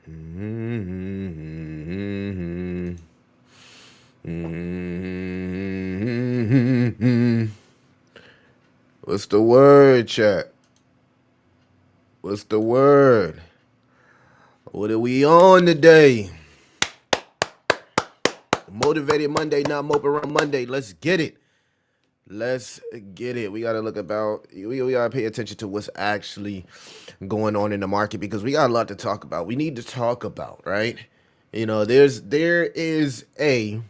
Mm-hmm. Mm-hmm. What's the word, chat? What's the word? What are we on today? Motivated Monday, not mope around Monday. Let's get it. Let's get it. We gotta look about. We gotta pay attention to what's actually going on in the market because we got a lot to talk about. We need to talk about, right? There is a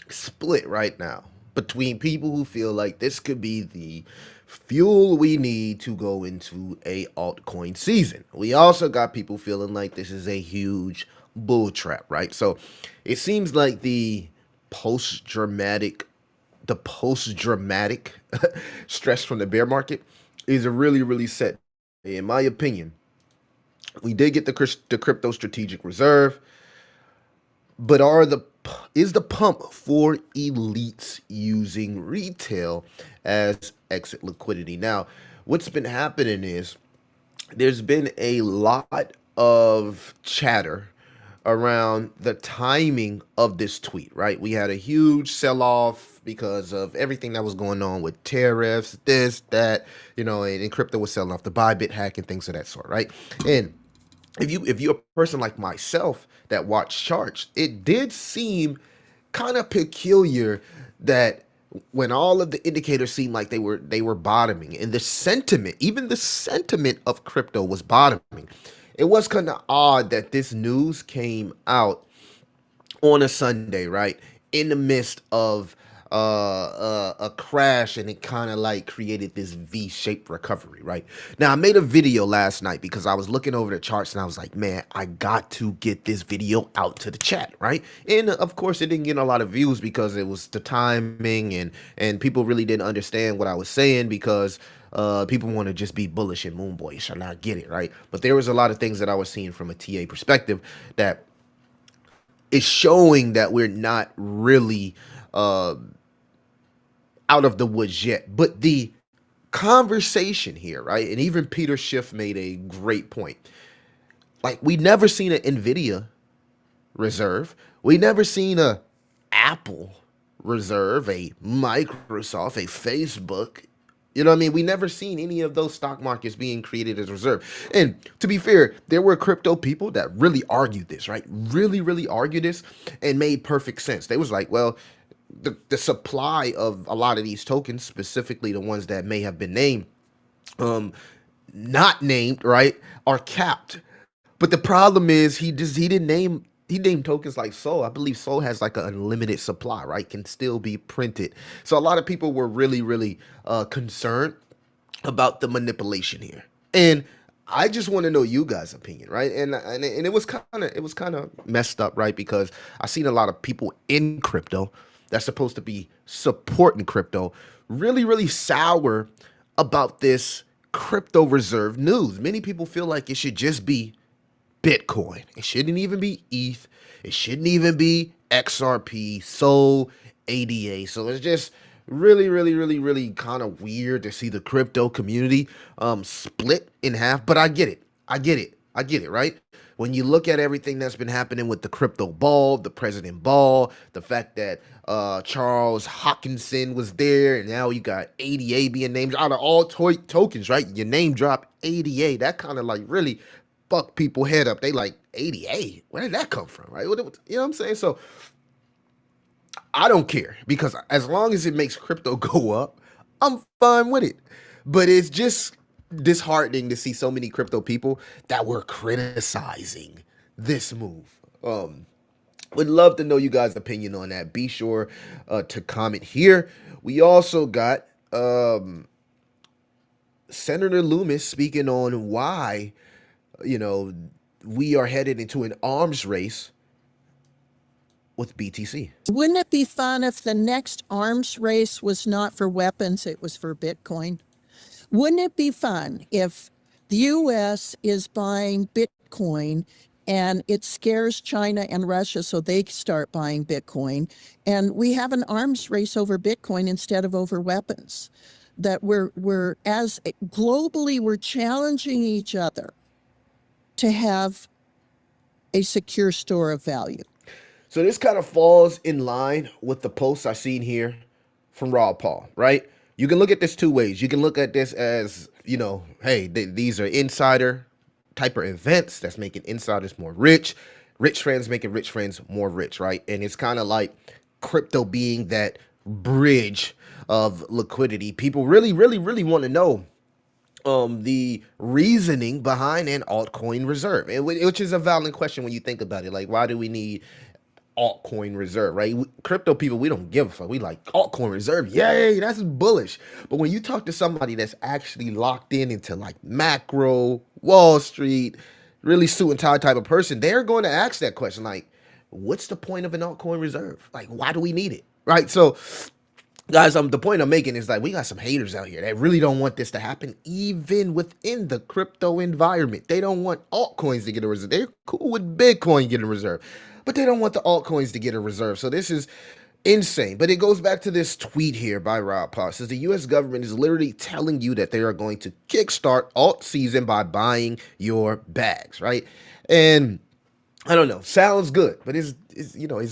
split right now between people who feel like this could be the fuel we need to go into a altcoin season. We also got people feeling like this is a huge bull trap, right? So it seems like post dramatic post dramatic stress from the bear market is really set. In my opinion, we did get the crypto strategic reserve, but is the pump for elites using retail as exit liquidity? Now, what's been happening is there's been a lot of chatter around the timing of this tweet, right? We had a huge sell off because of everything that was going on with tariffs, this, that, and crypto was selling off the Bybit hack and things of that sort, right? And if you're a person like myself that watched charts, it did seem kind of peculiar that when all of the indicators seemed like they were bottoming and even the sentiment of crypto was bottoming, it was kind of odd that this news came out on a Sunday, right? In the midst of a crash, and it kind of like created this V-shaped recovery, right? Now, I made a video last night because I was looking over the charts and I was like, man, I got to get this video out to the chat, right? And of course, it didn't get a lot of views because it was the timing, and people really didn't understand what I was saying because people want to just be bullish and moon boyish, and I get it, right? But there was a lot of things that I was seeing from a TA perspective that is showing that we're not really uh, out of the woods yet. But the conversation here, right? And even Peter Schiff made a great point. Like, we never seen an Nvidia reserve. We never seen a Apple reserve, a Microsoft, a Facebook. You know what I mean? We never seen any of those stock markets being created as reserve. And to be fair, there were crypto people that really argued this, right? Really argued this and made perfect sense. They was like, well, the supply of a lot of these tokens, specifically the ones that may have been named, um, not named, right, are capped. But the problem is he named tokens like Sol. I believe Sol has like an unlimited supply, right? Can still be printed. So a lot of people were really concerned about the manipulation here. And I just want to know you guys' opinion, right? And it was kind of messed up, right? Because I seen a lot of people in crypto that's supposed to be supporting crypto really sour about this crypto reserve news. Many people feel like it should just be Bitcoin. It shouldn't even be ETH. It shouldn't even be XRP, SOL, ADA. So it's just really kind of weird to see the crypto community split in half. But I get it. I get it, right? When you look at everything that's been happening with the crypto ball, the president ball, the fact that Charles Hawkinson was there, and now you got ADA being named out of all tokens, right? Your name drop ADA. That kind of like really fuck people head up. They like 88. Where did that come from? Right? You know what I'm saying? So I don't care because as long as it makes crypto go up, I'm fine with it. But it's just disheartening to see so many crypto people that were criticizing this move. Would love to know you guys' opinion on that. Be sure to comment here. We also got Senator Loomis speaking on why you know, we are headed into an arms race with BTC. Wouldn't it be fun if the next arms race was not for weapons, it was for Bitcoin? Wouldn't it be fun if the US is buying Bitcoin and it scares China and Russia so they start buying Bitcoin, and we have an arms race over Bitcoin instead of over weapons? That we're as globally we're challenging each other to have a secure store of value. So this kind of falls in line with the posts I seen here from Raw Paul, right? You can look at this two ways. You can look at this as, hey, these are insider type of events that's making insiders more rich friends making rich friends more rich, right? And it's kind of like crypto being that bridge of liquidity. People really, really, really want to know the reasoning behind an altcoin reserve, which is a valid question when you think about it. Like, why do we need altcoin reserve, right? Crypto people, we don't give a fuck. We like altcoin reserve. Yay, that's bullish. But when you talk to somebody that's actually locked into like macro, Wall Street, really suit and tie type of person, they're going to ask that question like, what's the point of an altcoin reserve? Like, why do we need it? Right? So guys, the point I'm making is like we got some haters out here that really don't want this to happen, even within the crypto environment. They don't want altcoins to get a reserve. They're cool with Bitcoin getting a reserve, but they don't want the altcoins to get a reserve. So this is insane. But it goes back to this tweet here by Rob Paul. It says the U.S. government is literally telling you that they are going to kickstart alt season by buying your bags, right? And I don't know. Sounds good, but is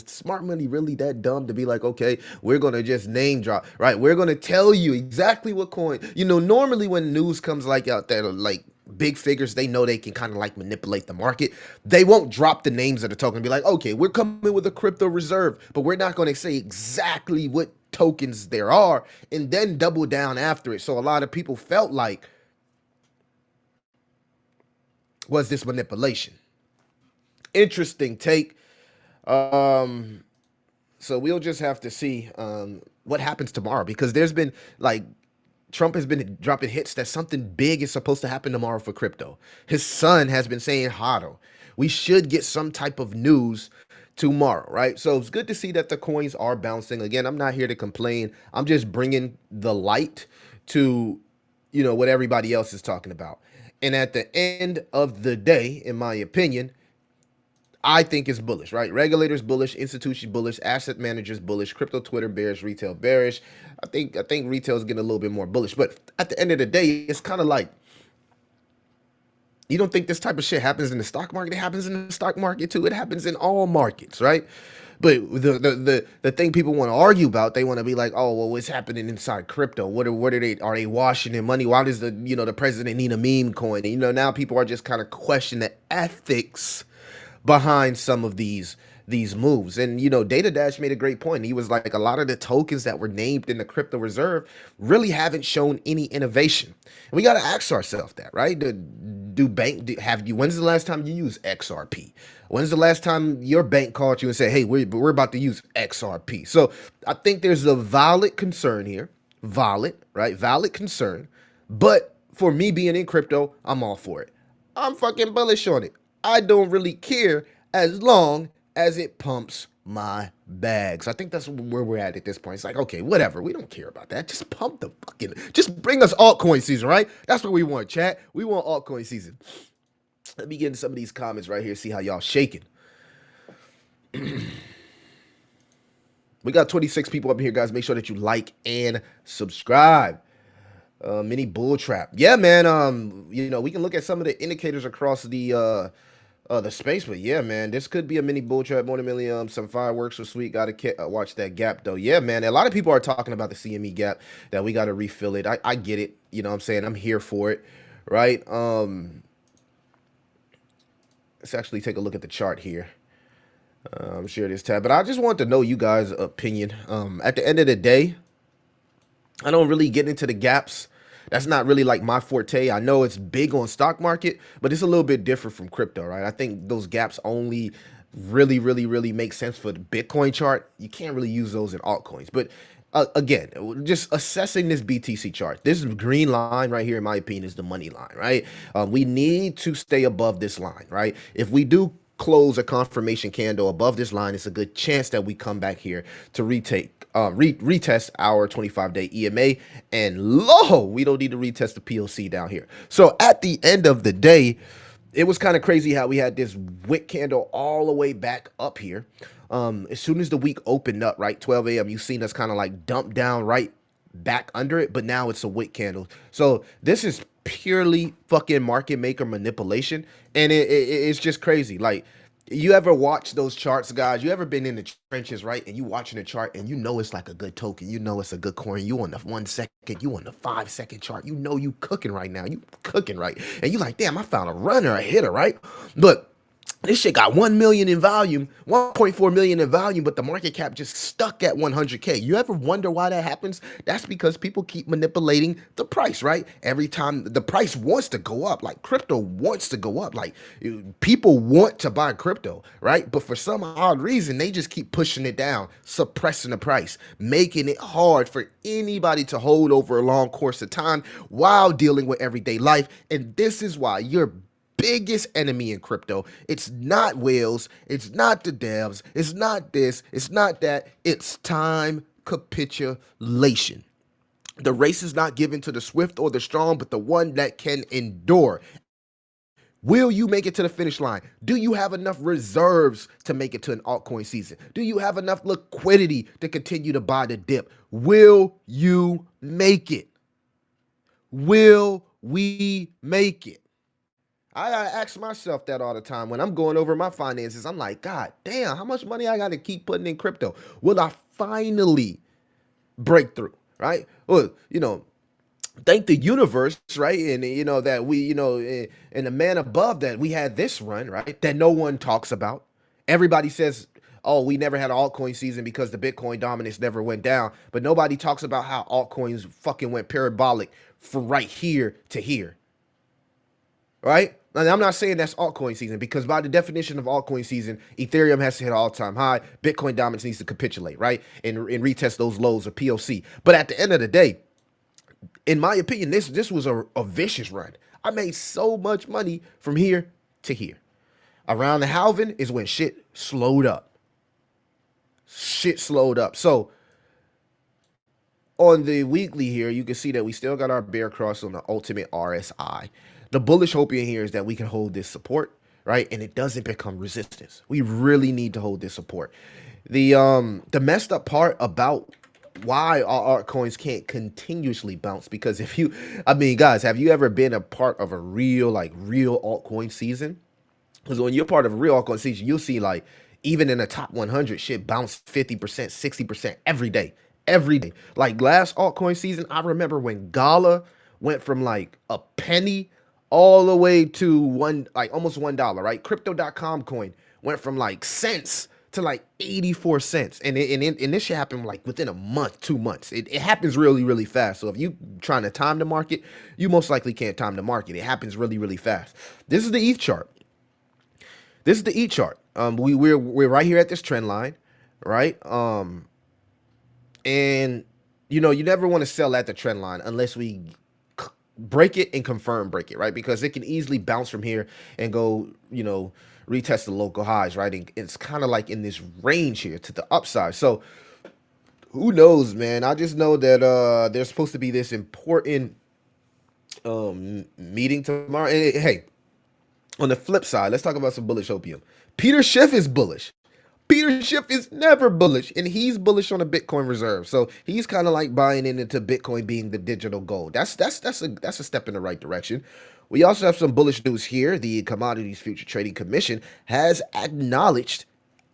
smart money really that dumb to be like, okay, we're gonna just name drop, right? We're gonna tell you exactly what coin. Normally when news comes like out there, like big figures, they know they can kind of like manipulate the market. They won't drop the names of the token and be like, okay, we're coming with a crypto reserve, but we're not gonna say exactly what tokens there are and then double down after it. So a lot of people felt like, was this manipulation? Interesting take. Um, so we'll just have to see what happens tomorrow, because there's been like Trump has been dropping hits that something big is supposed to happen tomorrow for crypto. His son has been saying hodl. We should get some type of news tomorrow, right? So it's good to see that the coins are bouncing. Again, I'm not here to complain. I'm just bringing the light to, what everybody else is talking about. And at the end of the day, in my opinion, I think it's bullish, right? Regulators bullish, institution bullish, asset managers bullish, crypto Twitter bearish, retail bearish. I think retail is getting a little bit more bullish. But at the end of the day, it's kind of like, you don't think this type of shit happens in the stock market? It happens in the stock market too. It happens in all markets, right? But the thing people want to argue about, they want to be like, oh, well, what's happening inside crypto? Are they washing their money? Why does the president need a meme coin? And, now people are just kind of questioning the ethics behind some of these moves. And Data Dash made a great point. He was like, a lot of the tokens that were named in the crypto reserve really haven't shown any innovation. And we got to ask ourselves that, right? When's the last time you used XRP? When's the last time your bank called you and said, hey, we're about to use XRP? So I think there's a valid concern here. Valid, right? Valid concern. But for me being in crypto, I'm all for it. I'm fucking bullish on it. I don't really care as long as it pumps my bags. I think that's where we're at this point. It's like, okay, whatever. We don't care about that. Just pump the just bring us altcoin season, right? That's what we want, chat. We want altcoin season. Let me get into some of these comments right here, see how y'all shaking. We got 26 people up here, guys. Make sure that you like and subscribe. Mini bull trap. Yeah, man. We can look at some of the indicators across the space, but yeah, man, this could be a mini bull trap. More than a million. Some fireworks were sweet. Gotta watch that gap though. Yeah, man. A lot of people are talking about the CME gap, that we gotta refill it. I get it. You know what I'm saying? I'm here for it. Right? Let's actually take a look at the chart here. Share this tab. But I just want to know you guys' opinion. At the end of the day, I don't really get into the gaps. That's not really like my forte. I know it's big on stock market, but it's a little bit different from crypto, right? I think those gaps only really, really, really make sense for the Bitcoin chart. You can't really use those in altcoins. But again, just assessing this BTC chart, this green line right here, in my opinion, is the money line, right? We need to stay above this line, right? If we do close a confirmation candle above this line, it's a good chance that we come back here to retest our 25-day EMA, and we don't need to retest the PLC down here. So at the end of the day, it was kind of crazy how we had this wick candle all the way back up here. As soon as the week opened up, right, 12 a.m., you've seen us kind of like dump down right back under it, but now it's a wick candle. So this is purely fucking market maker manipulation, and it's just crazy. Like, You ever watch those charts, guys? You ever been in the trenches, right? And you watching the chart and you know it's like a good token. You know it's a good coin. You on the 1 second, you on the 5 second chart. You know you cooking right now. You cooking right. And you like, damn, I found a runner, a hitter, right? But this shit got 1 million in volume, 1.4 million in volume, but the market cap just stuck at 100K. You ever wonder why that happens? That's because people keep manipulating the price, right? Every time the price wants to go up, like crypto wants to go up, like people want to buy crypto, right? But for some odd reason, they just keep pushing it down, suppressing the price, making it hard for anybody to hold over a long course of time while dealing with everyday life. And this is why you're biggest enemy in crypto. It's not whales, it's not the devs, it's not this, it's not that. It's time capitulation. The race is not given to the swift or the strong, but the one that can endure. Will you make it to the finish line? Do you have enough reserves to make it to an altcoin season? Do you have enough liquidity to continue to buy the dip? Will you make it? Will we make it? I gotta ask myself that all the time when I'm going over my finances. I'm like, God damn, how much money I gotta keep putting in crypto? Will I finally break through? Right? Well, thank the universe, right? And that we, and the man above that we had this run, right? That no one talks about. Everybody says, oh, we never had an altcoin season because the Bitcoin dominance never went down. But nobody talks about how altcoins fucking went parabolic from right here to here. Right? And I'm not saying that's altcoin season because by the definition of altcoin season, Ethereum has to hit an all-time high. Bitcoin dominance needs to capitulate, right? And retest those lows of POC. But at the end of the day, in my opinion, this was a vicious run. I made so much money from here to here. Around the halving is when shit slowed up. Shit slowed up. So on the weekly here, you can see that we still got our bear cross on the ultimate RSI. The bullish hope in here is that we can hold this support, right? And it doesn't become resistance. We really need to hold this support. The messed up part about why our altcoins can't continuously bounce, because guys, have you ever been a part of a real altcoin season? Because when you're part of a real altcoin season, you'll see like even in the top 100, shit bounce 50%, 60% every day. Every day. Like last altcoin season, I remember when Gala went from like a penny all the way to almost $1, right? Crypto.com coin went from like cents to like 84 cents. And this shit happened like within a month, 2 months. It happens really, really fast. So if you trying to time the market, you most likely can't time the market. It happens really, really fast. This is the ETH chart. This is the ETH chart. We're right here at this trend line, right? And you never want to sell at the trend line unless we break it and confirm break it, right? Because it can easily bounce from here and go, retest the local highs, right? And it's kind of like in this range here to the upside. So who knows, man? I just know that there's supposed to be this important meeting tomorrow. And hey, on the flip side, let's talk about some bullish opium. Peter Schiff is bullish. Peter Schiff is never bullish, and he's bullish on the Bitcoin reserve. So he's kind of like buying into Bitcoin being the digital gold. That's a step in the right direction. We also have some bullish news here. The Commodities Future Trading Commission has acknowledged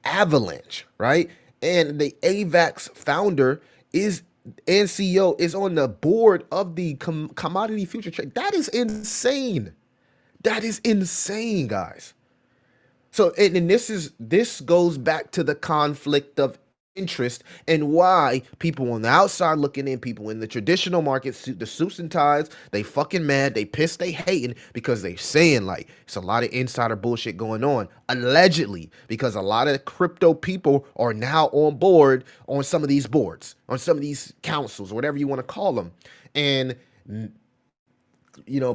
Avalanche, right? And the AVAX founder and CEO is on the board of the Commodity Future Trade. That is insane. That is insane, guys. So, and this goes back to the conflict of interest and why people on the outside looking in, people in the traditional markets, the suits and ties, they fucking mad, they pissed, they hating because they saying like it's a lot of insider bullshit going on, allegedly, because a lot of crypto people are now on board on some of these boards, on some of these councils, whatever you want to call them. And,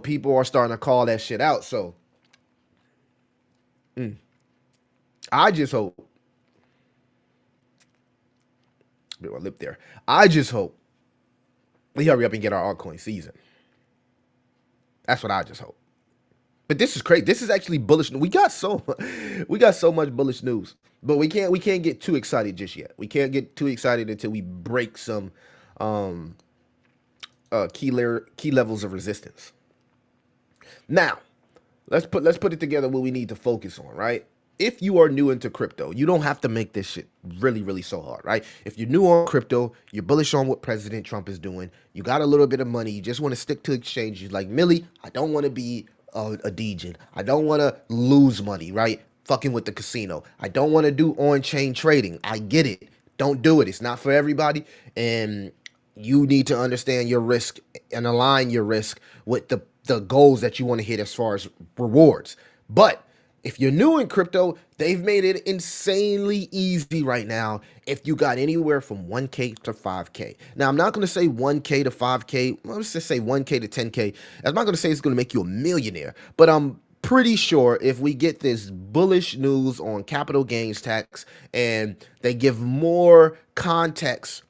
people are starting to call that shit out. So, I just hope. Bit my lip there. I just hope we hurry up and get our altcoin season. That's what I just hope. But this is crazy. This is actually bullish. We got so much bullish news, but we can't get too excited just yet. We can't get too excited until we break some key levels of resistance. Now, let's put it together what we need to focus on, right? if you are new into crypto, you don't have to make this shit really, really so hard, right? If you're new on crypto, you're bullish on what President Trump is doing, you got a little bit of money, you just want to stick to exchanges like Millie, I don't want to be a degen. I don't want to lose money, right? Fucking with the casino. I don't want to do on-chain trading. I get it. Don't do it. It's not for everybody. And you need to understand your risk and align your risk with the goals that you want to hit as far as rewards. But if you're new in crypto, they've made it insanely easy right now if you got anywhere from 1K to 5K. Now, I'm not going to say 1K to 5K. Let's just say 1K to 10K. I'm not going to say it's going to make you a millionaire, but I'm pretty sure if we get this bullish news on capital gains tax and they give more context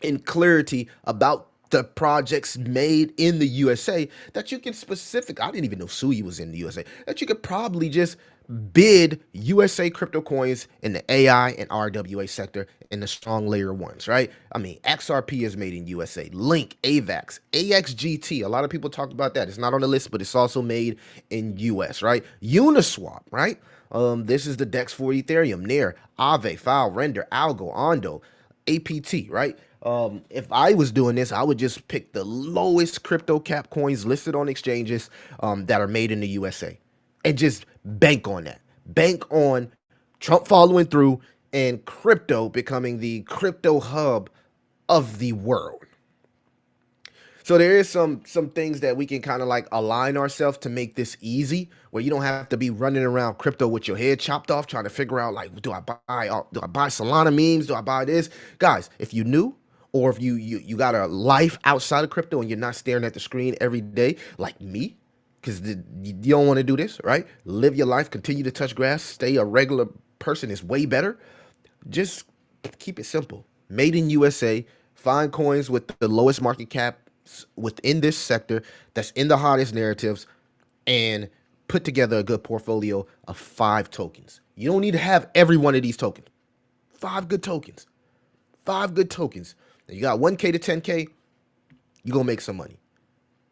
and clarity about the projects made in the USA, that you can I didn't even know Sui was in the USA, that you could probably just bid USA crypto coins in the AI and RWA sector in the strong layer ones, right? I mean, XRP is made in USA, Link, AVAX, AXGT. A lot of people talk about that. It's not on the list, but it's also made in US, right? Uniswap, right? This is the DEX for Ethereum, Near, Aave, File, Render, Algo, Ondo, APT, right? If I was doing this, I would just pick the lowest crypto cap coins listed on exchanges that are made in the USA and just bank on that. Bank on Trump following through and crypto becoming the crypto hub of the world. So there is some things that we can kind of like align ourselves to make this easy, where you don't have to be running around crypto with your head chopped off trying to figure out like, do I buy Solana memes? Do I buy this? Guys, if you new or if you got a life outside of crypto and you're not staring at the screen every day like me, because you don't want to do this, right? Live your life, continue to touch grass, stay a regular person is way better. Just keep it simple. Made in USA, find coins with the lowest market cap within this sector that's in the hottest narratives, and put together a good portfolio of 5 tokens. You don't need to have every one of these tokens. 5 good tokens. 5 good tokens. And you got 1K to 10K, you're going to make some money.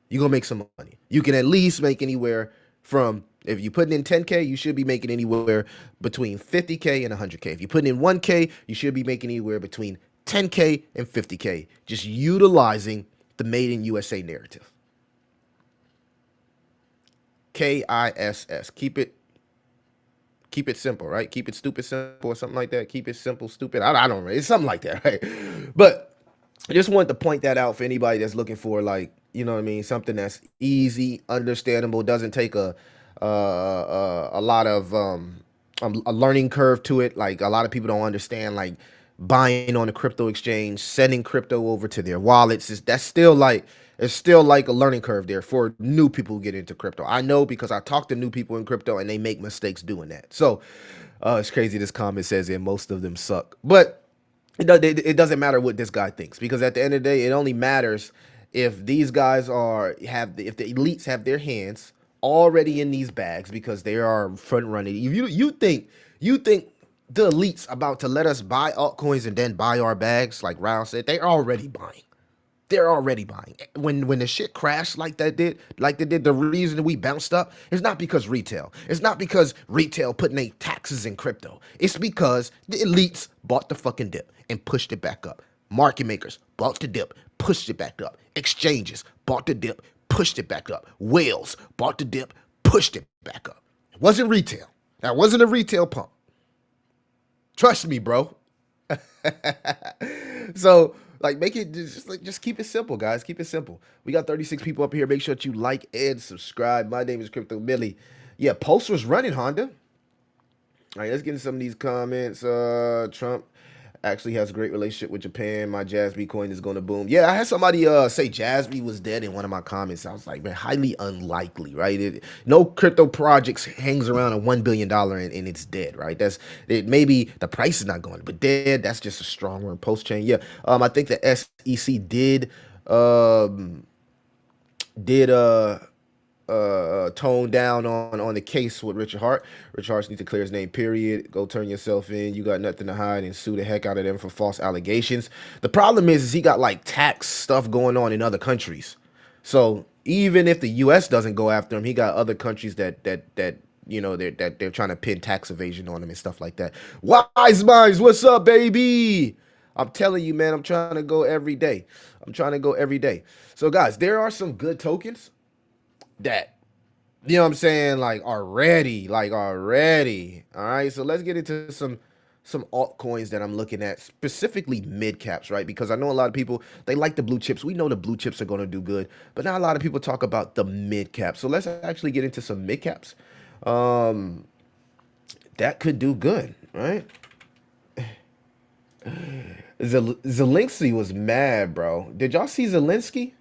You're going to make some money. You can at least make anywhere from, if you're putting in 10K, you should be making anywhere between 50K and 100K. If you're putting in 1K, you should be making anywhere between 10K and 50K, just utilizing the made in USA narrative. KISS. Keep it simple, right? Keep it stupid simple or something like that. Keep it simple, stupid. I don't know. It's something like that, right? But I just wanted to point that out for anybody that's looking for, like, you know what I mean, something that's easy, understandable, doesn't take a lot of a learning curve to it. Like, a lot of people don't understand, like, buying on a crypto exchange, sending crypto over to their wallets. That's still like, it's still like a learning curve there for new people who get into crypto. I know because I talk to new people in crypto and they make mistakes doing that. So it's crazy. This comment says that most of them suck, but it doesn't matter what this guy thinks, because at the end of the day, it only matters if these guys if the elites have their hands already in these bags because they are front running. If you think the elites about to let us buy altcoins and then buy our bags, like Rao said, they're already buying. They're already buying. When the shit crashed like they did, the reason we bounced up is not because retail. It's not because retail putting their taxes in crypto. It's because the elites bought the fucking dip and pushed it back up. Market makers bought the dip, pushed it back up. Exchanges bought the dip, pushed it back up. Whales bought the dip, pushed it back up. It wasn't retail. That wasn't a retail pump. Trust me, bro. So, like, make it just keep it simple, guys. Keep it simple. We got 36 people up here. Make sure that you like and subscribe. My name is Crypto Millie. Yeah, Pulse was running, Honda. All right, let's get into some of these comments. Trump actually has a great relationship with Japan. My Jasby coin is going to boom. Yeah, I had somebody say Jasby was dead in one of my comments. I was like, man, highly unlikely, right? No crypto projects hangs around at $1 billion and it's dead, right? Maybe the price is not going, but dead, that's just a strong word. Post chain, yeah. I think the SEC did tone down on the case with Richard Hart. Richard Hart needs to clear his name, period. Go turn yourself in. You got nothing to hide, and sue the heck out of them for false allegations. The problem is he got like tax stuff going on in other countries. So even if the US doesn't go after him, he got other countries that that they're trying to pin tax evasion on them and stuff like that. Wise minds, what's up, baby? I'm telling you, man, I'm trying to go every day. I'm trying to go every day. So, guys, there are some good tokens that what I'm saying, like already. All right, so let's get into some altcoins that I'm looking at, specifically mid caps, right? Because I know a lot of people, they like the blue chips. We know the blue chips are going to do good, but not a lot of people talk about the mid caps. So let's actually get into some mid caps. Um, that could do good, right? Zelensky was mad, bro. Did y'all see Zelensky?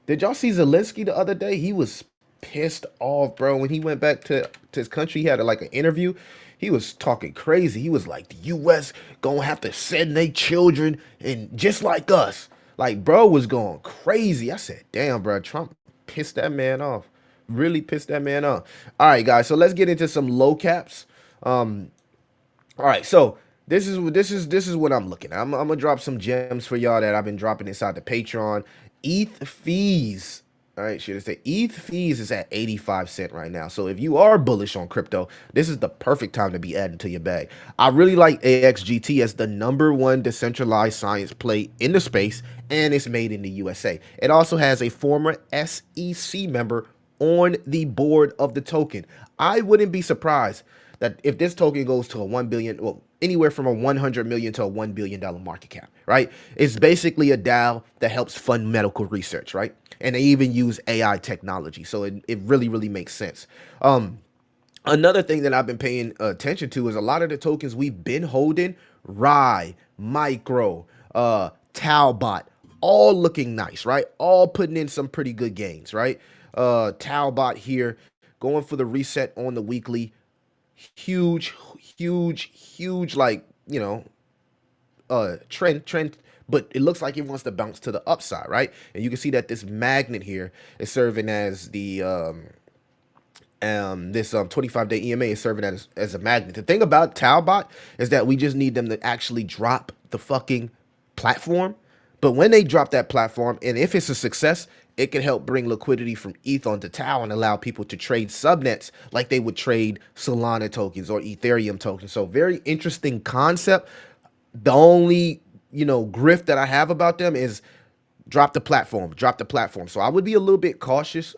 Did y'all see Zelensky the other day? He was pissed off, bro. When he went back to his country, he had like an interview. He was talking crazy. He was like, the U.S. gonna have to send their children and just like us. Like, bro was going crazy. I said, damn, bro, Trump pissed that man off. Really pissed that man off. All right, guys. So let's get into some low caps. All right, so this is what I'm looking at. I'm gonna drop some gems for y'all that I've been dropping inside the Patreon. ETH fees. All right, should I say ETH fees is at 85 cent right now. So if you are bullish on crypto, this is the perfect time to be adding to your bag. I really like AXGT as the #1 decentralized science play in the space, and it's made in the USA. It also has a former SEC member on the board of the token. I wouldn't be surprised that if this token goes to a 1 billion, well, anywhere from a 100 million to a $1 billion market cap, right? It's basically a DAO that helps fund medical research, right? And they even use AI technology. So it really, really makes sense. Another thing that I've been paying attention to is a lot of the tokens we've been holding, Rye, Micro, Talbot, all looking nice, right? All putting in some pretty good gains, right? Talbot here, going for the reset on the weekly. Huge, huge, like, trend, but it looks like it wants to bounce to the upside, right? And you can see that this magnet here is serving as the this 25-day EMA is serving as a magnet. The thing about Talbot is that we just need them to actually drop the fucking platform. But when they drop that platform, and if it's a success, it can help bring liquidity from ETH onto Tau and allow people to trade subnets like they would trade Solana tokens or Ethereum tokens. So very interesting concept. The only, grift that I have about them is drop the platform, drop the platform. So I would be a little bit cautious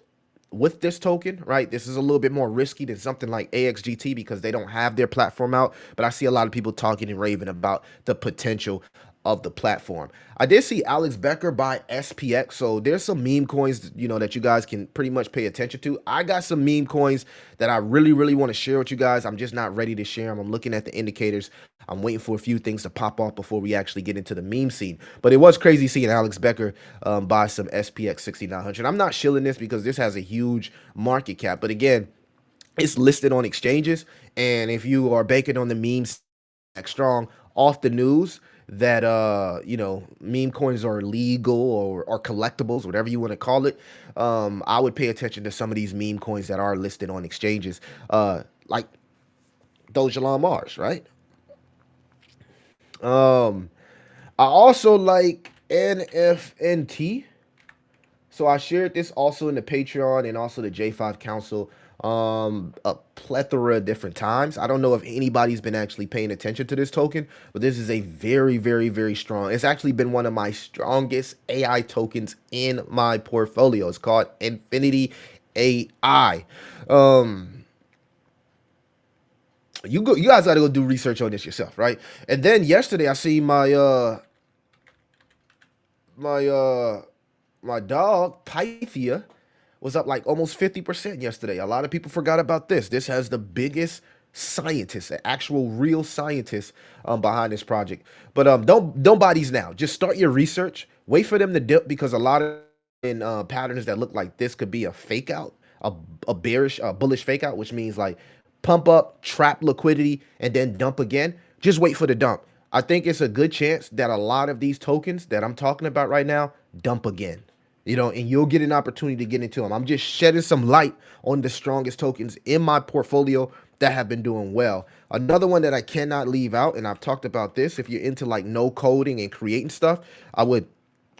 with this token, right? This is a little bit more risky than something like AXGT because they don't have their platform out, but I see a lot of people talking and raving about the potential of the platform. I did see Alex Becker buy SPX, so there's some meme coins, that you guys can pretty much pay attention to. I got some meme coins that I really, really want to share with you guys. I'm just not ready to share them. I'm looking at the indicators. I'm waiting for a few things to pop off before we actually get into the meme scene. But it was crazy seeing Alex Becker buy some SPX 6900. I'm not shilling this because this has a huge market cap. But again, it's listed on exchanges. And if you are banking on the memes strong off the news that meme coins are legal or collectibles, whatever you want to call it, I would pay attention to some of these meme coins that are listed on exchanges, like Doja Mars, right? I also like NFNT. So I shared this also in the Patreon and also the J5 Council a plethora of different times. I don't know if anybody's been actually paying attention to this token, but this is a very, very, very strong. It's actually been one of my strongest AI tokens in my portfolio. It's called Infinity AI. You guys got to go do research on this yourself, right? And then yesterday I see my my dog Pythia was up like almost 50% yesterday. A lot of people forgot about this. This has the biggest scientist, an actual real scientist behind this project. But don't buy these now. Just start your research. Wait for them to dip because a lot of in patterns that look like this could be a fake out, a bearish, bullish fake out, which means like pump up, trap liquidity, and then dump again. Just wait for the dump. I think it's a good chance that a lot of these tokens that I'm talking about right now dump again. And you'll get an opportunity to get into them. I'm just shedding some light on the strongest tokens in my portfolio that have been doing well. Another one that I cannot leave out, and I've talked about this, if you're into like no coding and creating stuff, I would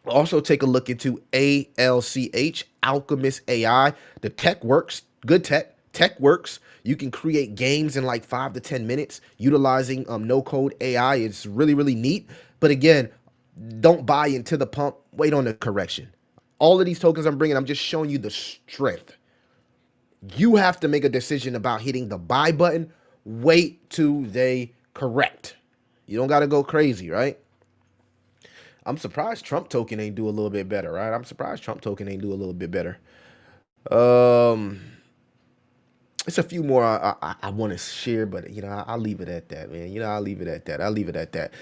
also take a look into ALCH, Alchemist AI. The tech works, good tech. tech works. You can create games in like 5 to 10 minutes utilizing no code AI. It's really, really neat. But again, don't buy into the pump. Wait on the correction. All of these tokens I'm bringing, I'm just showing you the strength. You have to make a decision about hitting the buy button. Wait till they correct. You don't got to go crazy, right? I'm surprised Trump token ain't do a little bit better, right? I'm surprised Trump token ain't do a little bit better. Um, it's a few more I want to share, but I'll leave it at that, man. I'll leave it at that. I'll leave it at that.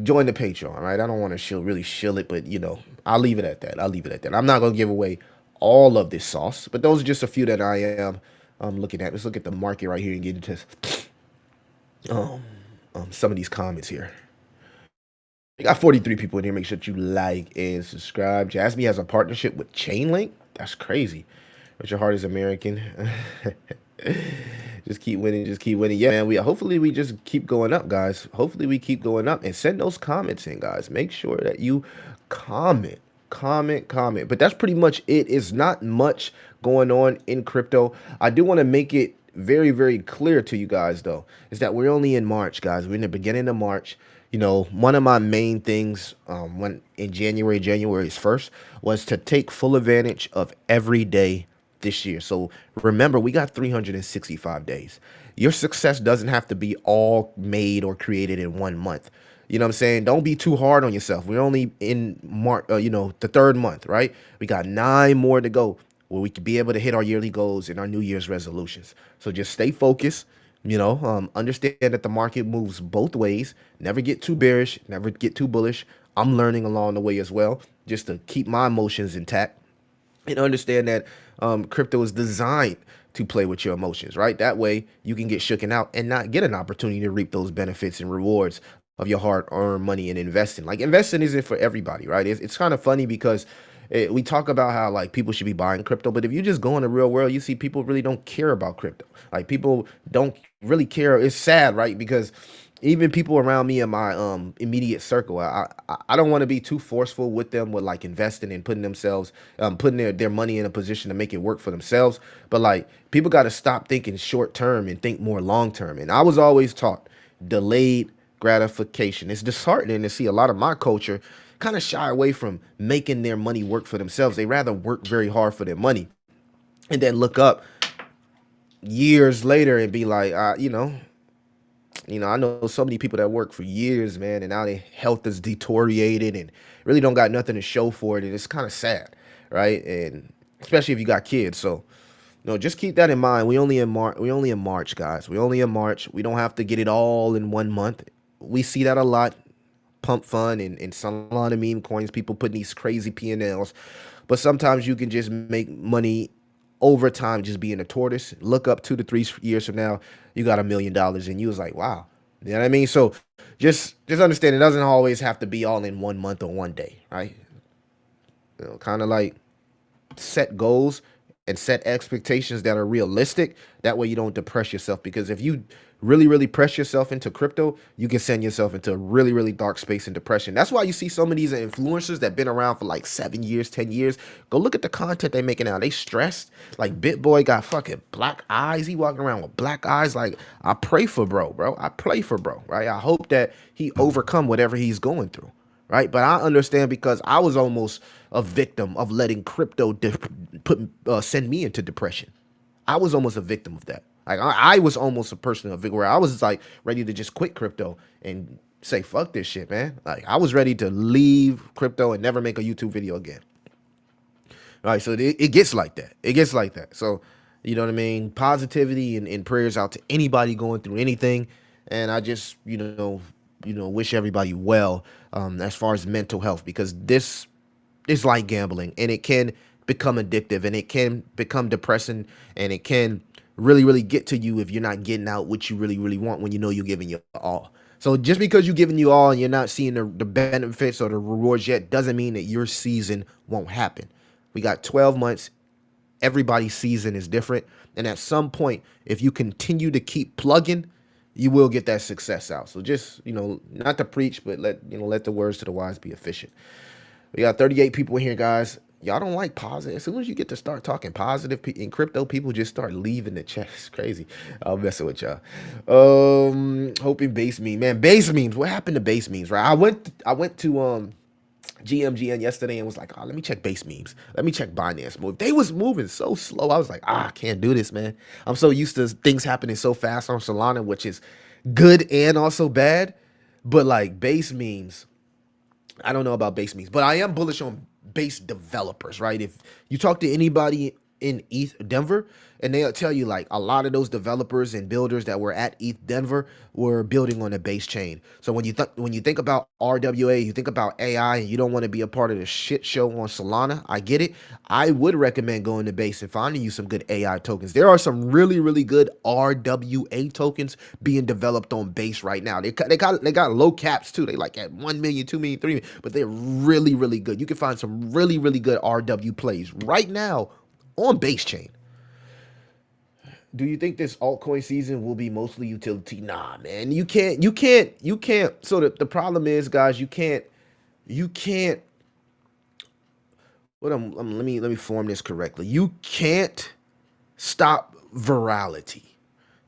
Join the Patreon, right? I don't want to really shill it, but I'll leave it at that. I'll leave it at that. I'm not gonna give away all of this sauce, but those are just a few that I am looking at. Let's look at the market right here and get into some of these comments here. We got 43 people in here. Make sure that you like and subscribe. Jasmine has a partnership with Chainlink. That's crazy. But your heart is American. Just keep winning. Just keep winning. Yeah, man. Hopefully we just keep going up, guys. Hopefully we keep going up, and send those comments in, guys. Make sure that you comment. But that's pretty much it. It's not much going on in crypto. I do want to make it very, very clear to you guys, though, is that we're only in March, guys. We're in the beginning of March. One of my main things when in January's 1st was to take full advantage of every day this year. So remember, we got 365 days. Your success doesn't have to be all made or created in 1 month. You know what I'm saying? Don't be too hard on yourself. We're only in March, the third month, right? We got 9 more to go where we could be able to hit our yearly goals and our New Year's resolutions. So just stay focused. Understand that the market moves both ways. Never get too bearish, never get too bullish. I'm learning along the way as well, just to keep my emotions intact, and understand that crypto is designed to play with your emotions, right? That way you can get shooken out and not get an opportunity to reap those benefits and rewards of your hard-earned money and investing. Like, investing isn't for everybody, right? It's kind of funny because we talk about how like people should be buying crypto, but if you just go in the real world, you see people really don't care about crypto. Like, people don't really care. It's sad, right? Because even people around me in my immediate circle, I don't want to be too forceful with them with like investing and putting themselves putting their money in a position to make it work for themselves. But like, people got to stop thinking short term and think more long term. And I was always taught delayed gratification. It's disheartening to see a lot of my culture kind of shy away from making their money work for themselves. They rather work very hard for their money and then look up years later and be like, I know so many people that work for years, man, and now their health is deteriorated and really don't got nothing to show for it. And it's kind of sad, right? And especially if you got kids. So, just keep that in mind. We only in March, guys. We only in March. We don't have to get it all in 1 month. We see that a lot. Pump fun and some, a lot of meme coins, people putting these crazy P&Ls. But sometimes you can just make money over time just being a tortoise. Look up 2 to 3 years from now, you got $1 million, and you was like, wow. You know what I mean? So just understand, it doesn't always have to be all in 1 month or one day, right? Kind of like set goals and set expectations that are realistic. That way you don't depress yourself, because if you really, really press yourself into crypto, you can send yourself into a really, really dark space and depression. That's why you see some of these influencers that been around for like 7 years, 10 years. Go look at the content they making now. They stressed. Like, BitBoy got fucking black eyes. He walking around with black eyes. Like, I pray for bro. I pray for bro, right? I hope that he overcome whatever he's going through, right? But I understand, because I was almost a victim of letting crypto send me into depression. I was almost a victim of that. Like, I was almost a person of where I was like ready to just quit crypto and say, fuck this shit, man. Like, I was ready to leave crypto and never make a YouTube video again. All right, so it gets like that. It gets like that. So, you know what I mean? Positivity and prayers out to anybody going through anything. And I just, wish everybody well as far as mental health, because this is like gambling, and it can become addictive, and it can become depressing, and it can really, really get to you if you're not getting out what you really, really want when you know you're giving your all. So just because you're giving you all and you're not seeing the benefits or the rewards yet doesn't mean that your season won't happen. We got 12 months. Everybody's season is different. And at some point, if you continue to keep plugging, you will get that success out. So just, not to preach, but let the words to the wise be efficient. We got 38 people in here, guys. Y'all don't like positive. As soon as you get to start talking positive in crypto, people just start leaving the chat. It's crazy. I'm messing with y'all. Hoping base meme, man. Base memes. What happened to base memes? Right. I went to GMGN yesterday and was like, oh, let me check base memes. Let me check Binance move. They was moving so slow. I was like, I can't do this, man. I'm so used to things happening so fast on Solana, which is good and also bad. But like base memes, I don't know about base memes, but I am bullish on base developers, right? If you talk to anybody in ETH Denver, and they'll tell you like a lot of those developers and builders that were at ETH Denver were building on a base chain. So when you think about RWA, you think about AI, and you don't want to be a part of the shit show on Solana. I get it. I would recommend going to base and finding you some good AI tokens. There are some really good RWA tokens being developed on base right now. They got low caps too. They like at 1 million, 2 million, 3 million, but they're really good. You can find some really good RW plays right now on base chain. Do you think this altcoin season will be mostly utility? Nah, man. You can't. So the problem is, guys, you can't. Let me form this correctly. You can't stop virality.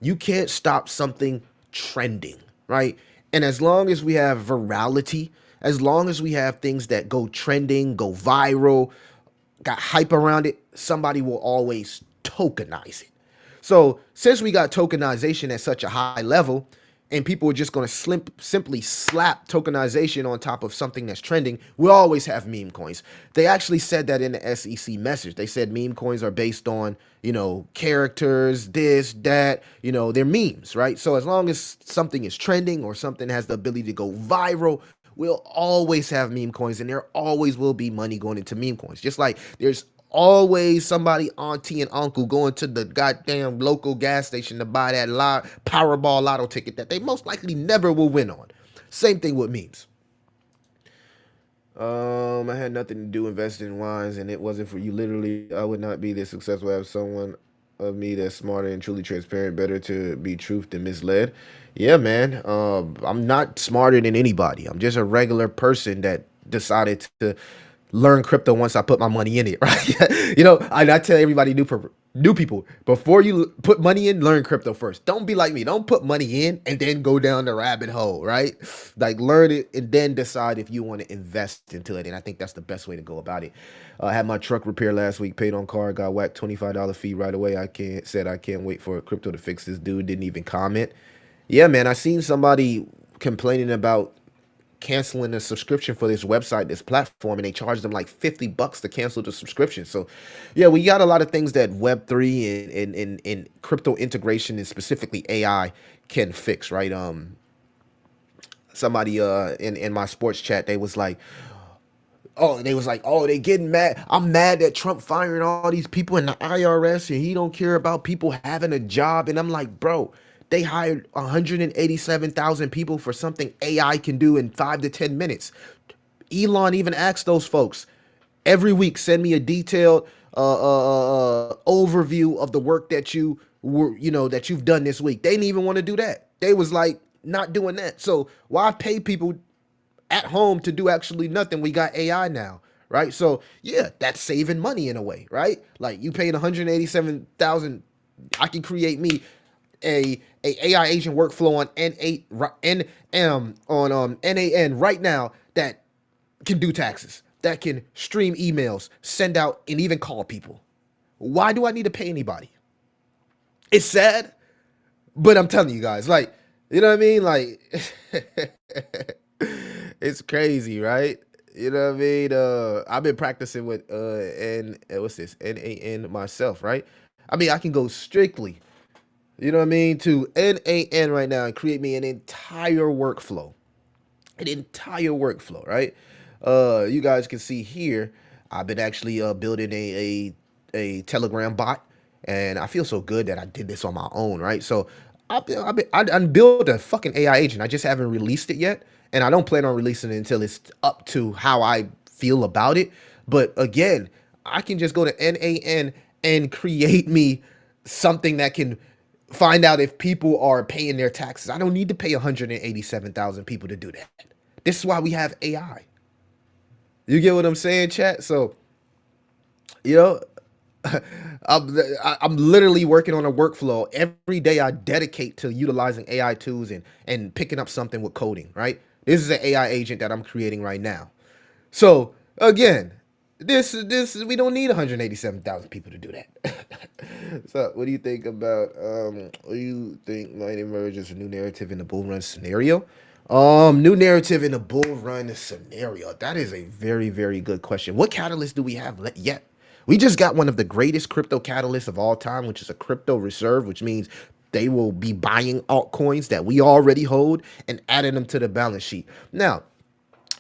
You can't stop something trending, right? And as long as we have virality, as long as we have things that go trending, go viral, got hype around it, somebody will always tokenize it. So since we got tokenization at such a high level, and people are just going to simply slap tokenization on top of something that's trending, we'll always have meme coins. They actually said that in the SEC message. They said meme coins are based on, characters, this, that, they're memes, right? So as long as something is trending or something has the ability to go viral, we'll always have meme coins, and there always will be money going into meme coins. Just like there's always somebody, auntie and uncle, going to the goddamn local gas station to buy that Powerball lotto ticket that they most likely never will win on. Same thing with memes. I had nothing to do investing in wines, and it wasn't for you. Literally, I would not be this successful. I have someone of me that's smarter and truly transparent. Better to be truth than misled. Yeah, man. I'm not smarter than anybody. I'm just a regular person that decided to learn crypto once I put my money in it, right? I tell everybody, new people, before you put money in, learn crypto first. Don't be like me. Don't put money in and then go down the rabbit hole, right? Like learn it and then decide if you want to invest into it. And I think that's the best way to go about it. I had my truck repaired last week, paid on card, got whacked $25 fee right away. I can't wait for crypto to fix this. Dude didn't even comment. Yeah, man, I seen somebody complaining about canceling a subscription for this website, this platform, and they charged them like $50 to cancel the subscription. So yeah, we got a lot of things that Web3 and crypto integration and specifically AI can fix, right? Somebody in my sports chat, oh, they getting mad. I'm mad that Trump firing all these people in the IRS and he don't care about people having a job. And I'm like, bro, they hired 187,000 people for something AI can do in 5 to 10 minutes. Elon even asked those folks every week, send me a detailed overview of the work that that you've done this week. They didn't even want to do that. They was like not doing that. So why pay people at home to do actually nothing? We got AI now, right? So yeah, that's saving money in a way, right? Like you paying 187,000, I can create me a AI agent workflow on NAN right now that can do taxes, that can stream emails, send out, and even call people. Why do I need to pay anybody? It's sad, but I'm telling you guys, like, you know what I mean? Like, it's crazy, right? You know what I mean? I've been practicing with what's this? NAN myself, right? I mean, I can go strictly, you know what I mean, to NAN right now and create me an entire workflow. An entire workflow, right? You guys can see here, I've been actually building a Telegram bot, and I feel so good that I did this on my own, right? So I built a fucking AI agent. I just haven't released it yet, and I don't plan on releasing it until it's up to how I feel about it. But again, I can just go to NAN and create me something that can find out if people are paying their taxes. I don't need to pay 187,000 people to do that. This is why we have AI. You get what I'm saying, chat? So You know, I'm literally working on a workflow every day. I dedicate to utilizing AI tools and picking up something with coding. Right. This is an AI agent that I'm creating right now. So again, this we don't need 187,000 people to do that. So what do you think about what do you think might emerge as a new narrative in the bull run scenario? New narrative in the bull run scenario. That is a very good question. What catalyst do we have yet? We just got one of the greatest crypto catalysts of all time, which is a crypto reserve, which means they will be buying altcoins that we already hold and adding them to the balance sheet. Now,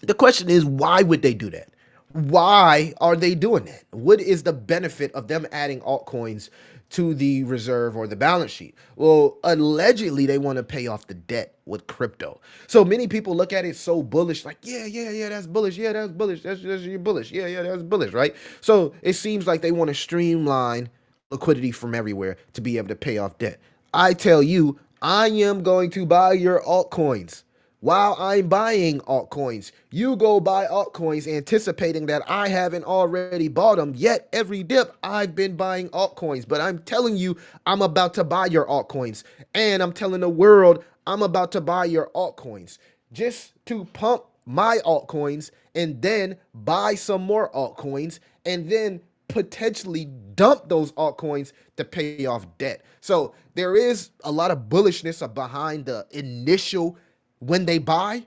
the question is, why would they do that? Why are they doing that? What is the benefit of them adding altcoins to the reserve or the balance sheet? Well, allegedly, they want to pay off the debt with crypto. So many people look at it so bullish, like, yeah, that's bullish. Yeah, that's bullish. That's you're bullish. Yeah, that's bullish, right? So it seems like they want to streamline liquidity from everywhere to be able to pay off debt. I tell you, I am going to buy your altcoins. While I'm buying altcoins, you go buy altcoins anticipating that I haven't already bought them. Yet every dip I've been buying altcoins. But I'm telling you, I'm about to buy your altcoins. And I'm telling the world, I'm about to buy your altcoins. Just to pump my altcoins and then buy some more altcoins and then potentially dump those altcoins to pay off debt. So there is a lot of bullishness behind the initial when they buy.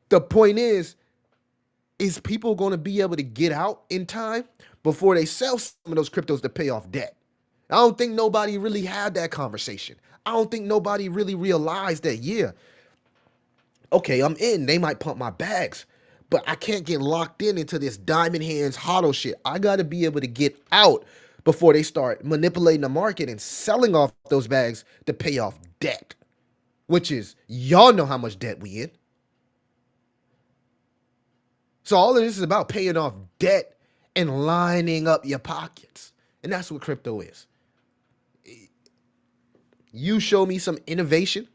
The point is people going to be able to get out in time before they sell some of those cryptos to pay off debt? I don't think nobody really had that conversation. I don't think nobody really realized that, yeah, okay, I'm in. They might pump my bags, but I can't get locked in into this diamond hands hodl shit. I got to be able to get out before they start manipulating the market and selling off those bags to pay off debt, which is, y'all know how much debt we in. So all of this is about paying off debt and lining up your pockets. And that's what crypto is. You show me some innovation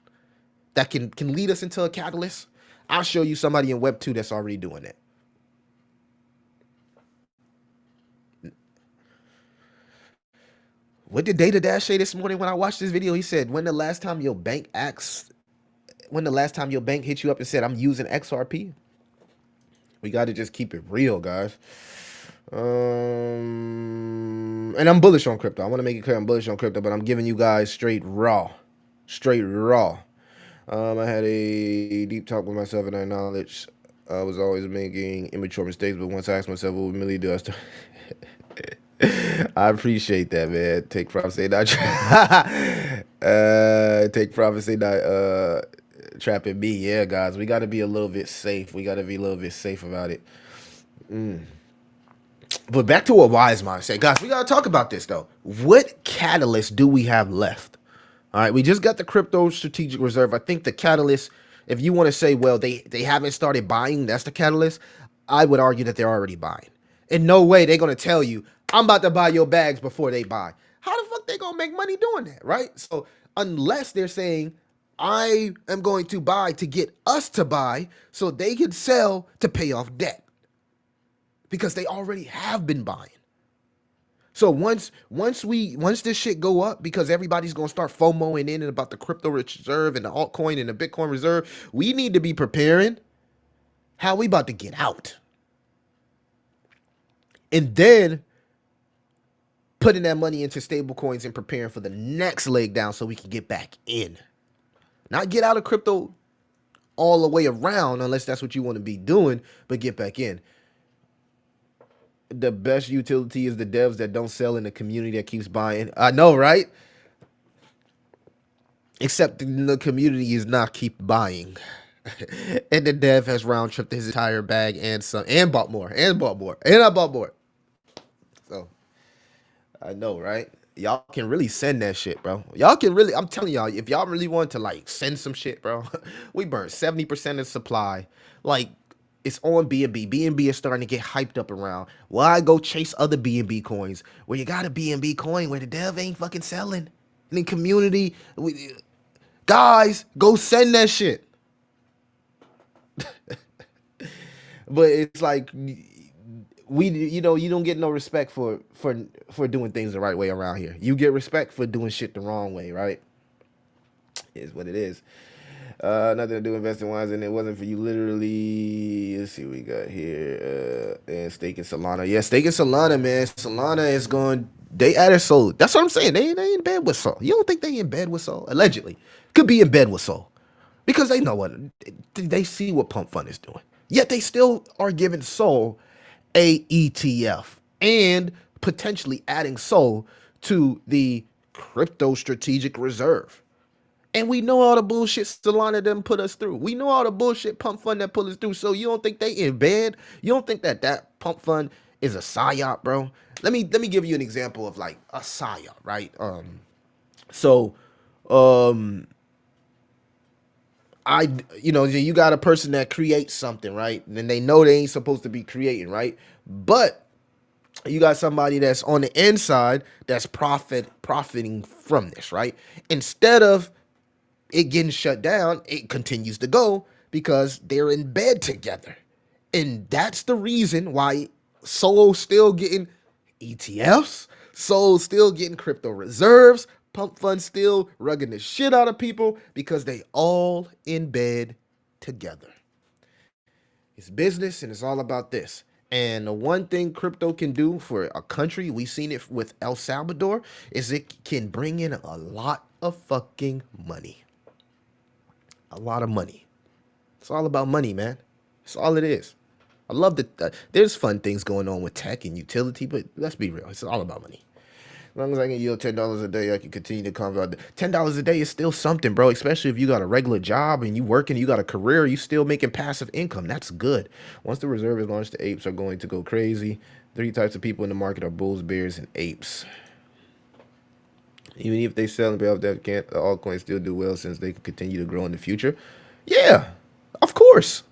that can lead us into a catalyst, I'll show you somebody in Web 2 that's already doing that. What did Data Dash say this morning when I watched this video? He said, when the last time your bank hit you up and said, I'm using XRP? We got to just keep it real, guys. And I'm bullish on crypto. I want to make it clear I'm bullish on crypto, but I'm giving you guys straight raw. I had a deep talk with myself, and I acknowledged I was always making immature mistakes. But once I asked myself, what really do I start? I appreciate that, man. Take profit, say not take profit, say not trapping me. Yeah, guys, we got to be a little bit safe. We got to be a little bit safe about it. But back to what Wise Mind said, guys. We got to talk about this though. What catalyst do we have left? All right, we just got the crypto strategic reserve. I think the catalyst, if you want to say, well, they haven't started buying, that's the catalyst. I would argue that they're already buying. In no way they're gonna tell you, I'm about to buy your bags before they buy. How the fuck they gonna make money doing that, right? So unless they're saying, I am going to buy to get us to buy so they can sell to pay off debt. Because they already have been buying. So once this shit go up, because everybody's gonna start FOMOing in and about the crypto reserve and the altcoin and the Bitcoin reserve, we need to be preparing how we about to get out. And then putting that money into stable coins and preparing for the next leg down so we can get back in. Not get out of crypto all the way around unless that's what you want to be doing, but get back in. The best utility is the devs that don't sell in the community that keeps buying. I know, right? Except the community is not keep buying. And the dev has round tripped his entire bag and some and bought more. And I bought more. So I know, right? Y'all can really send that shit, bro. Y'all can really, I'm telling y'all, if y'all really want to like send some shit, bro, we burned 70% of supply. Like, it's on BNB. BNB is starting to get hyped up around. Why go chase other BNB coins where you got a BNB coin where the dev ain't fucking selling? And the community, guys, go send that shit. But it's like, you don't get no respect for doing things the right way around here. You get respect for doing shit the wrong way, right? Is what it is. Nothing to do investing wise, and it wasn't for you. Literally, let's see what we got here. And staking Solana. Yeah, staking Solana, man. Solana is going. They added Sol. That's what I'm saying. They in bed with Sol. You don't think they in bed with Sol? Allegedly, could be in bed with Sol because they know what they see what Pump Fund is doing. Yet they still are giving Sol a ETF and potentially adding Sol to the crypto strategic reserve. And we know all the bullshit Solana them put us through. We know all the bullshit Pump Fund that put us through. So you don't think they in bed? You don't think that Pump Fund is a psyop, bro? Let me give you an example of like a psyop, right? So um I you got a person that creates something, right? And they know they ain't supposed to be creating, right? But you got somebody that's on the inside that's profiting from this, right? Instead of it getting shut down, it continues to go because they're in bed together. And that's the reason why Sol's still getting ETFs, Sol's still getting crypto reserves, Pump Fund still rugging the shit out of people because they all in bed together. It's business and it's all about this. And the one thing crypto can do for a country, we've seen it with El Salvador, is it can bring in a lot of fucking money. A lot of money. It's all about money, man. It's all it is. I love that. There's fun things going on with tech and utility, but let's be real. It's all about money. As long as I can yield $10 a day, I can continue to compound. $10 a day is still something, bro. Especially if you got a regular job and you working, you got a career, you still making passive income. That's good. Once the reserve is launched, the apes are going to go crazy. Three types of people in the market are bulls, bears, and apes. Even if they sell and pay off debt, can't the altcoins still do well since they can continue to grow in the future? Yeah, of course.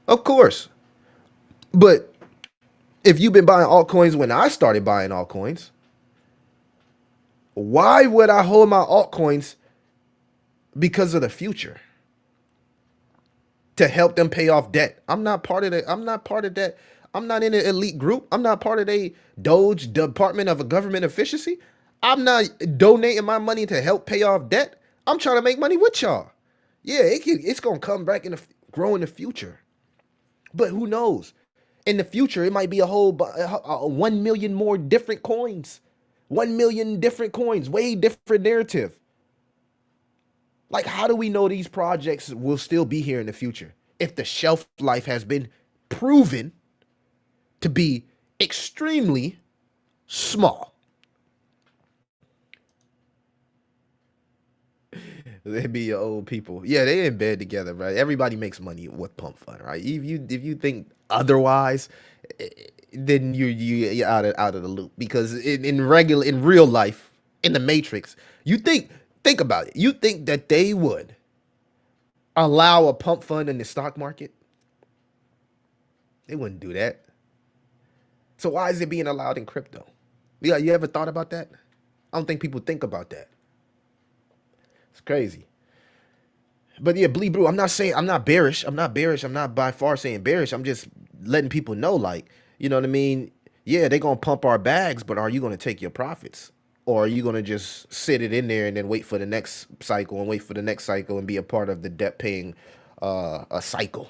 Of course. But if you've been buying altcoins when I started buying altcoins, why would I hold my altcoins because of the future? To help them pay off debt. I'm not part of that. I'm not part of that. I'm not in an elite group. I'm not part of the Doge Department of Government Efficiency. I'm not donating my money to help pay off debt. I'm trying to make money with y'all. Yeah, it's gonna come back grow in the future. But who knows? In the future, it might be a whole 1 million more different coins. 1 million different coins, way different narrative. Like, how do we know these projects will still be here in the future if the shelf life has been proven to be extremely small? They be your old people. Yeah, they in bed together, right? Everybody makes money with Pump Fund, right? If you think otherwise, then you're out of the loop because in real life in the Matrix, think about it. You think that they would allow a pump fund in the stock market? They wouldn't do that. So why is it being allowed in crypto? Yeah, you ever thought about that? I don't think people think about that. It's crazy. But yeah, Bleed Brew, I'm not bearish. I'm not bearish. I'm not by far saying bearish. I'm just letting people know, like, you know what I mean? Yeah, they're gonna pump our bags, but are you gonna take your profits? Or are you gonna just sit it in there and then wait for the next cycle and wait for the next cycle and be a part of the debt paying a cycle?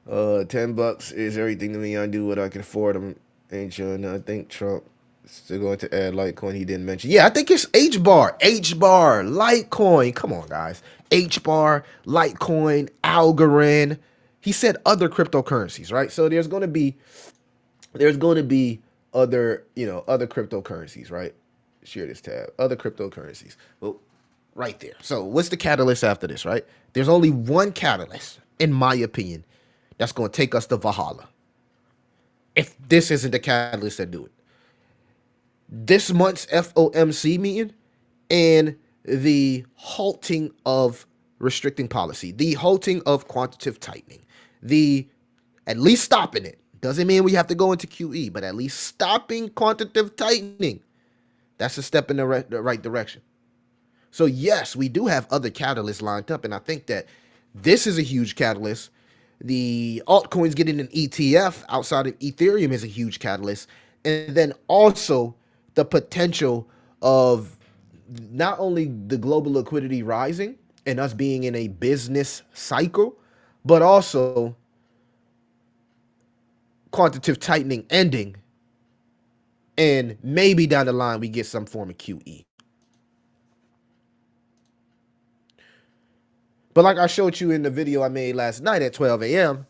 $10 is everything to me. I do what I can afford. Ain't sure. I think Trump still going to add Litecoin he didn't mention. Yeah, I think it's H bar, Litecoin. Come on, guys. H bar, Litecoin, Algorand. He said other cryptocurrencies, right? So there's going to be other cryptocurrencies, right? Share this tab. Other cryptocurrencies. Well, right there. So what's the catalyst after this, right? There's only one catalyst, in my opinion, that's going to take us to Valhalla. If this isn't the catalyst that do it. This month's FOMC meeting and the halting of restricting policy, the halting of quantitative tightening, the at least stopping it. Doesn't mean we have to go into QE, but at least stopping quantitative tightening. That's a step in the right direction. So yes, we do have other catalysts lined up, and I think that this is a huge catalyst The altcoins getting an ETF outside of Ethereum is a huge catalyst. And then also the potential of not only the global liquidity rising and us being in a business cycle, but also quantitative tightening ending. And maybe down the line, we get some form of QE. But like I showed you in the video I made last night at 12 a.m.,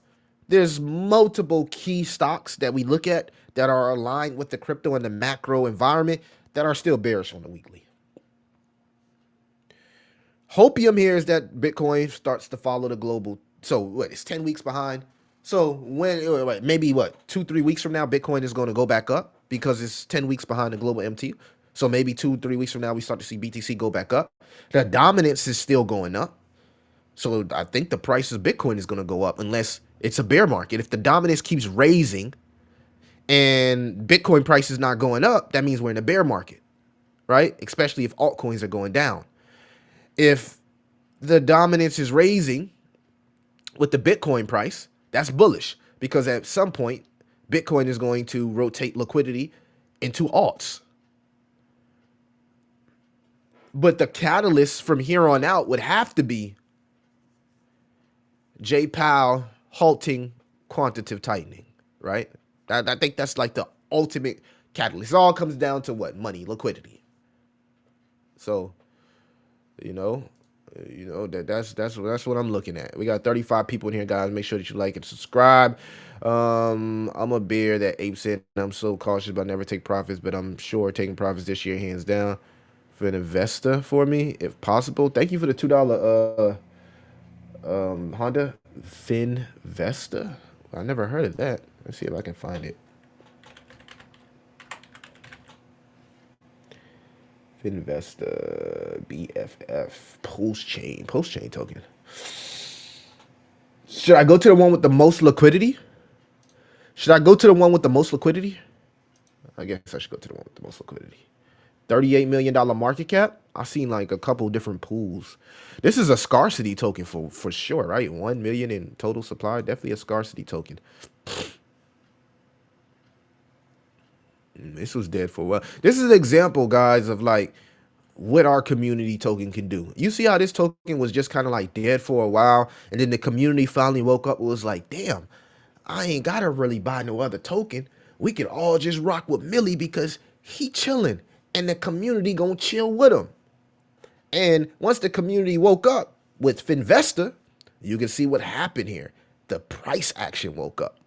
there's multiple key stocks that we look at that are aligned with the crypto and the macro environment that are still bearish on the weekly. Hopium here is that Bitcoin starts to follow the global. So what? It's 10 weeks behind. So when maybe what 2-3 weeks from now, Bitcoin is going to go back up because it's 10 weeks behind the global MT. So maybe 2-3 weeks from now, we start to see BTC go back up. The dominance is still going up. So I think the price of Bitcoin is going to go up unless it's a bear market. If the dominance keeps raising and Bitcoin price is not going up, that means we're in a bear market, right? Especially if altcoins are going down. If the dominance is raising with the Bitcoin price, that's bullish because at some point, Bitcoin is going to rotate liquidity into alts. But the catalyst from here on out would have to be J. Powell halting quantitative tightening, right? I think that's like the ultimate catalyst. It all comes down to what? Money, liquidity. So, you know, that's what I'm looking at. We got 35 people in here, guys. Make sure that you like and subscribe. I'm a bear that Ape said I'm so cautious about never take profits, but I'm sure taking profits this year, hands down, for an investor for me, if possible. Thank you for the $2 Honda Finvesta. I never heard of that. Let's see if I can find it. Finvesta BFF post chain token. Should I go to the one with the most liquidity? I guess I should go to the one with the most liquidity. $38 million market cap. I've seen like a couple different pools. This is a scarcity token for sure, right? 1 million in total supply. Definitely a scarcity token. This was dead for a while. This is an example, guys, of like what our community token can do. You see how this token was just kind of like dead for a while, and then the community finally woke up. It was like, damn, I ain't gotta really buy no other token. We can all just rock with Millie because he chilling, and the community gonna chill with him. And once the community woke up with Finvesta, you can see what happened here. The price action woke up.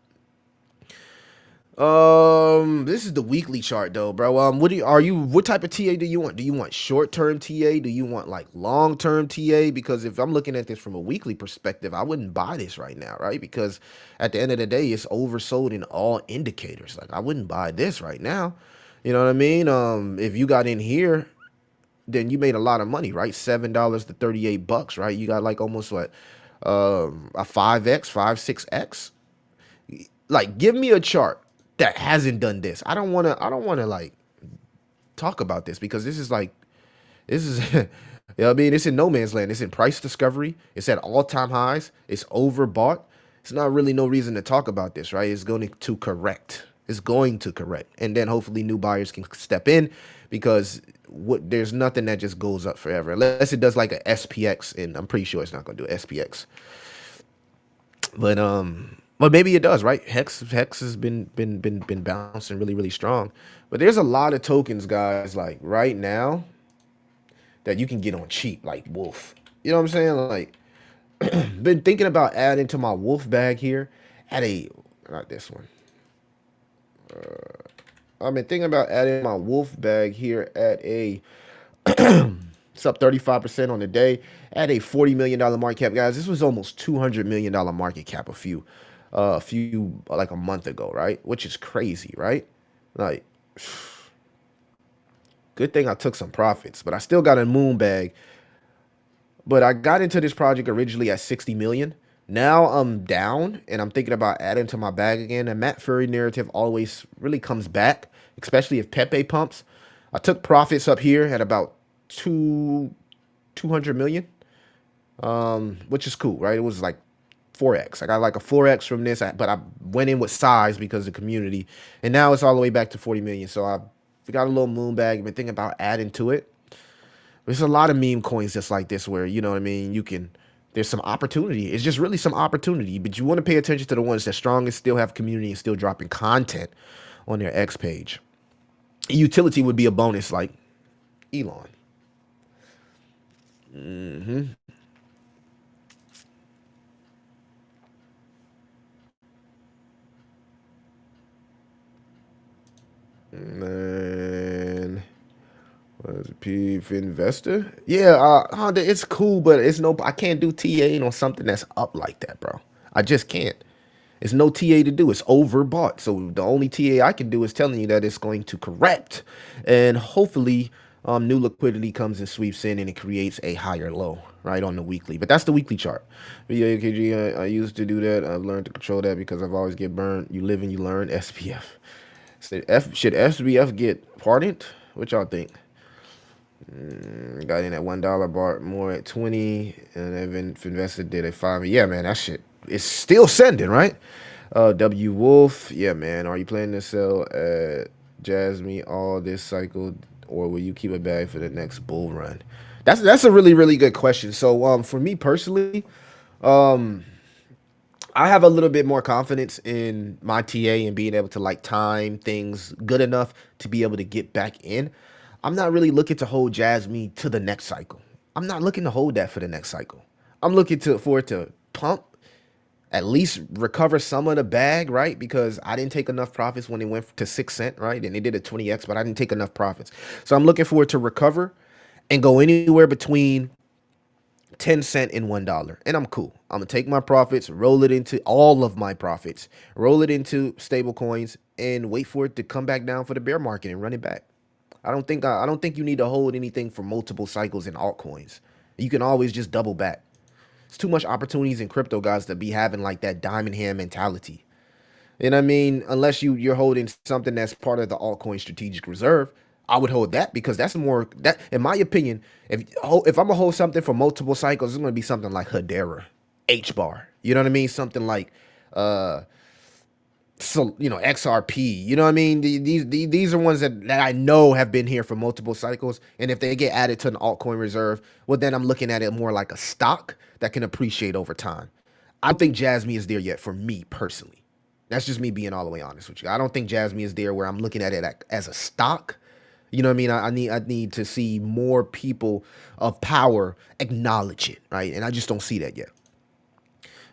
This is the weekly chart though, bro. What type of TA do you want? Do you want short-term TA? Do you want like long-term TA? Because if I'm looking at this from a weekly perspective, I wouldn't buy this right now, right? Because at the end of the day, it's oversold in all indicators. Like I wouldn't buy this right now. You know what I mean? If you got in here, then you made a lot of money, right? $7 to $38, right? You got like almost what, a 5x, 5-6x. Like, give me a chart that hasn't done this. I don't want to like talk about this because this is you know what I mean? It's in no man's land. It's in price discovery. It's at all-time highs. It's overbought. It's not really no reason to talk about this, right? It's going to correct. It's going to correct. And then hopefully new buyers can step in because there's nothing that just goes up forever unless it does like a SPX, and I'm pretty sure it's not going to do SPX. But maybe it does, right? Hex has been bouncing really strong. But there's a lot of tokens, guys, like right now that you can get on cheap, like Wolf. You know what I'm saying? Like, been thinking about adding to my Wolf bag here at not this one. I've been thinking about adding my Wolf bag here at it's up 35% on the day at a $40 million market cap, guys. This was almost $200 million market cap like a month ago, right? Which is crazy, right? Like, good thing I took some profits, but I still got a moon bag. But I got into this project originally at 60 million. Now I'm down and I'm thinking about adding to my bag again. And Matt Furry narrative always really comes back, especially if Pepe pumps. I took profits up here at about 200 million, which is cool, right? It was like 4x. I got like a 4x from this, but I went in with size because of the community, and now it's all the way back to 40 million. So I got a little moon bag. I've been thinking about adding to it. There's a lot of meme coins just like this where, you know what I mean, you can, there's some opportunity. It's just really some opportunity, but you want to pay attention to the ones that strong and still have community and still dropping content on their X page. Utility would be a bonus like Elon. And was a PF investor? Yeah, Honda, it's cool, but it's no, I can't do TA on something that's up like that, bro. I just can't. It's no TA to do. It's overbought. So the only TA I can do is telling you that it's going to correct, and hopefully, new liquidity comes and sweeps in, and it creates a higher low right on the weekly. But that's the weekly chart. But yeah, AKG, I used to do that. I've learned to control that because I've always get burned. You live and you learn. SPF. Should SBF get pardoned? What y'all think? Got in at $1, bought more at 20, and then invested did a 5. Yeah, man, that shit is still sending, right? W Wolf, yeah, man. Are you planning to sell at Jasmine all this cycle, or will you keep it back for the next bull run? That's a really good question. So for me personally, I have a little bit more confidence in my TA and being able to like time things good enough to be able to get back in. I'm not really looking to hold Jasmine to the next cycle. I'm not looking to hold that for the next cycle. I'm looking to for it to pump, at least recover some of the bag, right? Because I didn't take enough profits when it went to 6 cent, right? And they did a 20x, but I didn't take enough profits. So I'm looking for it to recover and go anywhere between 10 cent and $1, and I'm cool. I'm gonna take my profits, roll it into all of my profits, roll it into stable coins, and wait for it to come back down for the bear market and run it back. I don't think you need to hold anything for multiple cycles in altcoins. You can always just double back. It's too much opportunities in crypto, guys, to be having like that diamond hand mentality. You know what I mean? Unless you're holding something that's part of the altcoin strategic reserve, I would hold that because that's more that, in my opinion. If I'm gonna hold something for multiple cycles, it's gonna be something like Hedera, H bar. You know what I mean? Something like uh so XRP. You know what I mean? These are ones that I know have been here for multiple cycles, and if they get added to an altcoin reserve, well then I'm looking at it more like a stock that can appreciate over time. I don't think Jasmine is there yet for me personally. That's just me being all the way honest with you. I don't think Jasmine is there where I'm looking at it as a stock. You know what I mean? I need to see more people of power acknowledge it, right? And I just don't see that yet.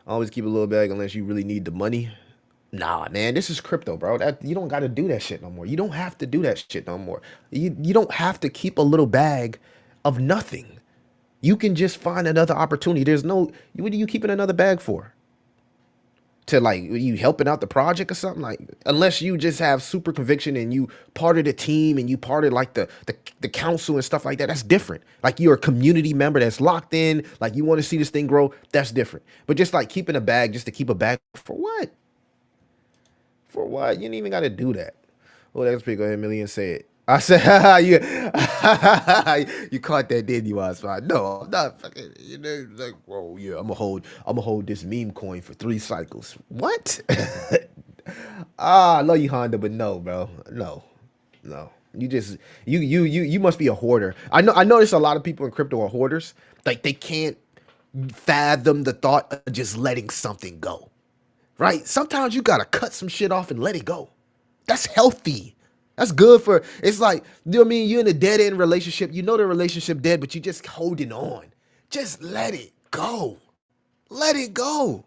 Always keep a little bag unless you really need the money. Nah, man, this is crypto, bro. That you don't got to do that shit no more. You don't have to do that shit no more. You don't have to keep a little bag of nothing. You can just find another opportunity. There's no, what are you keeping another bag for? To like you helping out the project or something, like unless you just have super conviction and you part of the team and you part of like the council and stuff like that. That's different. Like you're a community member that's locked in, like you want to see this thing grow. That's different. But just like keeping a bag just to keep a bag, for what? For what? You didn't even got to do that. Oh, that's pretty. Go ahead, Million, say it. I said, you, you caught that, didn't you? I was like, no, I'm not fucking. You know, like, whoa, yeah, I'm gonna hold this meme coin for 3 cycles. What? I love you, Honda, but no, bro, no. You just, you must be a hoarder. I notice a lot of people in crypto are hoarders. Like they can't fathom the thought of just letting something go. Right? Sometimes you gotta cut some shit off and let it go. That's healthy. That's good for, it's like, you know what I mean? You're in a dead end relationship. You know the relationship dead, but you just holding on. Just let it go. Let it go.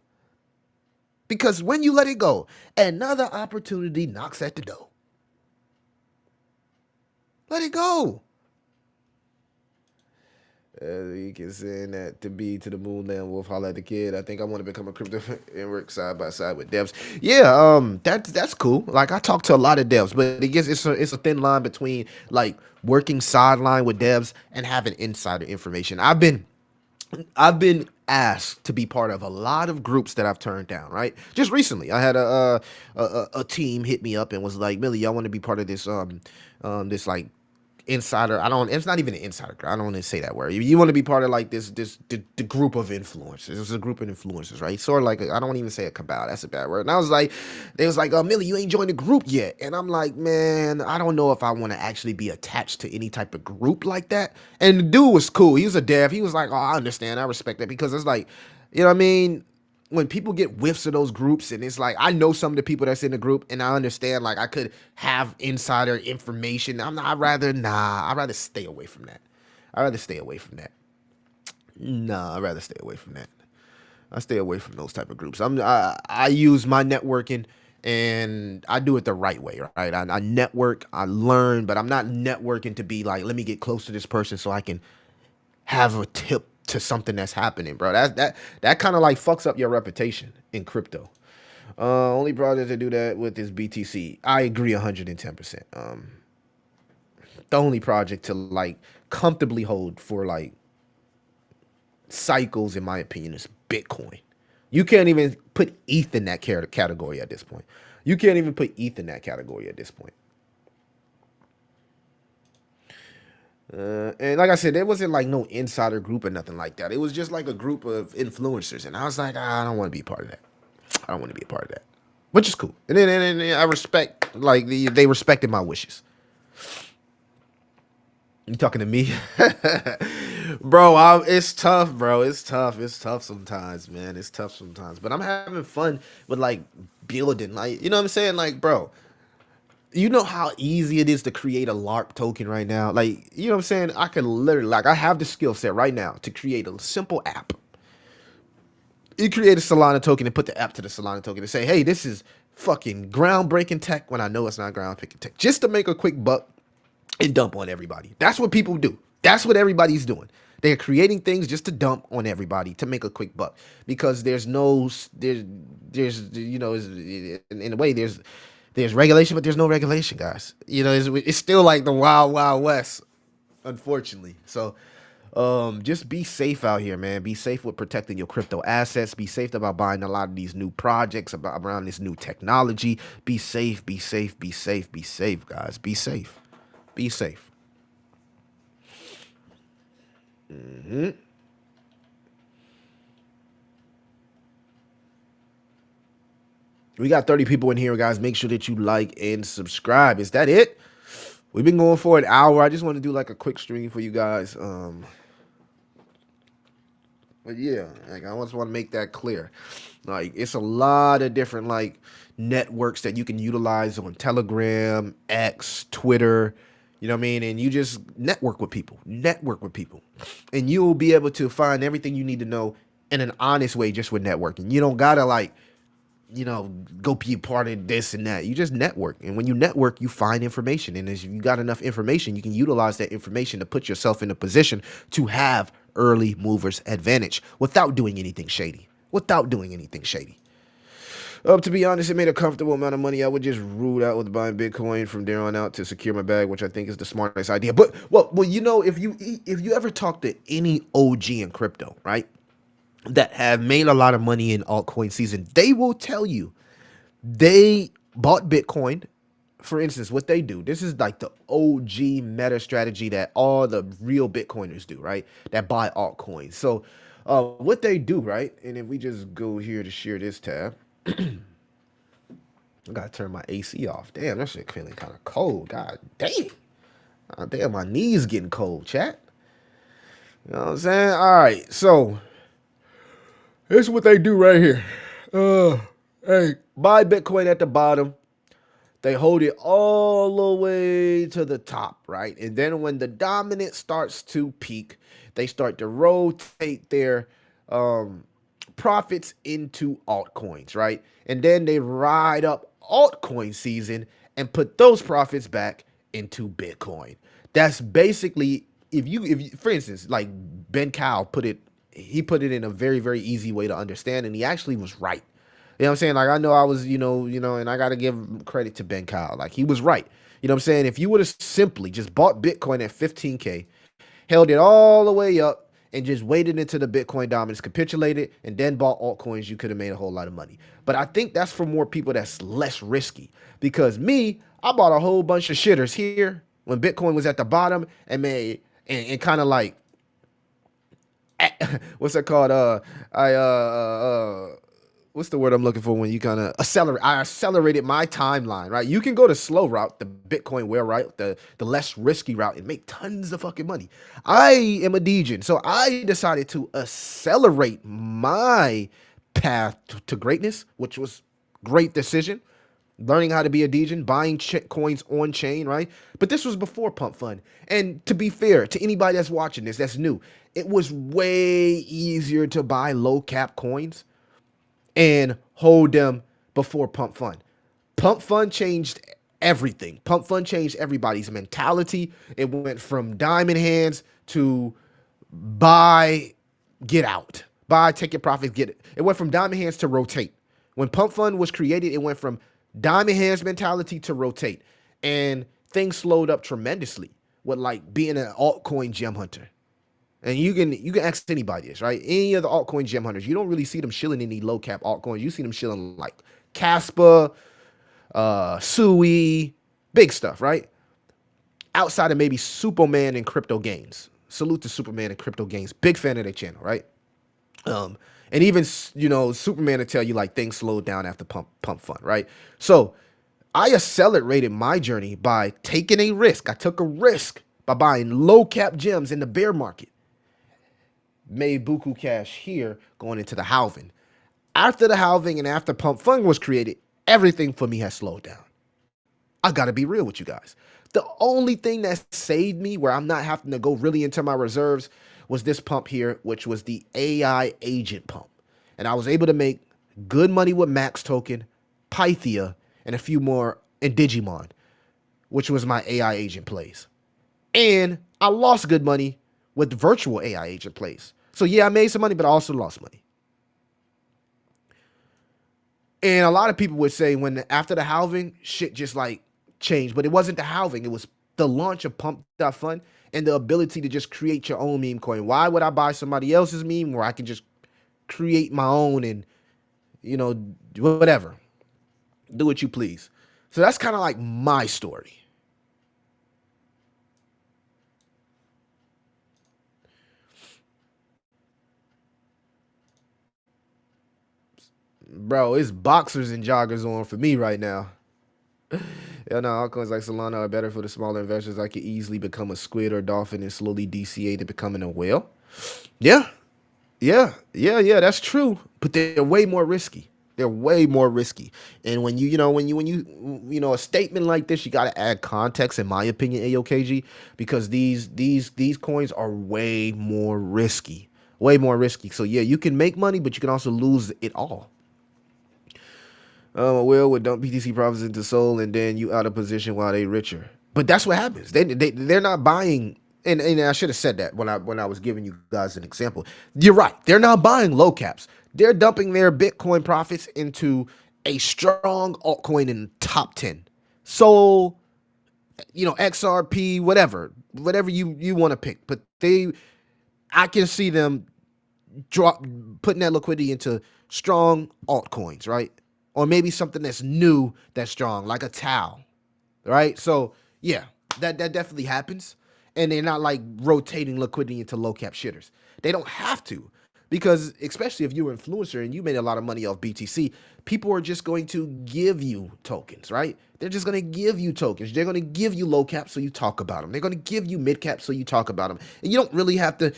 Because when you let it go, another opportunity knocks at the door. Let it go. You can send that to be to the moon land wolf, holla at the kid. I think I want to become a crypto and work side by side with devs. Yeah, that's cool. Like I talk to a lot of devs, but I guess it's a thin line between like working sideline with devs and having insider information. I've been asked to be part of a lot of groups that I've turned down. Right, just recently, I had a team hit me up and was like, "Millie, I want to be part of this this like insider. I don't. It's not even an insider. I don't want to say that word. You want to be part of like the group of influencers. It's a group of influencers, right? Sort of like I don't even say a cabal. That's a bad word. And I was like, they was like, "Oh, Millie, you ain't joined the group yet." And I'm like, man, I don't know if I want to actually be attached to any type of group like that. And the dude was cool. He was a dev. He was like, "Oh, I understand. I respect that," because it's like, you know what I mean. When people get whiffs of those groups, and it's like I know some of the people that's in the group, and I understand like I could have insider information. I'd rather stay away from that. I'd rather stay away from that. Nah, I'd rather stay away from that. I stay away from those type of groups. I use my networking, and I do it the right way, right? I network, I learn, but I'm not networking to be like, let me get close to this person so I can have a tip to something that's happening, bro. That kind of like fucks up your reputation in crypto. Only project to do that with is BTC. I agree 110%. The only project to like comfortably hold for like cycles, in my opinion, is Bitcoin. You can't even put ETH in that category at this point. You can't even put ETH in that category at this point. And like I said, there wasn't like no insider group or nothing like that. It was just like a group of influencers, and I was like, I don't want to be a part of that. I don't want to be a part of that, which is cool. And then I respect like they respected my wishes. You talking to me, bro? It's tough, bro. It's tough. It's tough sometimes, man. It's tough sometimes. But I'm having fun with like building, like you know what I'm saying, like bro. You know how easy it is to create a LARP token right now? Like, you know what I'm saying? I can literally, like, I have the skill set right now to create a simple app. You create a Solana token and put the app to the Solana token and say, hey, this is fucking groundbreaking tech when I know it's not groundbreaking tech. Just to make a quick buck and dump on everybody. That's what people do. That's what everybody's doing. They're creating things just to dump on everybody to make a quick buck because there's you know in a way there's regulation, but there's no regulation, guys. You know, it's still like the wild wild west, unfortunately. So just be safe out here, man. Be safe with protecting your crypto assets. Be safe about buying a lot of these new projects about around this new technology. Be safe, be safe, be safe, be safe, guys. Be safe. Be safe. We got 30 people in here, guys. Make sure that you like and subscribe. Is that it? We've been going for an hour. I just want to do like a quick stream for you guys. But yeah, like I just want to make that clear. Like it's a lot of different like networks that you can utilize on Telegram, X, Twitter. You know what I mean? And you just network with people. Network with people. And you'll be able to find everything you need to know in an honest way just with networking. You don't gotta like go be a part of this and that. You just network. And when you network, you find information. And if you got enough information, you can utilize that information to put yourself in a position to have early movers advantage without doing anything shady. Without doing anything shady. To be honest, it made a comfortable amount of money. I would just rule out with buying Bitcoin from there on out to secure my bag, which I think is the smartest idea. But if you ever talk to any OG in crypto, right? That have made a lot of money in altcoin season, they will tell you they bought Bitcoin. For instance, what they do, this is like the OG meta strategy that all the real Bitcoiners do, right? That buy altcoins. So what they do, right? And if we just go here to share this tab, I gotta turn my AC off. Damn, that shit feeling kind of cold. God damn. Damn, my knees getting cold, chat. You know what I'm saying? All right, so here's what they do right here. Hey, buy Bitcoin at the bottom. They hold it all the way to the top, right? And then when the dominance starts to peak, they start to rotate their profits into altcoins, right? And then they ride up altcoin season and put those profits back into Bitcoin. That's basically if you for instance, like Ben Cow he put it in a very, very easy way to understand, and he actually was right. You know what I'm saying? Like I know I was, and I gotta give credit to Ben Kyle. Like he was right. You know what I'm saying? If you would have simply just bought Bitcoin at 15K, held it all the way up, and just waited until the Bitcoin dominance capitulated, and then bought altcoins, you could have made a whole lot of money. But I think that's for more people that's less risky. Because me, I bought a whole bunch of shitters here, when Bitcoin was at the bottom and made and kind of like what's that called? I what's the word I'm looking for when you kind of accelerate? I accelerated my timeline, right? You can go the slow route, the Bitcoin whale route, the less risky route, and make tons of fucking money. I am a degen, so I decided to accelerate my path to greatness, which was great decision. Learning how to be a degen, buying coins on chain, right? But this was before Pump Fund. And to be fair to anybody that's watching this, that's new, it was way easier to buy low cap coins and hold them before Pump Fund. Pump Fund changed everything. Pump Fund changed everybody's mentality. It went from diamond hands to buy, get out. Buy, take your profits, get it. It went from diamond hands to rotate. When Pump Fund was created, it went from diamond hands mentality to rotate. And things slowed up tremendously with like being an altcoin gem hunter. And you can ask anybody this, right? Any of the altcoin gem hunters, you don't really see them shilling any low cap altcoins. You see them shilling like Caspa, Sui, big stuff, right? Outside of maybe Superman and Crypto Games. Salute to Superman and Crypto Games. Big fan of their channel, right? And even Superman to tell you like things slowed down after pump fund, right? So I accelerated my journey by taking a risk. I took a risk by buying low cap gems in the bear market. Made buku cash here going into the halving. After the halving and after pump fund was created, everything for me has slowed down. I gotta be real with you guys. The only thing that saved me where I'm not having to go really into my reserves was this pump here, which was the AI agent pump. And I was able to make good money with Max token, Pythia, and a few more in Digimon, which was my AI agent plays. And I lost good money with virtual AI agent plays. So yeah, I made some money, but I also lost money. And a lot of people would say when after the halving, shit just like changed. But it wasn't the halving. It was the launch of Pump.Fun and the ability to just create your own meme coin. Why would I buy somebody else's meme where I can just create my own and, whatever. Do what you please. So that's kind of like my story. Bro, it's boxers and joggers on for me right now. Yeah, no, altcoins like Solana are better for the smaller investors. I could easily become a squid or dolphin and slowly DCA to becoming a whale. Yeah, yeah, that's true. But they're way more risky. They're way more risky. And when a statement like this, you got to add context, in my opinion, AOKG, because these coins are way more risky. Way more risky. So yeah, you can make money, but you can also lose it all. A whale would dump BTC profits into Sol, and then you out of position while they richer. But that's what happens. They're not buying. And I should have said that when I was giving you guys an example. You're right. They're not buying low caps. They're dumping their Bitcoin profits into a strong altcoin in the top 10. Sol, XRP, whatever you want to pick. But I can see them putting that liquidity into strong altcoins, right? Or maybe something that's new that's strong, like a Tau, right? So yeah, that definitely happens. And they're not like rotating liquidity into low cap shitters. They don't have to, because especially if you're an influencer and you made a lot of money off BTC, people are just going to give you tokens, right? They're just going to give you tokens. They're going to give you low cap so you talk about them. They're going to give you mid cap so you talk about them. And you don't really have to,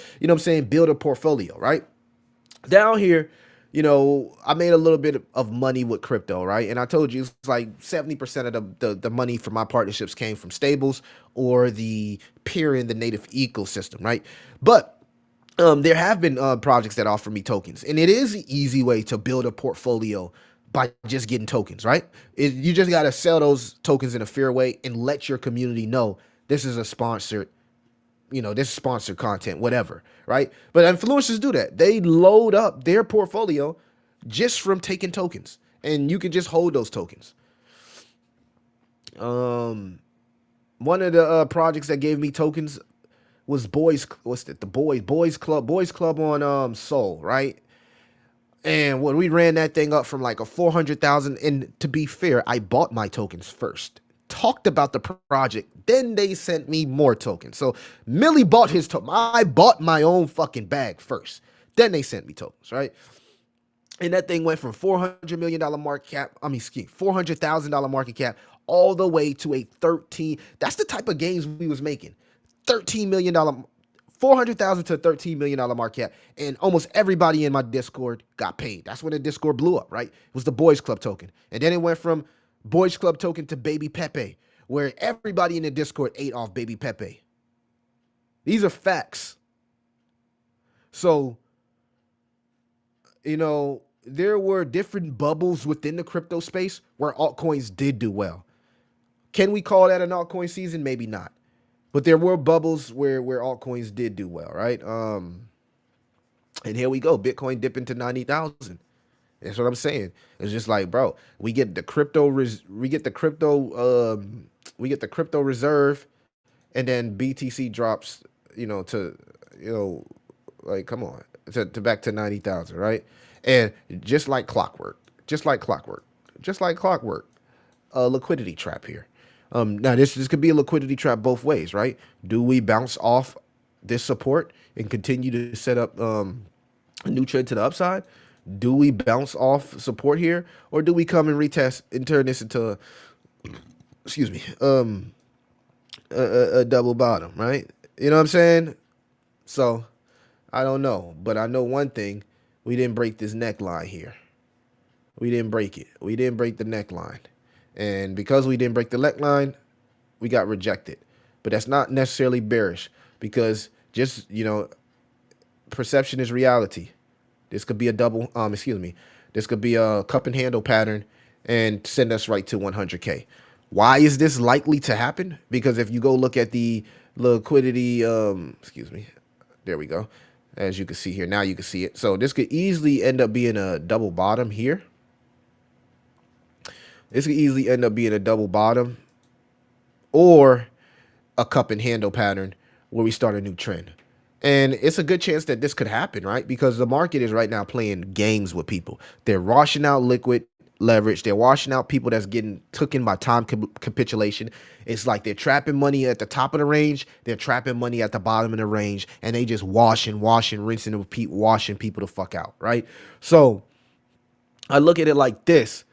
build a portfolio, right? Down here, I made a little bit of money with crypto, right? And I told you it's like 70% of the money from my partnerships came from stables or the peer in the native ecosystem, right? But there have been projects that offer me tokens, and it is an easy way to build a portfolio by just getting tokens, right? You just got to sell those tokens in a fair way and let your community know this is a sponsored this sponsored content, whatever, right? But influencers do that. They load up their portfolio just from taking tokens, and you can just hold those tokens. One of the projects that gave me tokens was Boys Club on Soul, right? And when we ran that thing up from like a 400,000, and to be fair, I bought my tokens first. talked about the project, then they sent me more tokens. So Millie bought his token. I bought my own fucking bag first. Then they sent me tokens, right? And that thing went from $400 million market cap, $400,000 market cap, all the way to a 13. That's the type of gains we was making. $13 million, 400,000 to $13 million market cap. And almost everybody in my Discord got paid. That's when the Discord blew up, right? It was the Boys Club token. And then it went from Boys Club token to Baby Pepe, where everybody in the Discord ate off Baby Pepe. These are facts. So, there were different bubbles within the crypto space where altcoins did do well. Can we call that an altcoin season? Maybe not. But there were bubbles where altcoins did do well, right? And here we go. Bitcoin dipping to 90,000. That's what I'm saying. It's just like, bro, we get the crypto reserve, and then BTC drops, like, come on, to back to 90,000, right? And just like clockwork, a liquidity trap here. Now this could be a liquidity trap both ways, right? Do we bounce off this support and continue to set up a new trend to the upside? Do we bounce off support here, or do we come and retest and turn this into a double bottom, right? You know what I'm saying? So I don't know, but I know one thing: we didn't break this neckline here. We didn't break it. We didn't break the neckline. And because we didn't break the neckline, we got rejected. But that's not necessarily bearish, because just, perception is reality. This could be a this could be a cup and handle pattern and send us right to 100K. Why is this likely to happen? Because if you go look at the liquidity, there we go. As you can see here, now you can see it. So this could easily end up being a double bottom here. This could easily end up being a double bottom or a cup and handle pattern where we start a new trend. And it's a good chance that this could happen, right? Because the market is right now playing games with people. They're washing out liquid leverage. They're washing out people that's getting taken by time capitulation. It's like they're trapping money at the top of the range. They're trapping money at the bottom of the range. And they just rinse and repeat, washing people the fuck out, right? So I look at it like this.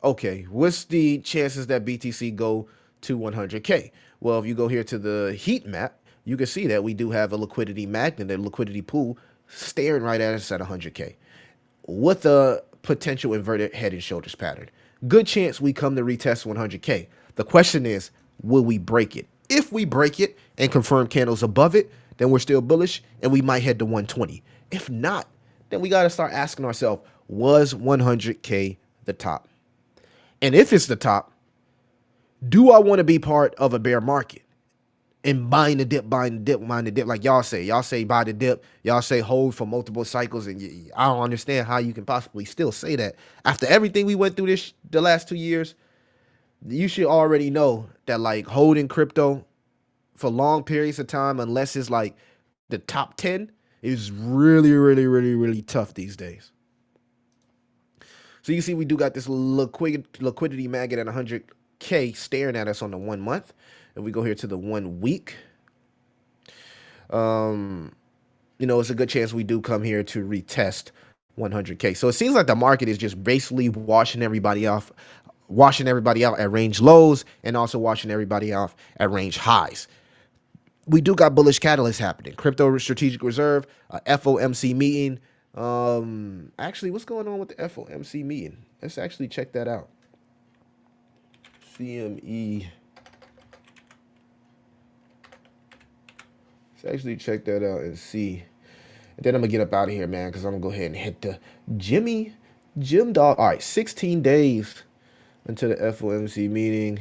Okay, what's the chances that BTC go to 100K? Well, if you go here to the heat map, you can see that we do have a liquidity magnet, a liquidity pool staring right at us at 100K with a potential inverted head and shoulders pattern. Good chance we come to retest 100K. The question is, will we break it? If we break it and confirm candles above it, then we're still bullish and we might head to 120. If not, then we got to start asking ourselves, was 100K the top? And if it's the top, do I want to be part of a bear market and buying the dip, like y'all say? Y'all say buy the dip. Y'all say hold for multiple cycles. And I don't understand how you can possibly still say that. After everything we went through the last 2 years, you should already know that like holding crypto for long periods of time, unless it's like the top 10, is really, really, really, really tough these days. So you see we do got this liquidity magnet at 100K staring at us on the 1 month. If we go here to the 1 week, it's a good chance we do come here to retest 100K. So it seems like the market is just basically washing everybody out at range lows and also washing everybody off at range highs. We do got bullish catalysts happening. Crypto Strategic Reserve, FOMC meeting. Actually, what's going on with the FOMC meeting? Let's actually check that out. CME. Let's actually check that out and see. And then I'm gonna get up out of here, man, because I'm gonna go ahead and hit the gym dog. All right, 16 days until the FOMC meeting,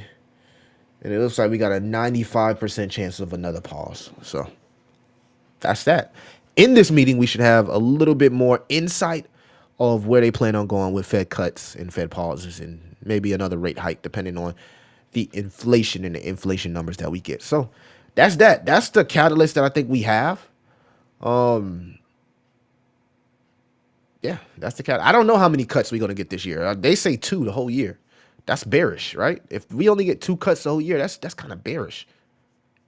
and it looks like we got a 95% chance of another pause. So that's that. In this meeting, we should have a little bit more insight of where they plan on going with Fed cuts and Fed pauses and maybe another rate hike, depending on the inflation and the inflation numbers that we get. So that's that. That's the catalyst that I think we have. Yeah, that's the catalyst. I don't know how many cuts we're going to get this year. They say 2 the whole year. That's bearish, right? If we only get 2 cuts the whole year, that's kind of bearish.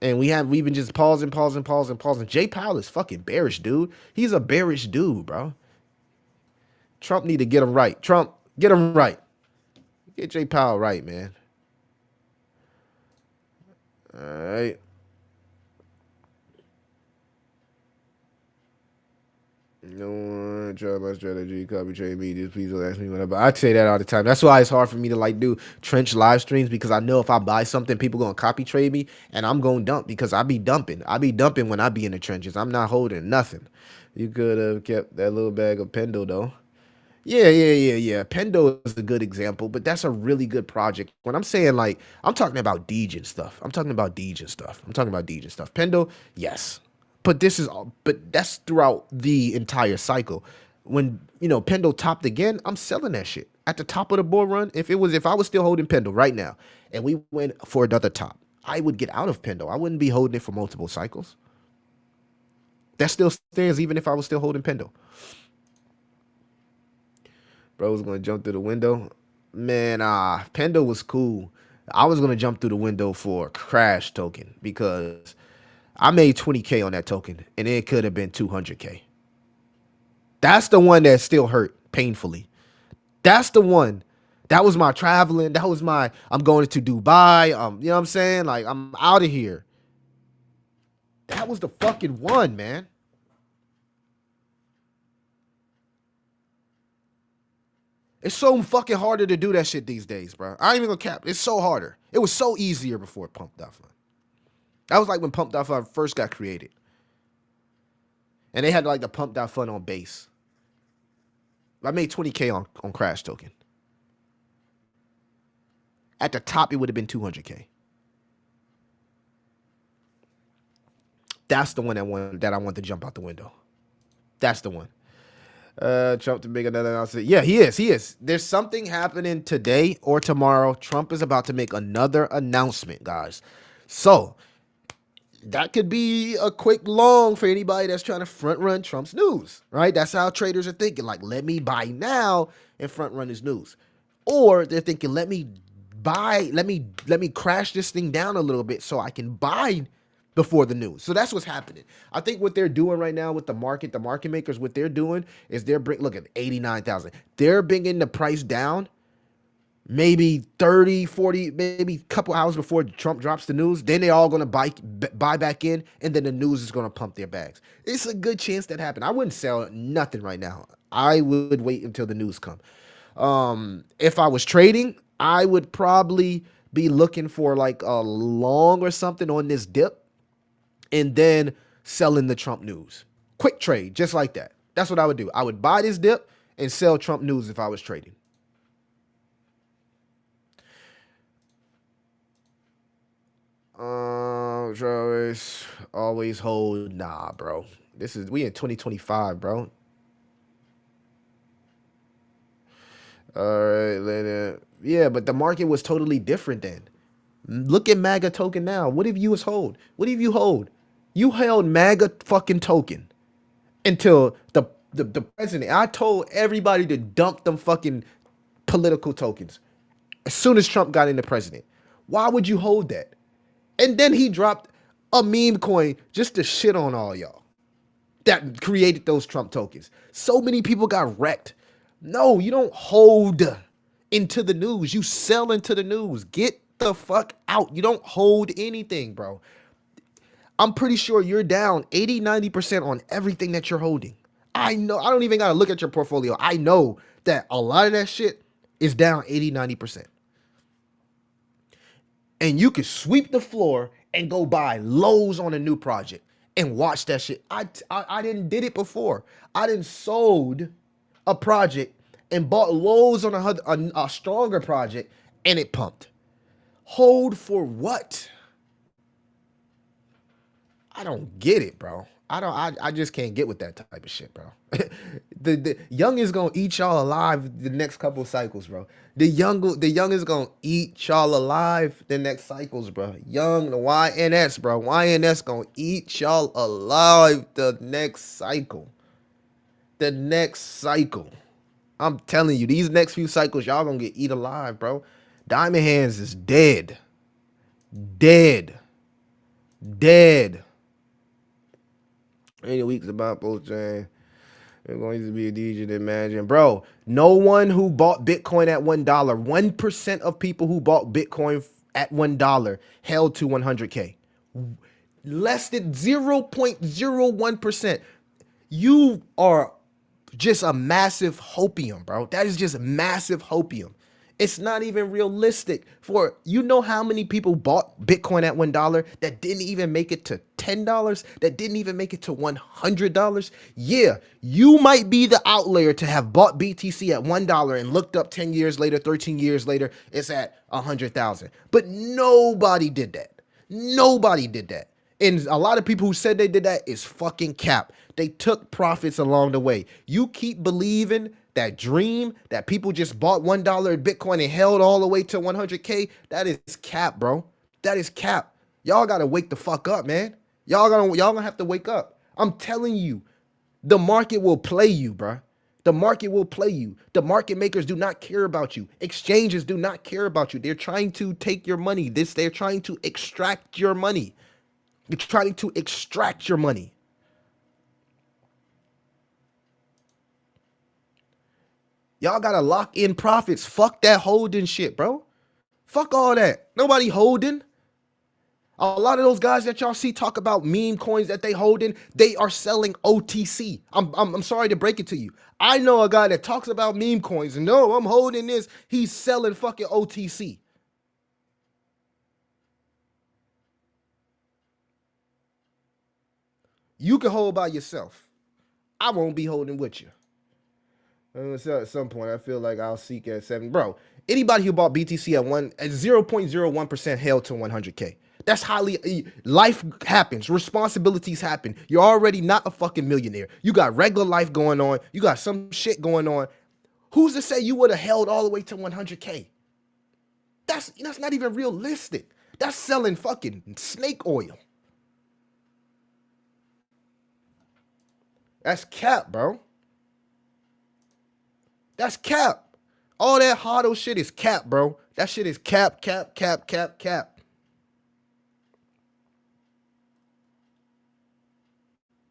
And we've been just pausing. Jay Powell is fucking bearish, dude. He's a bearish dude, bro. Trump need to get him right. Trump, get him right. Get Jay Powell right, man. All right. No one try my strategy, copy trade me. Just please don't ask me whatever. I say that all the time. That's why it's hard for me to like do trench live streams, because I know if I buy something, people gonna copy trade me, and I'm gonna dump because I be dumping. I be dumping when I be in the trenches. I'm not holding nothing. You could have kept that little bag of Pendo though. Yeah. Pendo is a good example, but that's a really good project. When I'm saying like, I'm talking about Deej and stuff. Pendo, yes. But but that's throughout the entire cycle. When, Pendo topped again, I'm selling that shit. At the top of the bull run, if I was still holding Pendo right now and we went for another top, I would get out of Pendo. I wouldn't be holding it for multiple cycles. That still stands even if I was still holding Pendo. Bro was gonna jump through the window. Man, Pendo was cool. I was gonna jump through the window for Crash token because I made 20K on that token and it could have been 200K. That's the one that still hurt painfully. That's the one. That was my traveling. That was my I'm going to Dubai. You know what I'm saying? Like, I'm out of here. That was the fucking one, man. It's so fucking harder to do that shit these days, bro. I ain't even gonna cap. It's so harder. It was so easier before Pump.fun. That was like when Pump.fun first got created. And they had like the Pump.fun on base. I made 20K on Crash token. At the top, it would have been 200K. That's the one that I want to jump out the window. That's the one. Trump to make another announcement. Yeah, he is. There's something happening today or tomorrow. Trump is about to make another announcement, guys. So that could be a quick long for anybody that's trying to front run Trump's news, right? That's how traders are thinking. Like, let me buy now and front run his news. Or they're thinking, let me crash this thing down a little bit so I can buy before the news. So that's what's happening. I think what they're doing right now with the market makers, what they're doing is look at 89,000. They're bringing the price down maybe 30, 40, maybe a couple hours before Trump drops the news. Then they're all going to buy back in, and then the news is going to pump their bags. It's a good chance that happens. I wouldn't sell nothing right now. I would wait until the news come. If I was trading, I would probably be looking for like a long or something on this dip and then selling the Trump news. Quick trade, just like that. That's what I would do. I would buy this dip and sell Trump news if I was trading. Always hold. Nah, bro. We in 2025, bro. All right, later. Yeah, but the market was totally different then. Look at MAGA token now. What if you hold? What if you hold? You held MAGA fucking token until the president. I told everybody to dump them fucking political tokens as soon as Trump got into president. Why would you hold that? And then he dropped a meme coin just to shit on all y'all that created those Trump tokens. So many people got wrecked. No, you don't hold into the news. You sell into the news. Get the fuck out. You don't hold anything, bro. I'm pretty sure you're down 80, 90% on everything that you're holding. I know. I don't even got to look at your portfolio. I know that a lot of that shit is down 80, 90%. And you could sweep the floor and go buy lows on a new project and watch that shit. I didn't did it before. I didn't sold a project and bought lows on a stronger project and it pumped. Hold for what? I don't get it, bro. I just can't get with that type of shit, bro. The young is gonna eat y'all alive the next couple cycles, bro. The young is gonna eat y'all alive the next cycles, bro. Young, the YNS, bro. YNS gonna eat y'all alive the next cycle. The next cycle. I'm telling you, these next few cycles, y'all gonna get eat alive, bro. Diamond Hands is dead. Dead. Dead. Any weeks about blockchain. They're going to be a DJ to imagine. Bro, no one who bought Bitcoin at $1, 1% of people who bought Bitcoin at $1 held to 100K. Less than 0.01%. You are just a massive hopium, bro. That is just massive hopium. It's not even realistic for, you know how many people bought Bitcoin at $1 that didn't even make it to $10, that didn't even make it to $100? Yeah, you might be the outlier to have bought BTC at $1 and looked up 10 years later, 13 years later, it's at 100,000. But nobody did that. Nobody did that. And a lot of people who said they did that is fucking cap. They took profits along the way. You keep believing that dream that people just bought $1 in Bitcoin and held all the way to 100K. That is cap, bro. That is cap. Y'all gotta wake the fuck up, man. Y'all gonna have to wake up. I'm telling you, the market will play you, bro. The market will play you. The market makers do not care about you. Exchanges do not care about you. They're trying to take your money. They're trying to extract your money. You're trying to extract your money. Y'all gotta lock in profits. Fuck that holding shit, bro. Fuck all that. Nobody holding. A lot of those guys that y'all see talk about meme coins that they holding, they are selling OTC. I'm sorry to break it to you. I know a guy that talks about meme coins and no, I'm holding this. He's selling fucking OTC. You can hold by yourself. I won't be holding with you. At some point, I feel like I'll seek at 7. Bro, anybody who bought BTC at 0.01% held to 100K. That's highly, life happens. Responsibilities happen. You're already not a fucking millionaire. You got regular life going on. You got some shit going on. Who's to say you would have held all the way to 100K? That's not even realistic. That's selling fucking snake oil. That's cap, bro. That's cap. All that hodl shit is cap, bro. That shit is cap.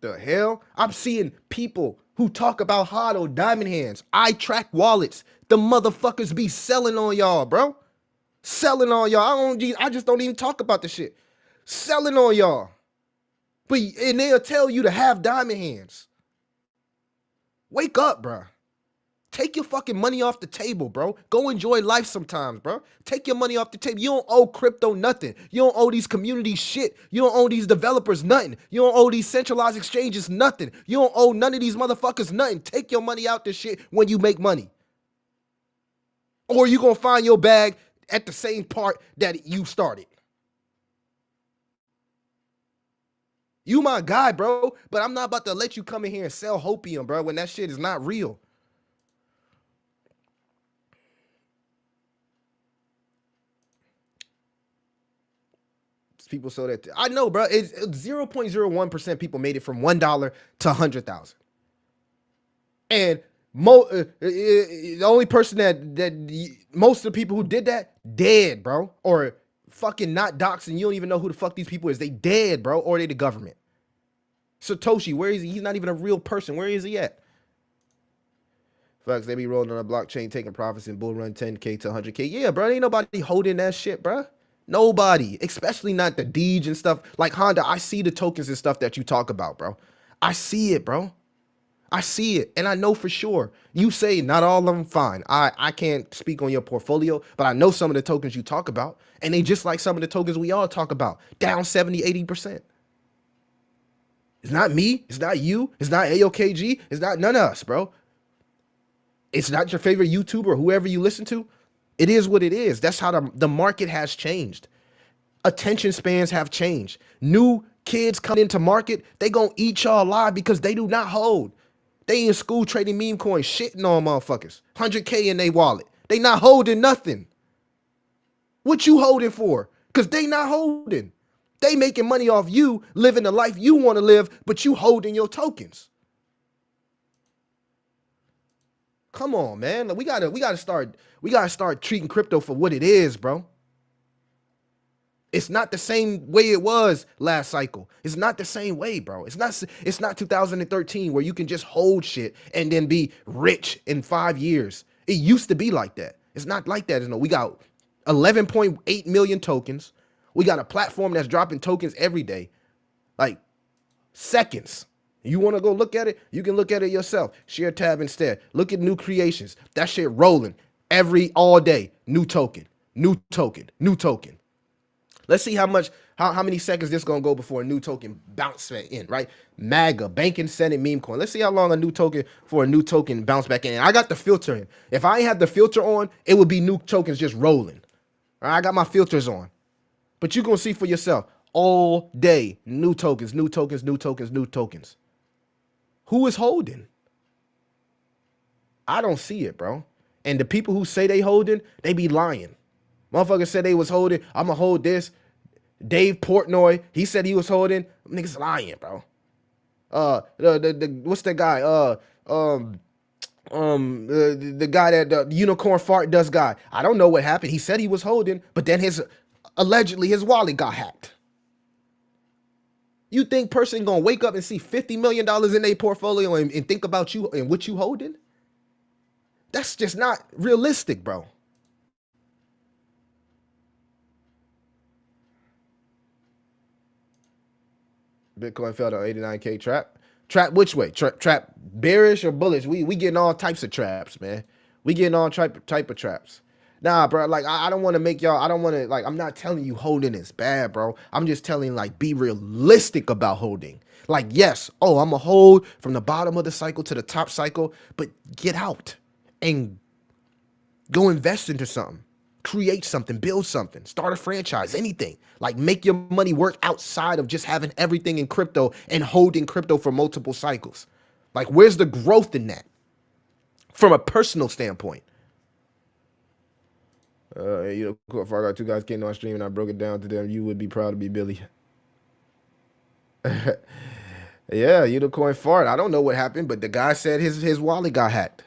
The hell? I'm seeing people who talk about hodl diamond hands. I track wallets. The motherfuckers be selling on y'all, bro. Selling on y'all. I just don't even talk about the shit. Selling on y'all. And they'll tell you to have diamond hands. Wake up, bro. Take your fucking money off the table, bro. Go enjoy life sometimes, bro. Take your money off the table. You don't owe crypto nothing. You don't owe these communities shit. You don't owe these developers nothing. You don't owe these centralized exchanges nothing. You don't owe none of these motherfuckers nothing. Take your money out this shit when you make money. Or you gonna find your bag at the same part that you started. You my guy, bro, but I'm not about to let you come in here and sell hopium, bro, when that shit is not real. People so that I know, bro. It's 0.01% people made it from $1 to 100,000, and the only person that most of the people who did that dead, bro, or fucking not doxed, and you don't even know who the fuck these people is. They dead, bro, or they the government. Satoshi, where is he? He's not even a real person. Where is he at? Facts, they be rolling on a blockchain, taking profits and bull run 10K to 100K. Yeah, bro, ain't nobody holding that shit, bro. Nobody, especially not the Deej and stuff. Like Honda, I see the tokens and stuff that you talk about, bro. I see it, bro. I see it, and I know for sure. You say not all of them, fine. I can't speak on your portfolio, but I know some of the tokens you talk about, and they just like some of the tokens we all talk about, down 70, 80%. It's not me. It's not you. It's not AOKG. It's not none of us, bro. It's not your favorite YouTuber, whoever you listen to. It is what it is. That's how the market has changed. Attention spans have changed. New kids come into market, they gonna eat y'all alive because they do not hold. They in school trading meme coins, shitting on motherfuckers. 100K in their wallet. They not holding nothing. What you holding for? Because they not holding. They making money off you, living the life you want to live, but you holding your tokens. Come on, man. Like, we gotta start treating crypto for what it is, bro. It's not the same way it was last cycle. It's not the same way, bro. It's not 2013 where you can just hold shit and then be rich in 5 years. It used to be like that. It's not like that. We got 11.8 million tokens. We got a platform that's dropping tokens every day. Like seconds. You want to go look at it? You can look at it yourself. Share tab instead. Look at new creations. That shit rolling all day. New token, new token, new token. Let's see how many seconds this gonna go before a new token bounce back in, right? MAGA, banking Senate meme coin. Let's see how long a new token bounce back in. And I got the filter in. If I ain't had the filter on, it would be new tokens just rolling. All right, I got my filters on. But you're gonna see for yourself all day. New tokens, new tokens, new tokens, new tokens. Who is holding? I don't see it, bro. And the people who say they holding, they be lying. Motherfuckers said they was holding. I'ma hold this. Dave Portnoy, he said he was holding. Niggas lying, bro. The what's that guy? The guy that the unicorn fart does guy. I don't know what happened. He said he was holding, but then allegedly his wallet got hacked. You think person gonna wake up and see $50 million in their portfolio and think about you and what you holding? That's just not realistic, bro. Bitcoin fell to 89K trap. Trap which way? Trap bearish or bullish? We getting all types of traps, man. We getting all type of traps. Nah, bro. Like I don't want to make y'all. I don't want to like. I'm not telling you holding is bad, bro. I'm just telling you, like, be realistic about holding. Like, yes, I'm a hold from the bottom of the cycle to the top cycle, but get out and go invest into something. Create something, build something, start a franchise, anything. Like, make your money work outside of just having everything in crypto and holding crypto for multiple cycles. Like, where's the growth in that from a personal standpoint? If I got two guys getting on stream and I broke it down to them, you would be proud to be Billy. Yeah, unicorn fart. I don't know what happened, but the guy said his wallet got hacked.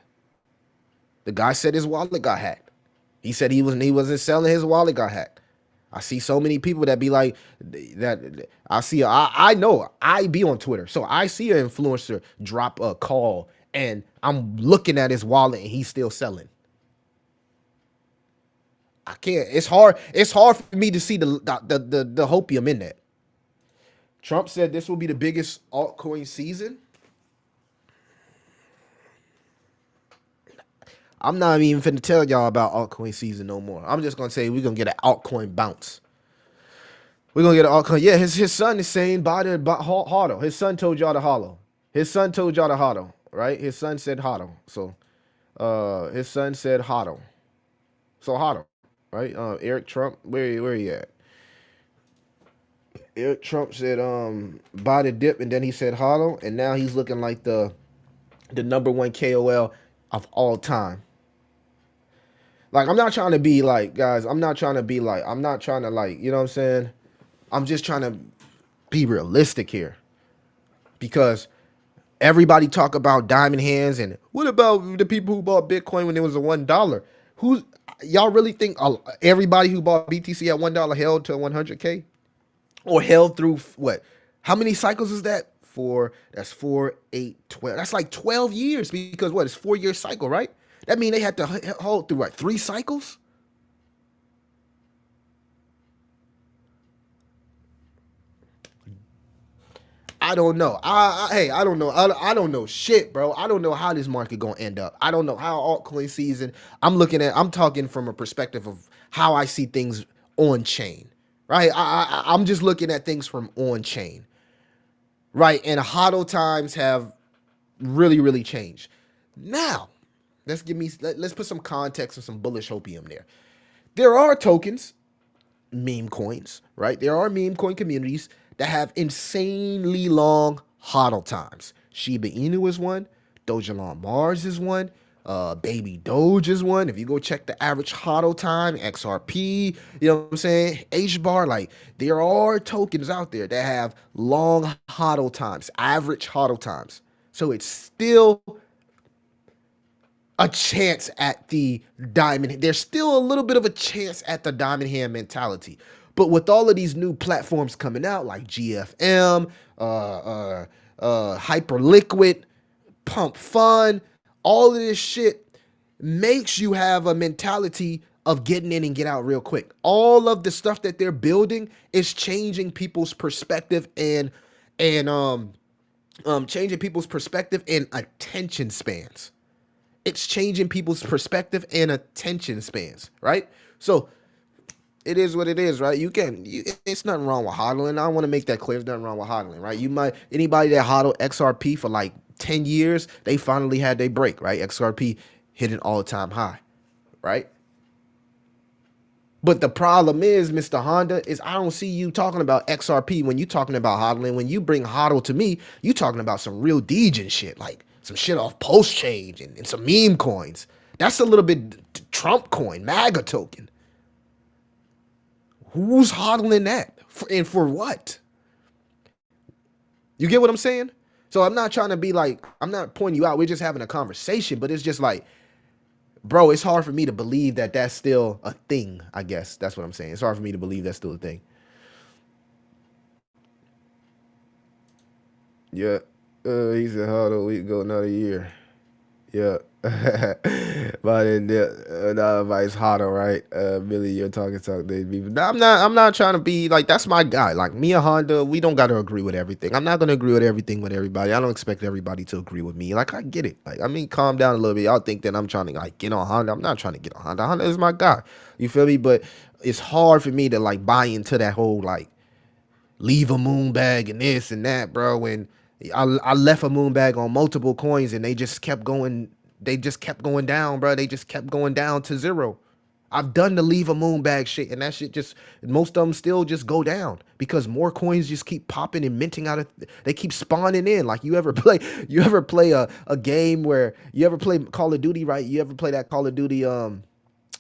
The guy said his wallet got hacked. He said he wasn't selling, his wallet got hacked. I see so many people that be like that. I know I be on Twitter, so I see an influencer drop a call, and I'm looking at his wallet, and he's still selling. I can't. It's hard. It's hard for me to see the hopium in that. Trump said this will be the biggest altcoin season. I'm not even finna tell y'all about altcoin season no more. I'm just gonna say we're gonna get an altcoin bounce. We're gonna get an altcoin. Yeah, his son is saying buy hodl. His son told y'all to hodl. His son told y'all to hodl, right? His son said hodl. So his son said hodl. So hodl, right? Eric Trump, where he at? Eric Trump said buy the dip, and then he said hodl, and now he's looking like the number one KOL of all time. Like, I'm not trying to be like, guys, I'm not trying to, like, you know what I'm saying? I'm just trying to be realistic here. Because everybody talk about diamond hands, and what about the people who bought Bitcoin when it was a $1? Y'all really think everybody who bought BTC at $1 held to 100K? Or held through what? How many cycles is that? That's 4, 8, 12. That's like 12 years, because what? It's 4-year cycle, right? That means they had to hold through what? 3 cycles? I don't know. I don't know. I don't know shit, bro. I don't know how this market gonna end up. I don't know how altcoin season. I'm talking from a perspective of how I see things on chain, right? I'm just looking at things from on chain, right? And hodl times have really, really changed. Now, let's put some context and some bullish hopium there. There are tokens, meme coins, right? There are meme coin communities that have insanely long hodl times. Shiba Inu is one. Dogelon Mars is one. Baby Doge is one. If you go check the average hodl time, XRP, you know what I'm saying? HBAR, like, there are tokens out there that have long hodl times, average hodl times. So it's still a chance at the diamond. There's still a little bit of a chance at the diamond hand mentality. But with all of these new platforms coming out like GFM, Hyperliquid, Pump Fun, all of this shit makes you have a mentality of getting in and get out real quick. All of the stuff that they're building is changing people's perspective and changing people's perspective and attention spans. It's changing people's perspective and attention spans, right? So it is what it is, right? It's nothing wrong with hodling. I want to make that clear. There's nothing wrong with hodling, right? Anybody that hodled XRP for like 10 years, they finally had their break, right? XRP hit an all-time high, right? But the problem is, Mr. Honda, is I don't see you talking about XRP when you talking about hodling. When you bring hodl to me, you talking about some real degen shit, like some shit off post change and some meme coins. That's a little bit Trump coin, MAGA token. Who's hodling that? And for what? You get what I'm saying? So I'm not trying to be like, I'm not pointing you out. We're just having a conversation, but it's just like, bro, it's hard for me to believe that that's still a thing, I guess. That's what I'm saying. It's hard for me to believe that's still a thing. Yeah. He said, how a week ago, not a year. Yeah. But then it's hotter, right? Billy, you're talking Dave. No, I'm not trying to be like, that's my guy. Like me and Honda, we don't gotta agree with everything. I'm not gonna agree with everything with everybody. I don't expect everybody to agree with me. Like I get it. Like, I mean, calm down a little bit. Y'all think that I'm trying to like get on Honda. I'm not trying to get on Honda. Honda is my guy. You feel me? But it's hard for me to like buy into that whole like leave a moon bag and this and that, bro. When I left a moon bag on multiple coins and they just kept going down, bro. They just kept going down to zero. I've done the leave a moon bag shit, and that shit just, most of them still just go down because more coins just keep popping and minting out of, they keep spawning in. Like you ever play a game where you ever play Call of Duty, right? You ever play that Call of Duty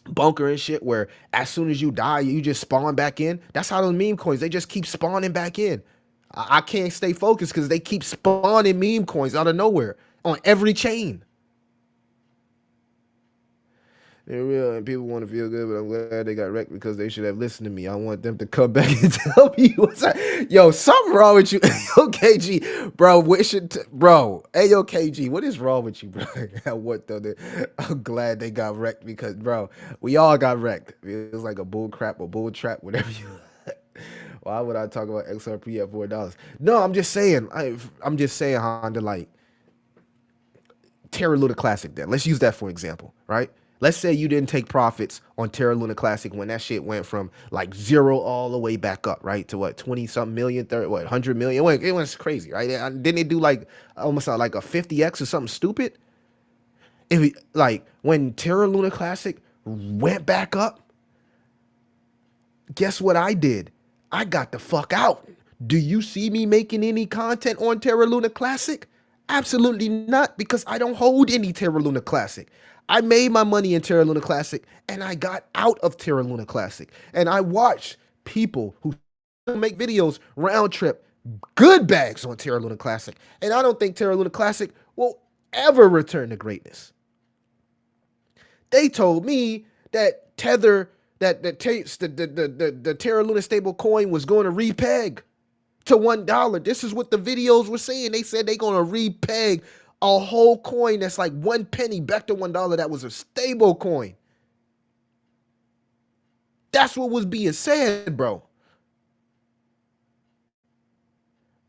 bunker and shit where as soon as you die, you just spawn back in? That's how those meme coins, they just keep spawning back in. I can't stay focused because they keep spawning meme coins out of nowhere on every chain. They're real and people want to feel good, but I'm glad they got wrecked because they should have listened to me. I want them to come back and tell me what's up. Yo, something wrong with you. KG, bro, bro, Ayo KG, what is wrong with you, bro? I'm glad they got wrecked because, bro, we all got wrecked. It was like a bull crap or bull trap, whatever you. Why would I talk about XRP at $4? No, I'm just saying, Honda, like Terra Luna Classic. Then let's use that for example, right? Let's say you didn't take profits on Terra Luna Classic when that shit went from like zero all the way back up, right? To what, 20 something million, 30, what, 100 million? It was crazy, right? Didn't it do like almost like a 50x or something stupid? Like when Terra Luna Classic went back up, guess what I did? I got the fuck out. Do you see me making any content on Terra Luna Classic? Absolutely not, because I don't hold any Terra Luna Classic. I made my money in Terra Luna Classic and I got out of Terra Luna Classic. And I watch people who make videos round trip good bags on Terra Luna Classic. And I don't think Terra Luna Classic will ever return to greatness. They told me that Tether, that the Terra Luna stable coin was going to repeg to $1. This is what the videos were saying. They said they're going to repeg a whole coin that's like 1 penny back to $1 that was a stable coin. That's what was being said, bro.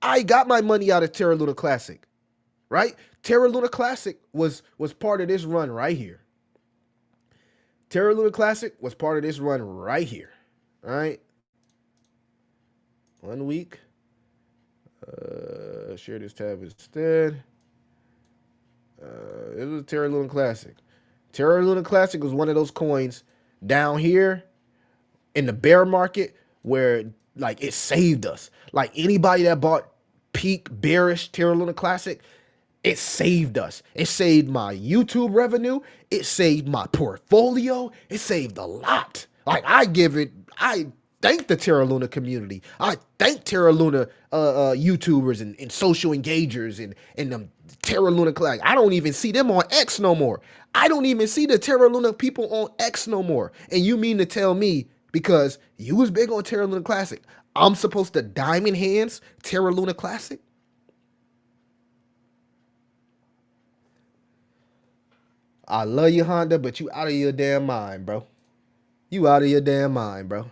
I got my money out of Terra Luna Classic, right? Terra Luna Classic was part of this run right here. Terra Luna Classic was part of this run right here, all right? 1 week. Share this tab instead. It was Terra Luna Classic. Terra Luna Classic was one of those coins down here in the bear market where like it saved us. Like anybody that bought peak bearish Terra Luna Classic, it saved us. It saved my YouTube revenue. It saved my portfolio. It saved a lot. Like I thank the Terra Luna community. I thank Terra Luna YouTubers and social engagers and them Terra Luna Classic. I don't even see them on X no more. I don't even see the Terra Luna people on X no more. And you mean to tell me because you was big on Terra Luna Classic, I'm supposed to diamond hands Terra Luna Classic? I love you, Honda, but you out of your damn mind, bro. You out of your damn mind, bro.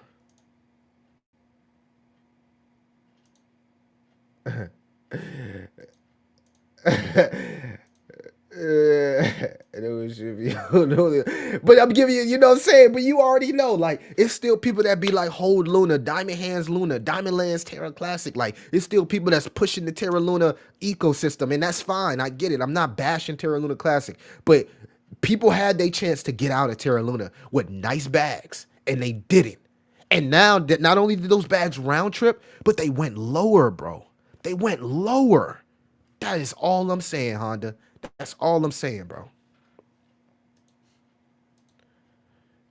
But I'm giving you, you know what I'm saying? But you already know, like, it's still people that be like, hold Luna, Diamond Hands Luna, Diamond Lands Terra Classic. Like, it's still people that's pushing the Terra Luna ecosystem, and that's fine. I get it. I'm not bashing Terra Luna Classic, but people had their chance to get out of Terra Luna with nice bags, and they didn't. And now that not only did those bags round trip, but they went lower, bro. They went lower. That is all I'm saying, Honda. That's all I'm saying, bro.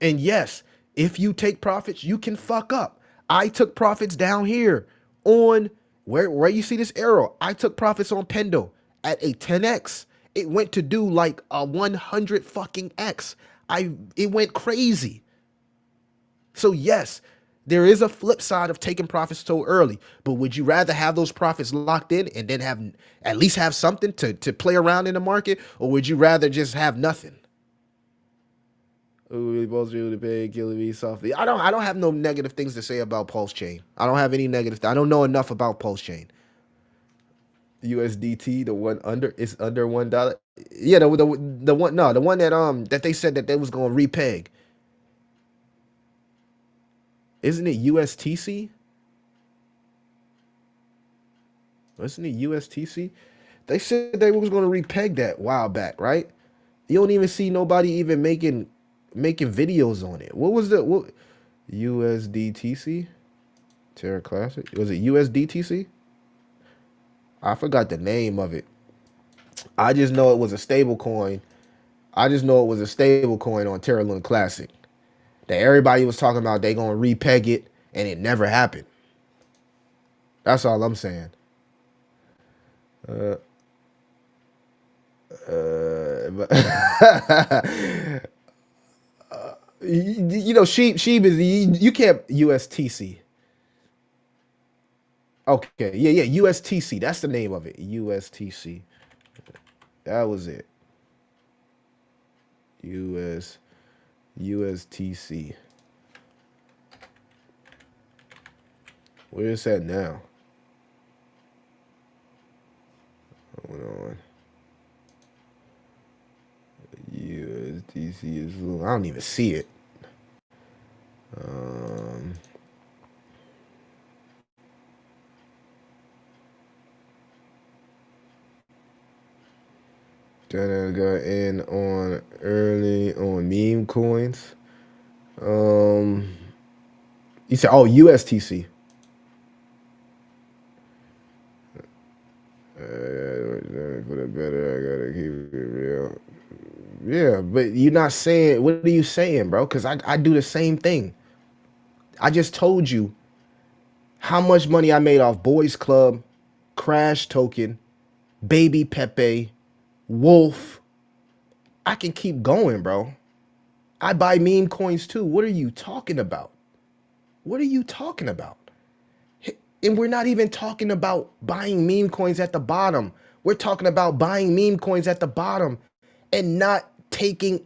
And yes, if you take profits, you can fuck up. I took profits down here on where you see this arrow. I took profits on Pendo at a 10x. It went to do like a 100 fucking x. It went crazy. So yes, there is a flip side of taking profits so early, but would you rather have those profits locked in and then have at least have something to play around in the market, or would you rather just have nothing? Ooh, really Pulse Chain, really pay, killing me softly. I don't have no negative things to say about Pulse Chain. I don't have any negative. I don't know enough about Pulse Chain. USDT, the one under, it's under $1. Yeah, the one, no, the one that they said that they was gonna repeg. Isn't it USTC? Wasn't it USTC? They said they was gonna repeg that a while back, right? You don't even see nobody even making videos on it. What was the what USDTC? Terra Classic? Was it USDTC? I forgot the name of it. I just know it was a stable coin. I just know it was a stable coin on Terra Luna Classic. That everybody was talking about they gonna repeg it, and it never happened. That's all I'm saying. Uh, but you know, Sheeb is you can't USTC. Okay, yeah, USTC. That's the name of it. USTC. That was it. US USTC. Where is that now? Hold on. USDC is. I don't even see it. Um, Then I got in on early on meme coins. You said, oh, USTC. For the better, I gotta keep it real. Yeah, but you're not saying. What are you saying, bro? Because I do the same thing. I just told you how much money I made off Boys Club, Crash Token, Baby Pepe, Wolf. I can keep going, bro. I buy meme coins too. What are you talking about? What are you talking about? And we're not even talking about buying meme coins at the bottom. We're talking about buying meme coins at the bottom and not taking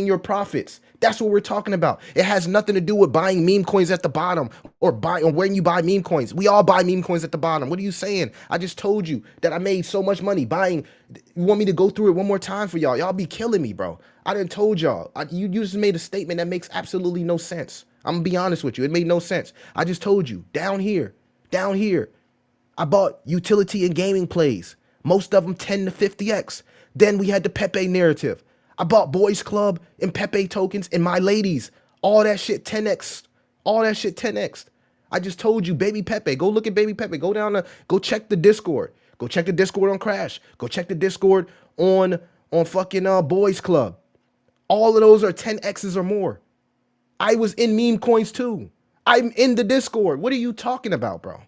your profits. That's what we're talking about. It has nothing to do with buying meme coins at the bottom or when you buy meme coins. We all buy meme coins at the bottom. What are you saying? I just told you that I made so much money buying. You want me to go through it one more time for y'all? Y'all be killing me, bro. I didn't told y'all. You just made a statement that makes absolutely no sense. I'm gonna be honest with you. It made no sense. I just told you down here, I bought utility and gaming plays. Most of them 10 to 50x. Then we had the Pepe narrative. I bought Boys Club and Pepe tokens and my ladies. All that shit 10x. All that shit 10x. I just told you, Baby Pepe. Go look at Baby Pepe. Go check the Discord. Go check the Discord on Crash. Go check the Discord on fucking Boys Club. All of those are 10x's or more. I was in meme coins too. I'm in the Discord. What are you talking about, bro?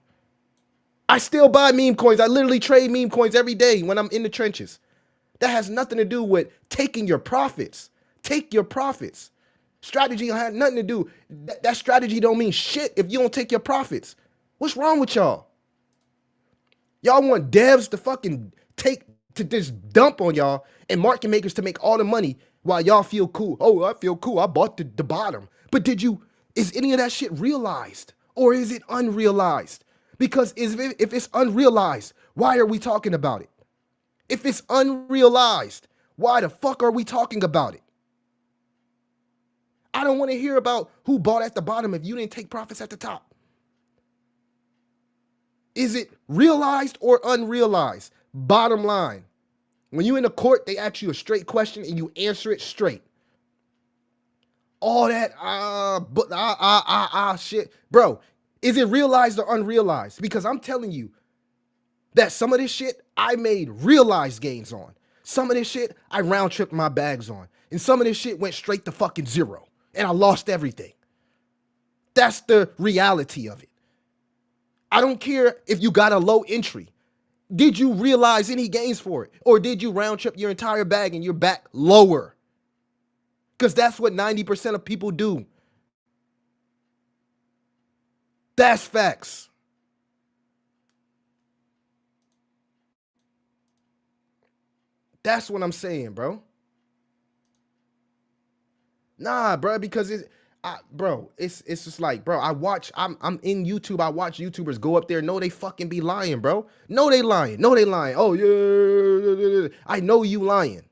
I still buy meme coins. I literally trade meme coins every day when I'm in the trenches. That has nothing to do with taking your profits. Take your profits. Strategy had nothing to do. That strategy don't mean shit if you don't take your profits. What's wrong with y'all? Y'all want devs to fucking take to just dump on y'all and market makers to make all the money while y'all feel cool. Oh, I feel cool. I bought the bottom. But is any of that shit realized? Or is it unrealized? Because if it's unrealized, why are we talking about it? If it's unrealized, why the fuck are we talking about it? I don't want to hear about who bought at the bottom if you didn't take profits at the top. Is it realized or unrealized? Bottom line. When you in the court, they ask you a straight question and you answer it straight. All that shit. Bro, is it realized or unrealized? Because I'm telling you that some of this shit I made realized gains on. Some of this shit I round tripped my bags on. And some of this shit went straight to fucking zero. And I lost everything. That's the reality of it. I don't care if you got a low entry. Did you realize any gains for it? Or did you round trip your entire bag and you're back lower? Because that's what 90% of people do. That's facts. That's what I'm saying, bro. Nah, bro, because it's just like, bro, I'm in YouTube. I watch YouTubers go up there. No, they fucking be lying, bro. No, they lying. No, they lying. Oh, yeah. I know you lying.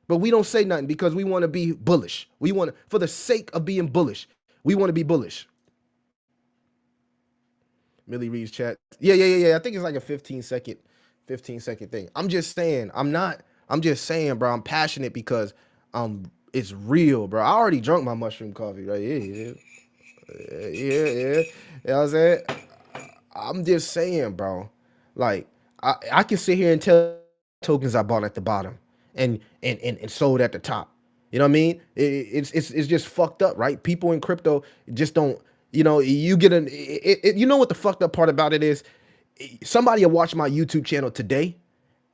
But we don't say nothing because we want to be bullish. We want to, for the sake of being bullish, we want to be bullish. Millie reads chat. Yeah. I think it's like a 15 second thing. I'm just saying, bro, I'm passionate because it's real, bro. I already drunk my mushroom coffee, right? Yeah. You know what I'm saying? I'm just saying, bro. Like, I can sit here and tell tokens I bought at the bottom and sold at the top. You know what I mean? It's just fucked up, right? People in crypto just don't, you get you know what the fucked up part about it is? Somebody will watch my YouTube channel today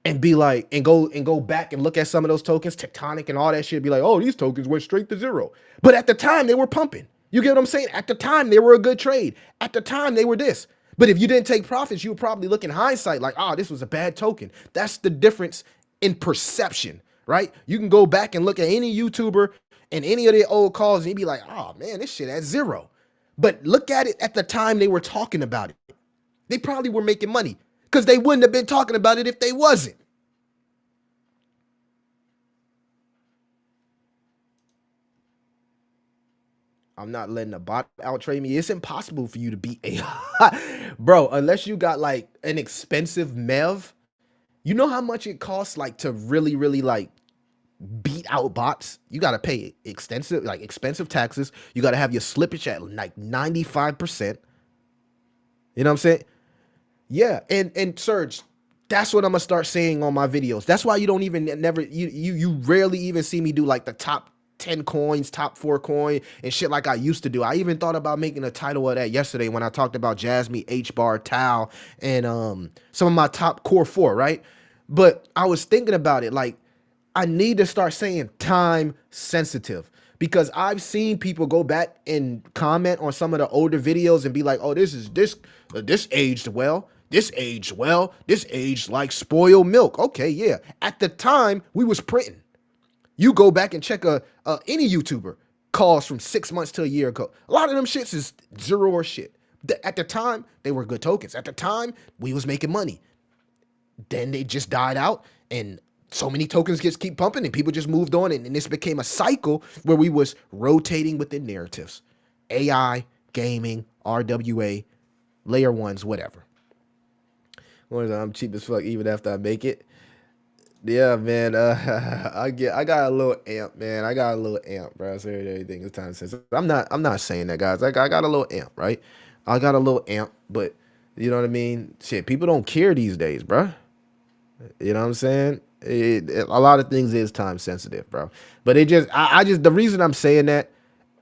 and be like, and go back and look at some of those tokens, tectonic and all that shit, be like, oh, these tokens went straight to zero. But at the time they were pumping. You get what I'm saying? At the time they were a good trade. At the time they were this. But if you didn't take profits, you would probably look in hindsight like, oh, this was a bad token. That's the difference in perception, right? You can go back and look at any YouTuber and any of their old calls and you'd be like, oh man, this shit at zero. But look at it at the time they were talking about it. They probably were making money because they wouldn't have been talking about it if they wasn't. I'm not letting a bot out trade me. It's impossible for you to beat AI. Bro, unless you got like an expensive MEV. You know how much it costs like to really, really like beat out bots? You gotta pay expensive taxes. You gotta have your slippage at like 95%. You know what I'm saying? Yeah, and Serge, that's what I'm gonna start saying on my videos. That's why you don't even never you rarely even see me do like the top 10 coins, top 4 coin and shit like I used to do. I even thought about making a title of that yesterday when I talked about Jasmine, H bar, Tau, and some of my top core 4, right? But I was thinking about it like I need to start saying time sensitive because I've seen people go back and comment on some of the older videos and be like, "Oh, this aged well. This aged well. This aged like spoiled milk." Okay, yeah. At the time, we was printing. You go back and check any YouTuber calls from 6 months to a year ago. A lot of them shits is zero or shit. At the time, they were good tokens. At the time, we was making money. Then they just died out and so many tokens just keep pumping and people just moved on and this became a cycle where we was rotating within narratives. AI, gaming, RWA, layer ones, whatever. I'm cheap as fuck even after I make it. Yeah, man. I got a little amp, man. I got a little amp, bro. So everything is time sensitive. I'm not saying that, guys. I got a little amp, right? I got a little amp, but you know what I mean? Shit, people don't care these days, bro. You know what I'm saying? A lot of things is time sensitive, bro. But it just, I just, the reason I'm saying that,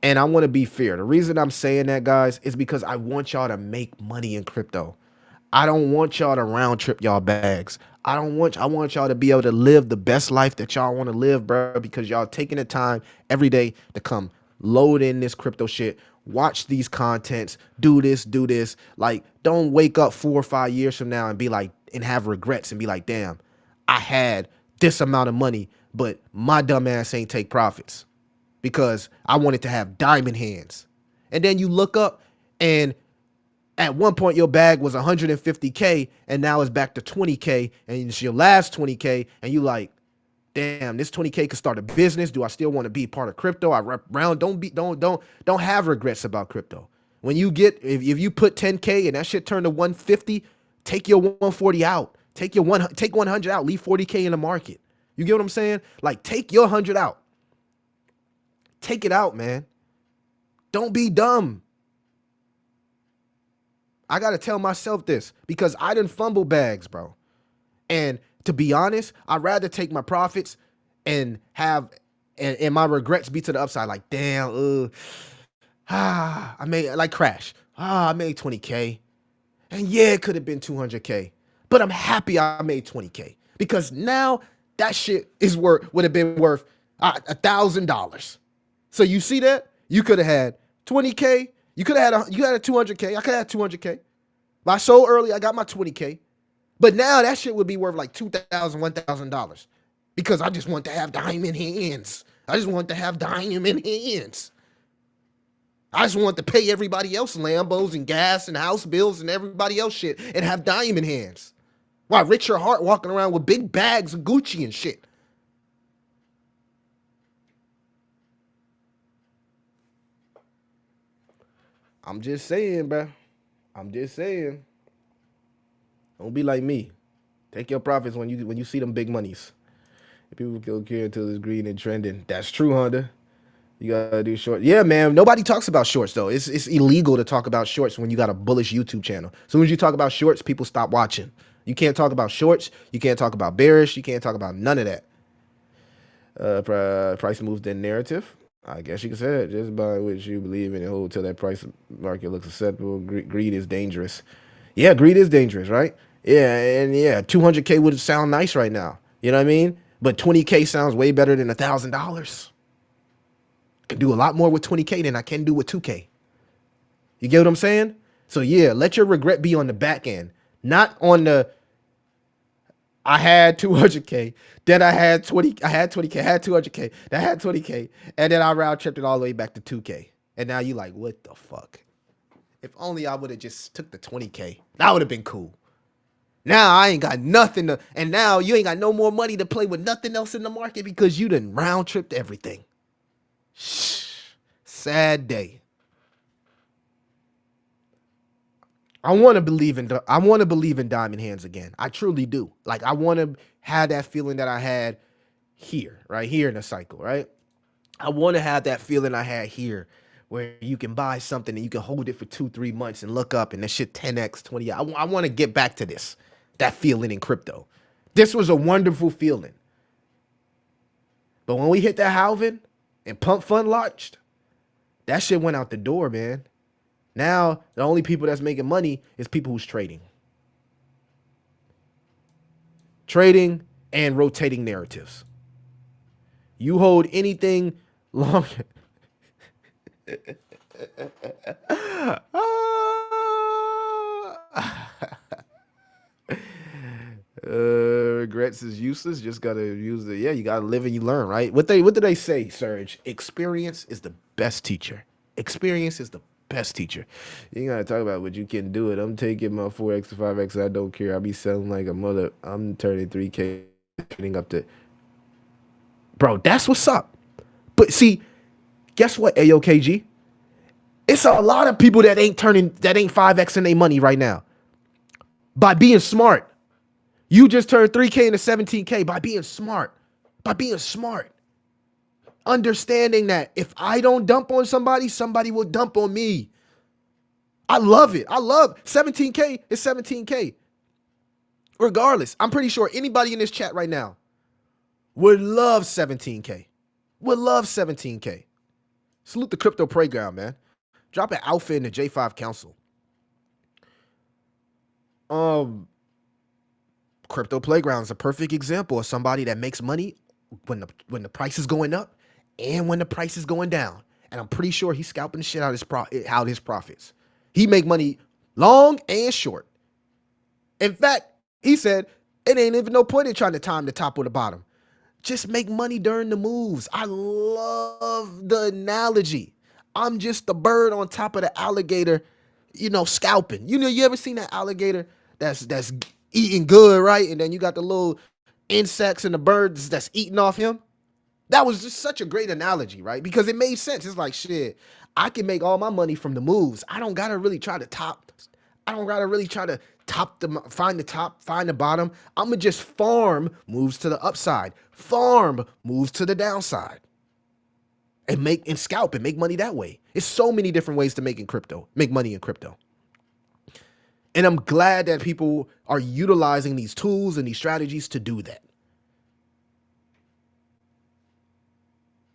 And I want to be fair. The reason I'm saying that, guys, is because I want y'all to make money in crypto. I don't want y'all to round trip y'all bags. I want y'all to be able to live the best life that y'all want to live, bro, because y'all taking the time every day to come load in this crypto shit, watch these contents, do this, do this. Like, don't wake up 4 or 5 years from now and be like, and have regrets and be like, damn, I had this amount of money, but my dumb ass ain't take profits because I wanted to have diamond hands. And then you look up and at one point your bag was 150K and now it's back to 20K and it's your last 20K and you like, damn, this 20K could start a business. Do I still want to be part of crypto? I rep around. Don't have regrets about crypto. When you get, if you put 10K and that shit turned to 150, take your 140 out. Take 100 out. Leave 40K in the market. You get what I'm saying? Like, take your 100 out. Take it out, man. Don't be dumb. I got to tell myself this because I done fumble bags, bro. And to be honest, I'd rather take my profits and have and my regrets be to the upside. Like, damn, I made like crash. I made 20K. And yeah, it could have been 200K. But I'm happy I made 20K because now that shit is would have been worth $1,000. So you see that? You could have had 20K. You could have had a 200K. I could have had 200K. But I sold early. I got my 20K. But now that shit would be worth like $2,000, $1,000 because I just want to have diamond hands. I just want to have diamond hands. I just want to pay everybody else Lambos and gas and house bills and everybody else shit and have diamond hands. Why Richard Hart walking around with big bags of Gucci and shit. I'm just saying, bro. I'm just saying. Don't be like me. Take your profits when you see them big monies. If people go care until it's green and trending. That's true, Honda. You gotta do short. Yeah, man. Nobody talks about shorts though. It's illegal to talk about shorts when you got a bullish YouTube channel. As soon as you talk about shorts, people stop watching. You can't talk about shorts. You can't talk about bearish. You can't talk about none of that. Price moves the narrative. I guess you can say it. Just by which you believe in and hold till that price market looks acceptable. Greed is dangerous. Yeah, greed is dangerous, right? Yeah, and yeah, 200K would sound nice right now. You know what I mean? But 20K sounds way better than $1,000. I can do a lot more with 20K than I can do with 2K. You get what I'm saying? So yeah, let your regret be on the back end, not on the I had 200K, then I had 20K, I had 200K, then I had 20K, and then I round tripped it all the way back to 2K. And now you like, what the fuck? If only I would have just took the 20K. That would have been cool. Now I ain't got nothing to, and now you ain't got no more money to play with nothing else in the market because you done round tripped everything. Shh. Sad day. I want to believe in diamond hands again. I truly do. Like, I want to have that feeling that I had here, right here in the cycle, right? I want to have that feeling I had here where you can buy something and you can hold it for 2-3 months and look up and that shit 10x 20. I want to get back to that feeling in crypto. This was a wonderful feeling. But when we hit that halving and pump fund launched, that shit went out the door, man. Now, the only people that's making money is people who's trading. Trading and rotating narratives. You hold anything long. Regrets is useless. Just gotta use it. Yeah, you gotta live and you learn, right? What do they say, Serge? Experience is the best teacher. Experience is the best teacher. You gotta talk about what you can do it. I'm taking my 4x to 5x. I don't care. I'll be selling like a mother. I'm turning 3K, getting up to. Bro, that's what's up. But see, guess what, AOKG? It's a lot of people that ain't 5x in their money right now. By being smart. You just turned 3K into 17K by being smart. By being smart. Understanding that if I don't dump on somebody, somebody will dump on me. I love it. I love 17K is 17K. Regardless, I'm pretty sure anybody in this chat right now would love 17K. Would love 17K. Salute the crypto playground, man. Drop an alpha in the J5 Council. Um, Crypto playground is a perfect example of somebody that makes money when the price is going up and when the price is going down. And I'm pretty sure he's scalping the shit out his profits. He make money long and short. In fact, he said it ain't even no point in trying to time the top or the bottom. Just make money during the moves. I love the analogy. I'm just the bird on top of the alligator, scalping. You ever seen that alligator that's eating good, right? And then you got the little insects and the birds that's eating off him. That was just such a great analogy, right? Because it made sense. It's like, shit, I can make all my money from the moves. I don't gotta really try to top. I don't gotta really try to find the top, find the bottom. I'ma just farm moves to the upside, farm moves to the downside, and scalp and make money that way. It's so many different ways to make money in crypto. And I'm glad that people are utilizing these tools and these strategies to do that.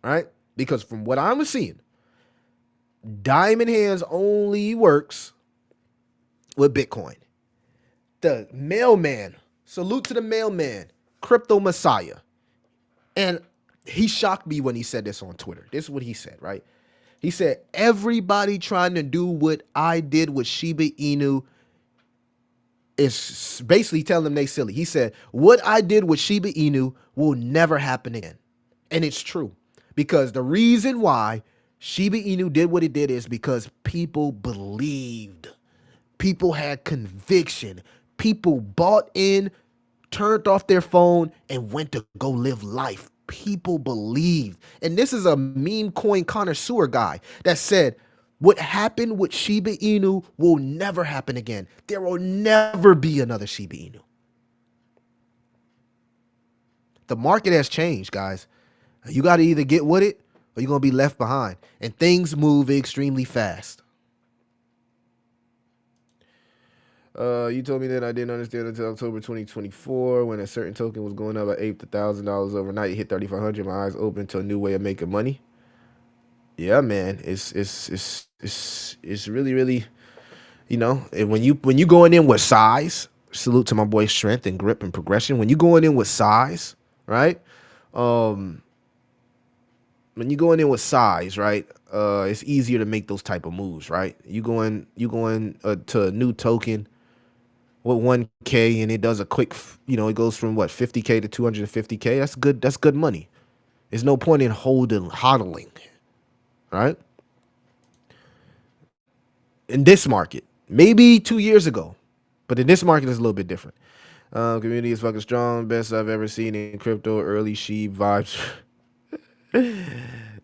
Right? Because from what I'm seeing, Diamond Hands only works with Bitcoin. The mailman, salute to the mailman, Crypto Messiah. And he shocked me when he said this on Twitter. This is what he said, right? He said, everybody trying to do what I did with Shiba Inu is basically telling them they silly. He said, what I did with Shiba Inu will never happen again. And it's true. Because the reason why Shiba Inu did what it did is because people believed. People had conviction. People bought in, turned off their phone, and went to go live life. People believed. And this is a meme coin connoisseur guy that said, what happened with Shiba Inu will never happen again. There will never be another Shiba Inu. The market has changed, guys. You got to either get with it or you're going to be left behind. And things move extremely fast. You told me that I didn't understand until October 2024 when a certain token was going up at $8,000 overnight. It hit 3,500. My eyes open to a new way of making money. Yeah, man. It's really, really, and when you going in with size, salute to my boy Strength and Grip and Progression. When you going in with size, right? When you going in with size, right? It's easier to make those type of moves, right? You going to a new token with 1K and it does a quick, it goes from what 50K to 250K. That's good. That's good money. There's no point in hodling, right? In this market, maybe 2 years ago, but in this market it's a little bit different. Community is fucking strong. Best I've ever seen in crypto. Early sheep vibes.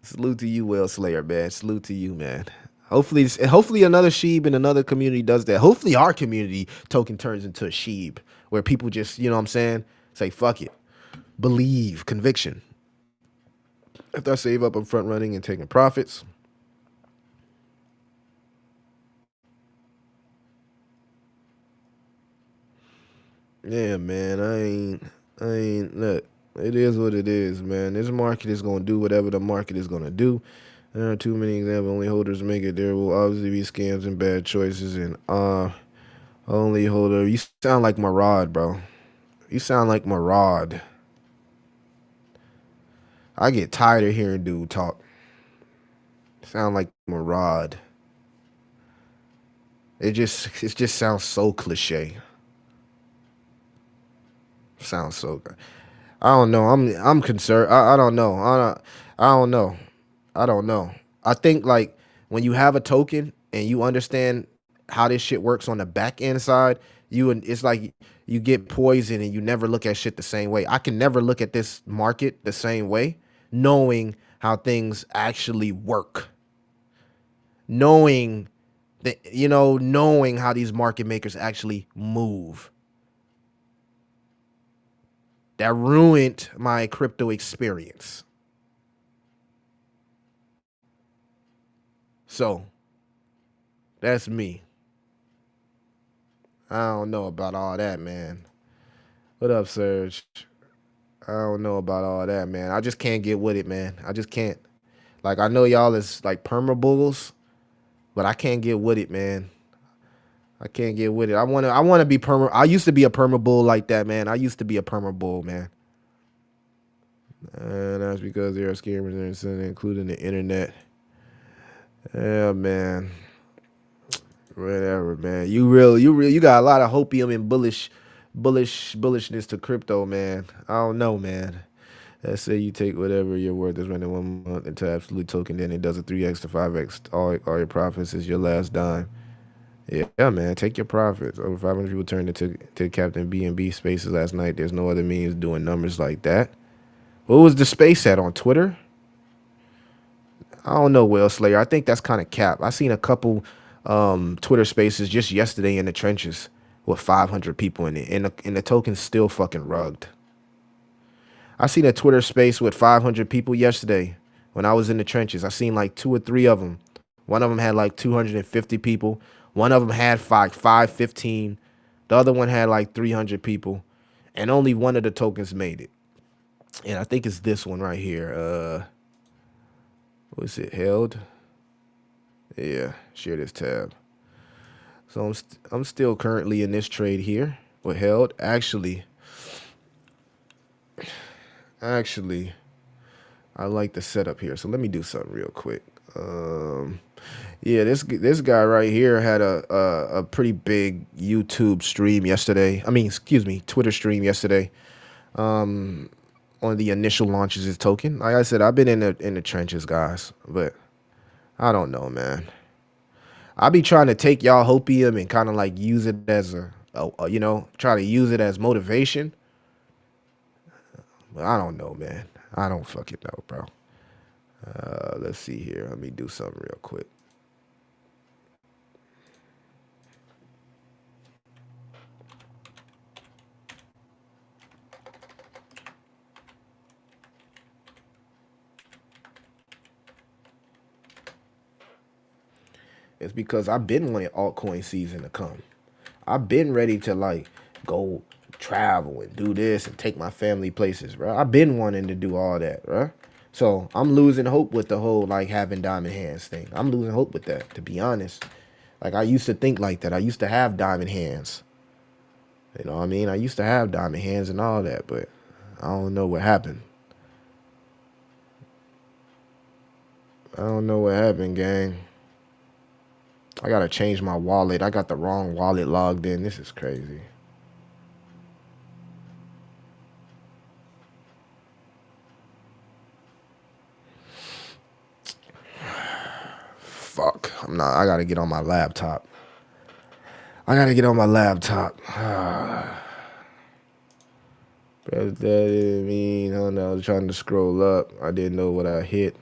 Salute to you, Whale Slayer, man. Salute to you, man. Hopefully another sheep in another community does that. Hopefully our community token turns into a sheep where people just, you know what I'm saying, say fuck it. Believe, conviction. After I save up, I'm front running and taking profits. Yeah, man. I ain't look. It is what it is, man. This market is gonna do whatever the market is gonna do. There are too many example only holders make it. There will obviously be scams and bad choices and only holder. You sound like Marad, bro. You sound like Marad. I get tired of hearing dude talk. Sound like Marad. It just sounds so cliche. Sounds so good. I don't know. I'm concerned. I don't know. I don't know. I don't know. I think like when you have a token and you understand how this shit works on the back end side, it's like you get poisoned and you never look at shit the same way. I can never look at this market the same way, knowing how things actually work. Knowing that, knowing how these market makers actually move. That ruined my crypto experience. So that's me. I don't know about all that, man. What up, Serge? I don't know about all that, man. I just can't get with it, man. I just can't. Like I know y'all is like perma bulls, but I can't get with it, man. I can't get with it. I wanna be perma. I used to be a perma bull like that, man. I used to be a perma bull, man. And that's because there are scammers including the internet. Yeah, man. Whatever, man. You got a lot of hopium and bullishness to crypto, man. I don't know, man. Let's say you take whatever your worth is running 1 month into absolute token, then it does a 3x to 5x. All your profits is your last dime. Yeah, man. Take your profits. Over 500 people turned into to Captain B&B spaces last night. There's no other means doing numbers like that. What was the space at on Twitter? I don't know, Will Slayer. I think that's kind of cap. I seen a couple Twitter spaces just yesterday in the trenches with 500 people in it, and the token's still fucking rugged. I seen a Twitter space with 500 people yesterday when I was in the trenches. I seen like two or three of them. One of them had like 250 people. One of them had 515. The other one had like 300 people, and only one of the tokens made it. And I think it's this one right here. What's it held? Yeah, share this tab. So I'm still currently in this trade here with held. Actually, I like the setup here. So let me do something real quick. Yeah, this guy right here had a pretty big YouTube stream yesterday. I mean, excuse me, Twitter stream yesterday. On the initial launches of his token. Like I said, I've been in the trenches, guys, but I don't know, man. I be trying to take y'all hopium and kind of like use it as try to use it as motivation. But I don't know, man. I don't fucking know, bro. Let's see here. Let me do something real quick. It's because I've been wanting altcoin season to come. I've been ready to like go travel and do this and take my family places, bro. I've been wanting to do all that, bro. So I'm losing hope with the whole like having diamond hands thing. I'm losing hope with that, to be honest. Like I used to think like that. I used to have diamond hands. You know what I mean? I used to have diamond hands and all that, but I don't know what happened. I don't know what happened, gang. I gotta change my wallet. I got the wrong wallet logged in. This is crazy. Fuck. I gotta get on my laptop. I gotta get on my laptop. But that didn't mean, I don't know, I was trying to scroll up. I didn't know what I hit.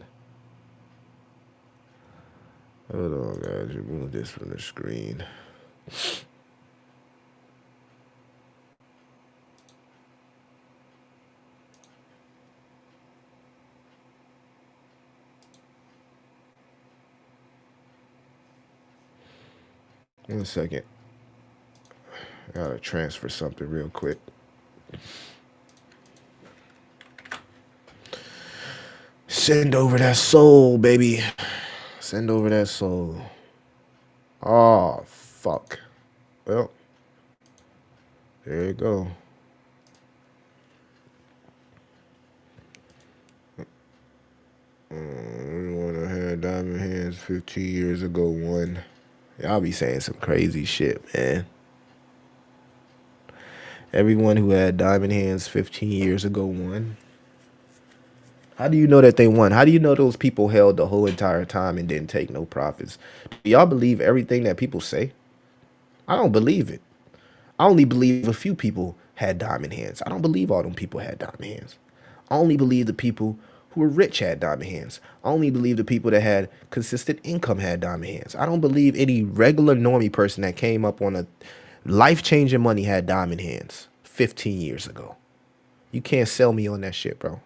Hold on, guys. Remove this from the screen. One second. I gotta transfer something real quick. Send over that soul, baby. Send over that soul. Oh, fuck. Well, there you go. Everyone who had diamond hands 15 years ago won. Y'all be saying some crazy shit, man. Everyone who had diamond hands 15 years ago won. How do you know that they won? How do you know those people held the whole entire time and didn't take no profits? Do y'all believe everything that people say? I don't believe it. I only believe a few people had diamond hands. I don't believe all them people had diamond hands. I only believe the people who were rich had diamond hands. I only believe the people that had consistent income had diamond hands. I don't believe any regular normie person that came up on a life-changing money had diamond hands 15 years ago. You can't sell me on that shit, bro.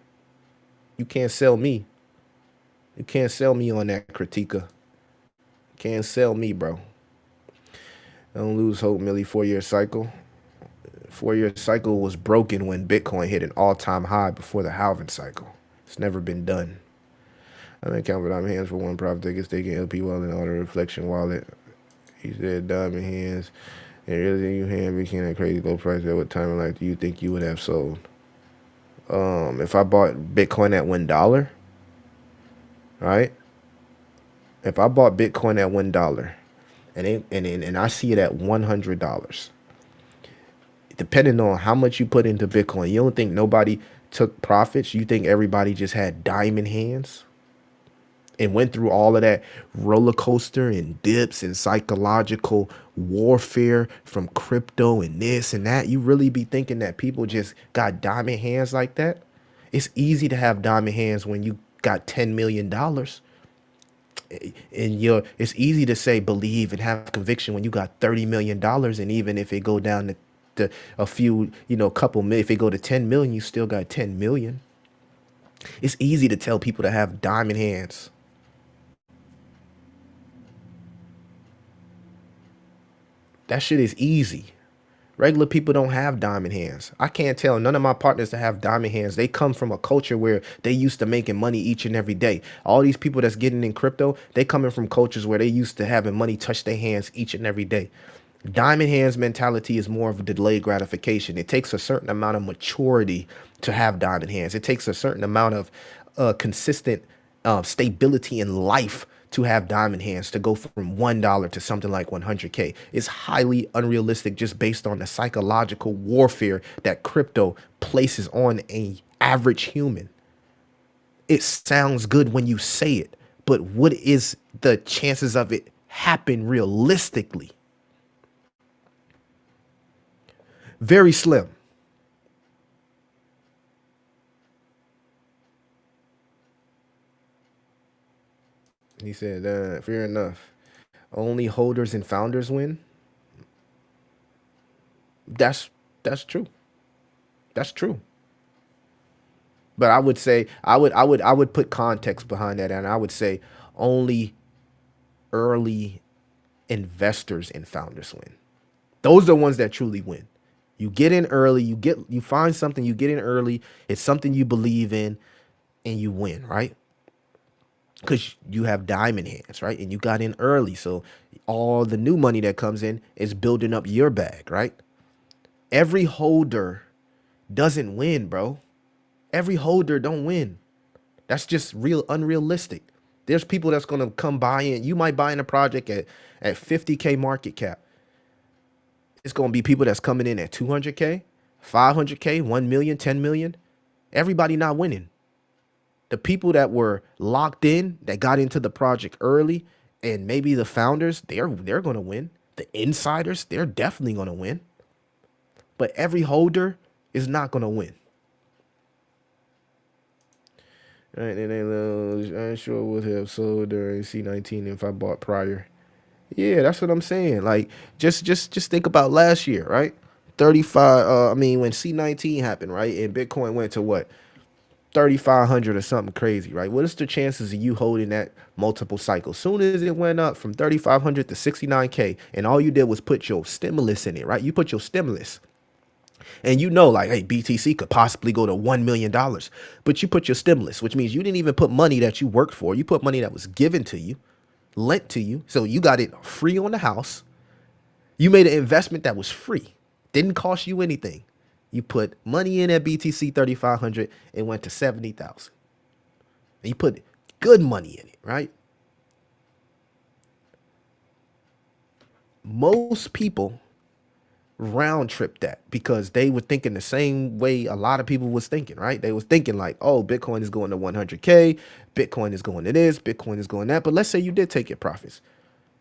You can't sell me. You can't sell me on that critica. Can't sell me, bro. Don't lose hope, Millie. 4-year cycle. 4-year cycle was broken when Bitcoin hit an all-time high before the halving cycle. It's never been done. I'm in count diamond hands for one profit ticket staking LP wallet and auto reflection wallet. He said diamond hands. And really you hand became a crazy low price. At what time in life do you think you would have sold? If I bought Bitcoin at $1, right? If I bought Bitcoin at $1 and I see it at $100, depending on how much you put into Bitcoin, you don't think nobody took profits? You think everybody just had diamond hands and went through all of that roller coaster and dips and psychological warfare from crypto and this and that? You really be thinking that people just got diamond hands like that? It's easy to have diamond hands when you got $10 million. And it's easy to say believe and have conviction when you got $30 million, and even if it go down to a few, couple million, if it go to 10 million, you still got 10 million. It's easy to tell people to have diamond hands. That shit is easy. Regular people don't have diamond hands. I can't tell none of my partners that have diamond hands. They come from a culture where they used to making money each and every day. All these people that's getting in crypto, they coming from cultures where they used to having money touch their hands each and every day. Diamond hands mentality is more of a delayed gratification. It takes a certain amount of maturity to have diamond hands. It takes a certain amount of consistent stability in life to have diamond hands, to go from $1 to something like 100K. It's highly unrealistic just based on the psychological warfare that crypto places on a average human. It sounds good when you say it, but what is the chances of it happen realistically? Very slim. He said, fair enough. Only holders and founders win. That's true. That's true. But I would say I would put context behind that, and I would say only early investors and founders win. Those are the ones that truly win. You get in early, you find something, you get in early, it's something you believe in, and you win, right? Because you have diamond hands, right? And you got in early. So all the new money that comes in is building up your bag, right? Every holder doesn't win, bro. Every holder don't win. That's just real unrealistic. There's people that's gonna come buy in. You might buy in a project at 50K market cap. It's gonna be people that's coming in at 200K, 500K, 1 million, 10 million. Everybody not winning. The people that were locked in, that got into the project early, and maybe the founders, they're gonna win. The insiders, they're definitely gonna win. But every holder is not gonna win. Right, and then I sure would have sold during C19 if I bought prior. Yeah, that's what I'm saying. Like, just think about last year, right? 35. I mean, when C19 happened, right, and Bitcoin went to what, 3,500 or something crazy, right? What is the chances of you holding that multiple cycles? Soon as it went up from 3,500 to 69K, and all you did was put your stimulus in it, right? You put your stimulus. And like, hey, BTC could possibly go to $1 million, but you put your stimulus, which means you didn't even put money that you worked for. You put money that was given to you, lent to you. So you got it free on the house. You made an investment that was free, didn't cost you anything. You put money in at BTC 3,500, it went to 70,000. And you put good money in it, right? Most people round trip that because they were thinking the same way a lot of people was thinking, right? They was thinking like, oh, Bitcoin is going to 100K, Bitcoin is going to this, Bitcoin is going that. But let's say you did take your profits.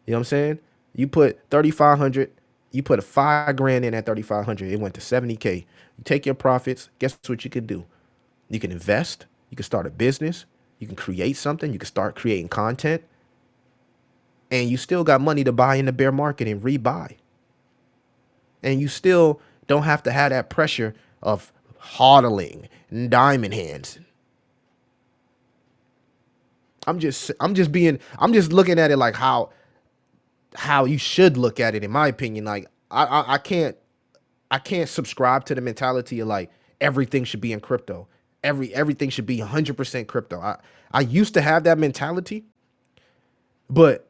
You know what I'm saying? You put 3,500, you put a 5 grand in at 3,500, it went to 70K. You take your profits, guess what you can do? You can invest, you can start a business, you can create something, you can start creating content, and you still got money to buy in the bear market and rebuy. And you still don't have to have that pressure of hodling and diamond hands. I'm just looking at it like how you should look at it, in my opinion. Like I can't subscribe to the mentality of like everything should be in crypto. Everything should be 100% crypto. I used to have that mentality, but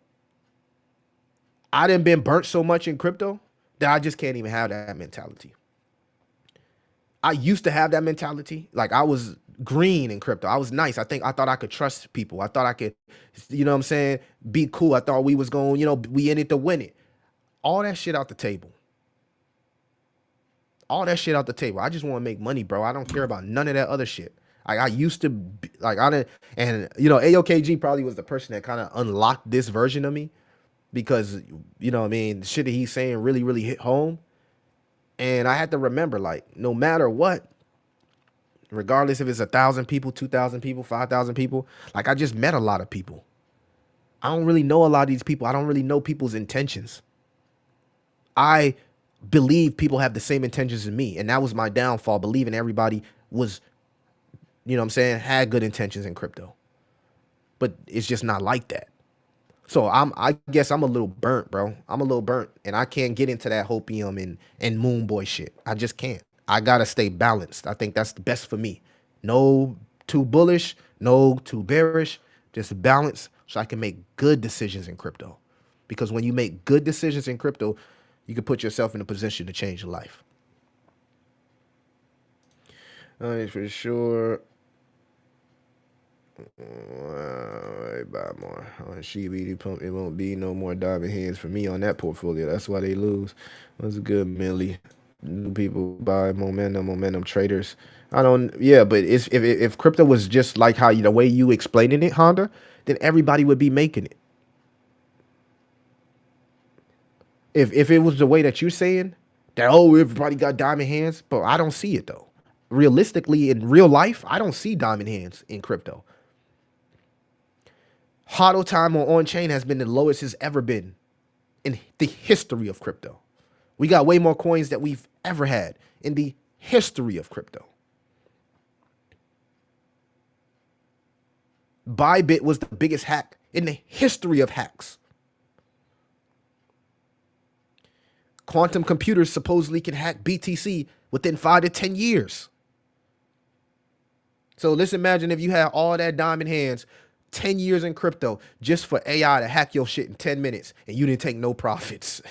I done been burnt so much in crypto that I just can't even have that mentality. I used to have that mentality. Like I was green in crypto. I was nice. I thought I could trust people. I thought I could, you know what I'm saying, be cool. I thought we was going, we in it to win it. All that shit out the table. All that shit out the table. I just want to make money, bro. I don't care about none of that other shit. I used to be, like I didn't, and AOKG probably was the person that kind of unlocked this version of me because what I mean, the shit that he's saying really, really hit home. And I had to remember, like, no matter what, regardless if it's 1,000 people, 2,000 people, 5,000 people, like I just met a lot of people. I don't really know a lot of these people. I don't really know people's intentions. I believe people have the same intentions as me. And that was my downfall, believing everybody was, had good intentions in crypto. But it's just not like that. So I guess I'm a little burnt, bro. I'm a little burnt. And I can't get into that hopium and moon boy shit. I just can't. I gotta stay balanced. I think that's the best for me. No too bullish, no too bearish, just balance so I can make good decisions in crypto. Because when you make good decisions in crypto, you can put yourself in a position to change your life. For sure. Buy more on Sheebie pump. It won't be no more diamond hands for me on that portfolio. That's why they lose. What's good, Millie? New people buy momentum traders. I don't. Yeah, but if crypto was just like how the way you explaining it, Honda, then everybody would be making it. If it was the way that you're saying that, everybody got diamond hands, but I don't see it though. Realistically, in real life, I don't see diamond hands in crypto. HODL time on chain has been the lowest it's ever been in the history of crypto. We got way more coins that we've ever had in the history of crypto. Bybit was the biggest hack in the history of hacks. Quantum computers supposedly can hack BTC within 5 to 10 years. So let's imagine if you had all that diamond hands, 10 years in crypto, just for AI to hack your shit in 10 minutes, and you didn't take no profits.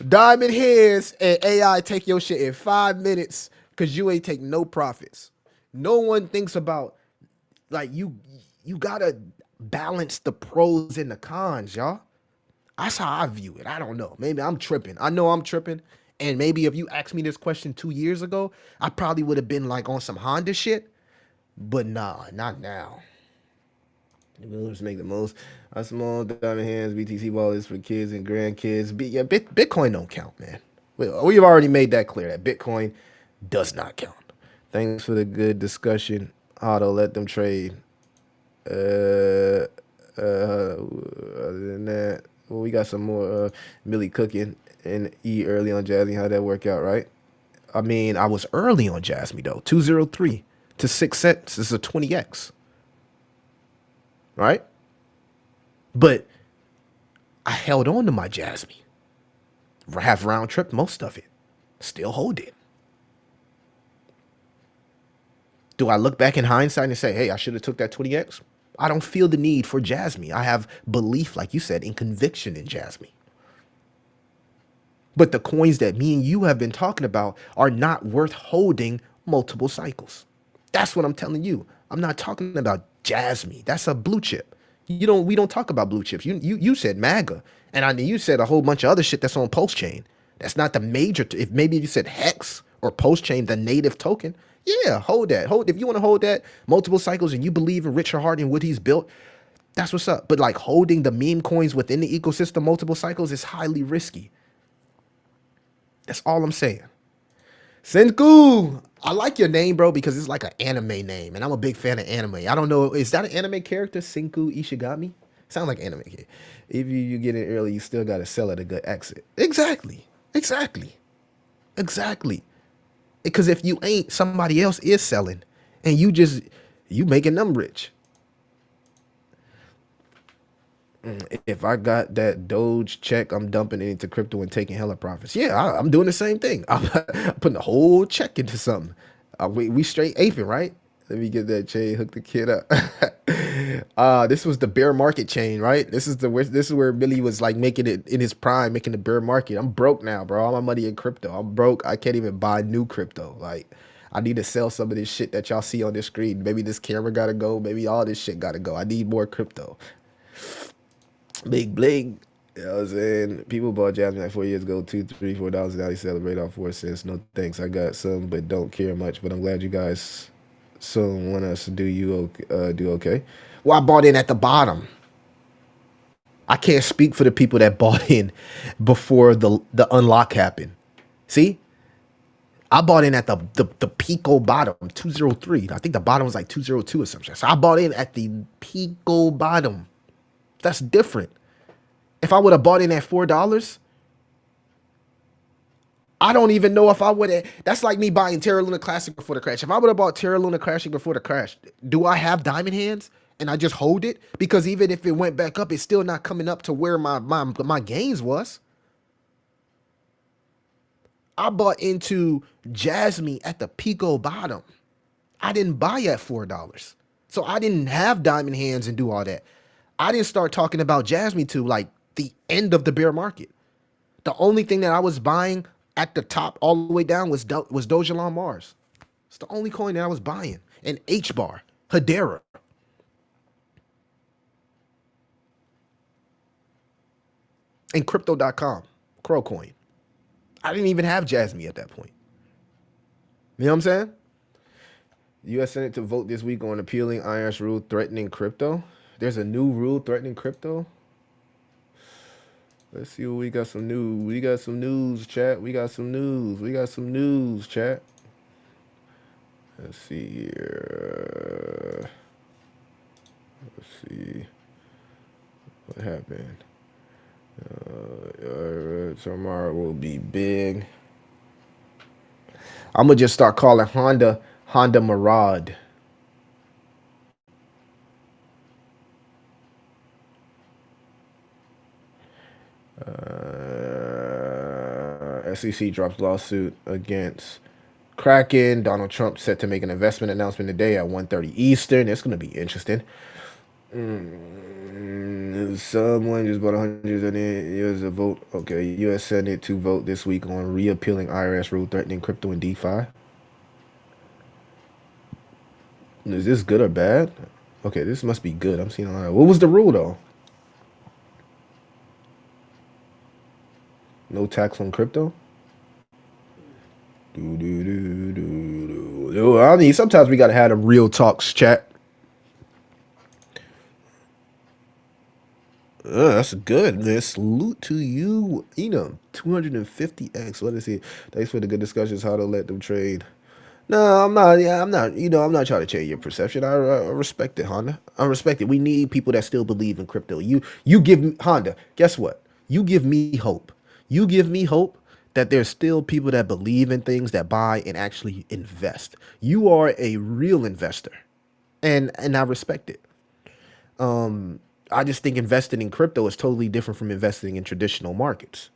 Diamond hands and AI take your shit in 5 minutes because you ain't take no profits. No one thinks about, like, you gotta balance the pros and the cons, y'all. That's how I view it. I don't know. Maybe I'm tripping. I know I'm tripping. And maybe if you asked me this question 2 years ago, I probably would have been like on some Honda shit. But nah, not now. The builders make the most. A small diamond hands, BTC wallets for kids and grandkids. Bitcoin don't count, man. We've already made that clear that Bitcoin does not count. Thanks for the good discussion. Auto, let them trade. Other than that, well, we got some more Millie cooking and E early on Jazzy. How'd that work out, right? I mean, I was early on Jasmine though. 203 to 6 cents is a 20x. Right? But I held on to my Jasmine. Half round trip, most of it. Still hold it. Do I look back in hindsight and say, hey, I should have took that 20x? I don't feel the need for Jasmine. I have belief, like you said, in conviction in Jasmine. But the coins that me and you have been talking about are not worth holding multiple cycles. That's what I'm telling you. I'm not talking about Jasmine. That's a blue chip. We don't talk about blue chips. You said MAGA, and you said a whole bunch of other shit that's on post chain. That's not the major. If maybe you said Hex or post chain, the native token, yeah, hold that. If you want to hold that multiple cycles and you believe in Richard Hart and what he's built, that's what's up. But like holding the meme coins within the ecosystem multiple cycles is highly risky. That's all I'm saying. Senku, I like your name, bro, because it's like an anime name, and I'm a big fan of anime. I don't know, is that an anime character, Senku Ishigami? Sounds like anime kid. If you get in early, you still got to sell at a good exit. Exactly. Because if you ain't, somebody else is selling, and you making them rich. If I got that Doge check, I'm dumping it into crypto and taking hella profits. Yeah, I'm doing the same thing. I'm putting the whole check into something. We straight aping, right? Let me get that chain, hook the kid up. This was the bear market chain, right? This is where Billy was like making it in his prime, making the bear market. I'm broke now, bro. All my money in crypto. I'm broke. I can't even buy new crypto. Like, I need to sell some of this shit that y'all see on this screen. Maybe this camera gotta go. Maybe all this shit gotta go. I need more crypto. Big bling. You know what I'm saying? People bought Jasmine like 4 years ago, $2, $3, $4. Now they celebrate off 4 cents. No thanks. I got some, but don't care much. But I'm glad you guys so want us to do okay. Well, I bought in at the bottom. I can't speak for the people that bought in before the unlock happened. See, I bought in at the Pico bottom, 203. I think the bottom was like 202 or something. So I bought in at the Pico bottom. That's different. If I would have bought in at $4, I don't even know if I would have. That's like me buying Terra Luna Classic before the crash. If I would have bought Terra Luna Classic before the crash, do I have diamond hands and I just hold it? Because even if it went back up, it's still not coming up to where my gains was. I bought into Jasmine at the Pico bottom. I didn't buy at $4. So I didn't have diamond hands and do all that. I didn't start talking about Jasmine to like the end of the bear market. The only thing that I was buying at the top all the way down was Doja Mars. It's the only coin that I was buying. And H bar, Hedera, and crypto.com, Crowcoin. I didn't even have Jasmine at that point. You know what I'm saying? U.S. Senate to vote this week on appealing IRS rule threatening crypto. There's a new rule threatening crypto. Let's see what we got. Some news. We got some news, chat. We got some news. We got some news, chat. Let's see here. Let's see what happened. Tomorrow will be big. I'm gonna just start calling Honda Murad. SEC drops lawsuit against Kraken. Donald Trump set to make an investment announcement today at 1:30 Eastern. It's gonna be interesting. Someone just bought 100 years of vote. Okay, U.S. Senate to vote this week on reappealing IRS rule threatening crypto and DeFi. Is this good or bad? Okay, this must be good. I'm seeing a lot. What was the rule though? No tax on crypto. I mean, sometimes we gotta have them real talks, chat. That's good, man. Salute to you, Enum. 250x. What is it? Thanks for the good discussions. How to let them trade. No, I'm not. Yeah, I'm not. I'm not trying to change your perception. I respect it, Honda. I respect it. We need people that still believe in crypto. You give me Honda. Guess what? You give me hope. You give me hope that there's still people that believe in things, that buy and actually invest. You are a real investor, and I respect it. I just think investing in crypto is totally different from investing in traditional markets.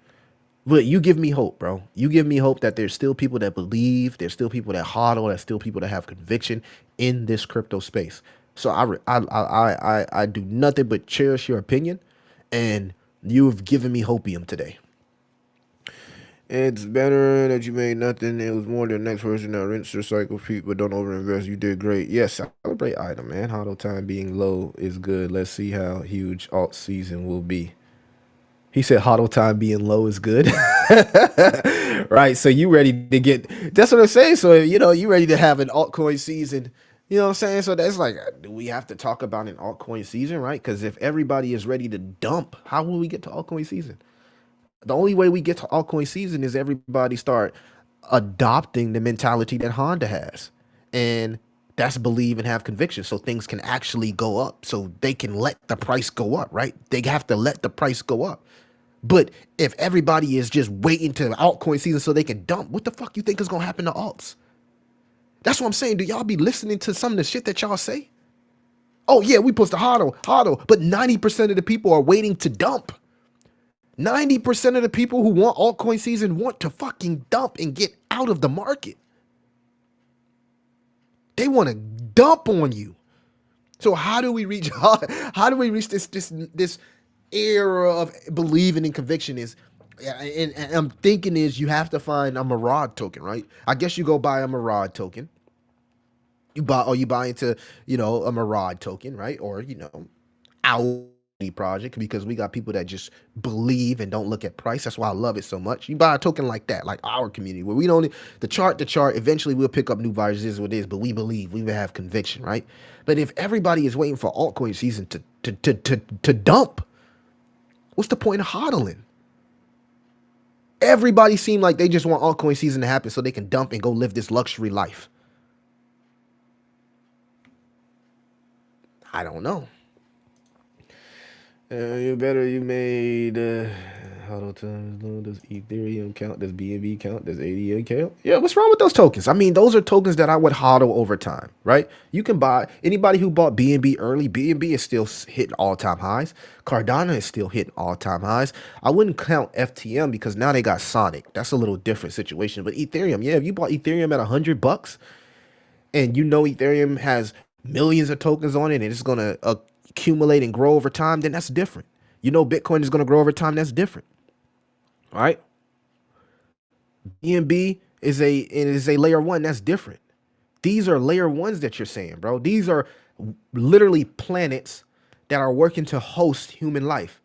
But you give me hope, bro. You give me hope that there's still people that believe, there's still people that hodl, there's still people that have conviction in this crypto space. So I do nothing but cherish your opinion, and you've given me hopium today. It's better that you made nothing. It was more than the next person that rinse your cycle feet, but don't overinvest. You did great. Yes, celebrate item, man. Hodl time being low is good. Let's see how huge alt season will be. He said hodl time being low is good. Right. So you ready to get, that's what I'm saying. So, you ready to have an altcoin season. You know what I'm saying? So that's like, do we have to talk about an altcoin season, right? Because if everybody is ready to dump, how will we get to altcoin season? The only way we get to altcoin season is everybody start adopting the mentality that Honda has. And that's believe and have conviction. So things can actually go up. So they can let the price go up, right? They have to let the price go up. But if everybody is just waiting to altcoin season so they can dump, what the fuck you think is gonna happen to alts? That's what I'm saying. Do y'all be listening to some of the shit that y'all say? Oh yeah, we supposed to hodl, but 90% of the people are waiting to dump. 90% of the people who want altcoin season want to fucking dump and get out of the market. They want to dump on you. So how do we reach how do we reach this era of believing in conviction is and I'm thinking is you have to find a Mirage token, right? I guess you go buy a Mirage token. You buy into, a Mirage token, right? Or, our project, because we got people that just believe and don't look at price. That's why I love it so much. You buy a token like that, like our community, where we don't the chart, eventually we'll pick up new buyers, is what it is, but we believe, we will have conviction, right? But if everybody is waiting for altcoin season to dump, what's the point of hodling? Everybody seem like they just want altcoin season to happen so they can dump and go live this luxury life. I don't know. You made hodl times low. Does Ethereum count? Does BNB count? Does ADA count? Yeah, what's wrong with those tokens? I mean, those are tokens that I would hodl over time, right? You can buy, anybody who bought BNB early, BNB is still hitting all-time highs. Cardano is still hitting all-time highs. I wouldn't count FTM because now they got Sonic. That's a little different situation. But Ethereum, yeah, if you bought Ethereum at $100 and Ethereum has millions of tokens on it and it's going to accumulate and grow over time, then that's different. Bitcoin is going to grow over time. That's different. All right. BNB is a layer one. That's different. These are layer ones that you're saying, bro. These are literally planets that are working to host human life.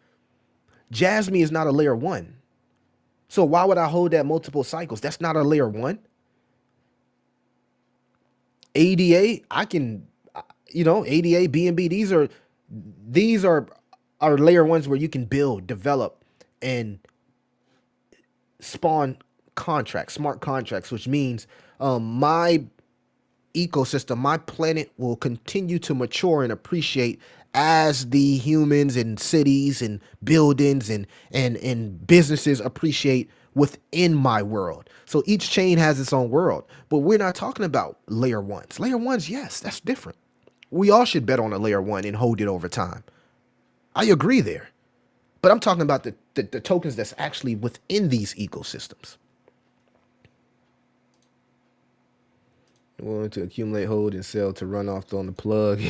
Jasmine is not a layer one. So why would I hold that multiple cycles? That's not a layer one. ADA, I can, ADA, BNB, these are layer ones where you can build, develop, and spawn contracts, smart contracts, which means my ecosystem, my planet will continue to mature and appreciate as the humans and cities and buildings and businesses appreciate within my world. So each chain has its own world, but we're not talking about layer ones. Layer ones, yes, that's different. We all should bet on a layer one and hold it over time. I agree there. But I'm talking about the tokens that's actually within these ecosystems. Want to accumulate, hold, and sell to run off on the plug.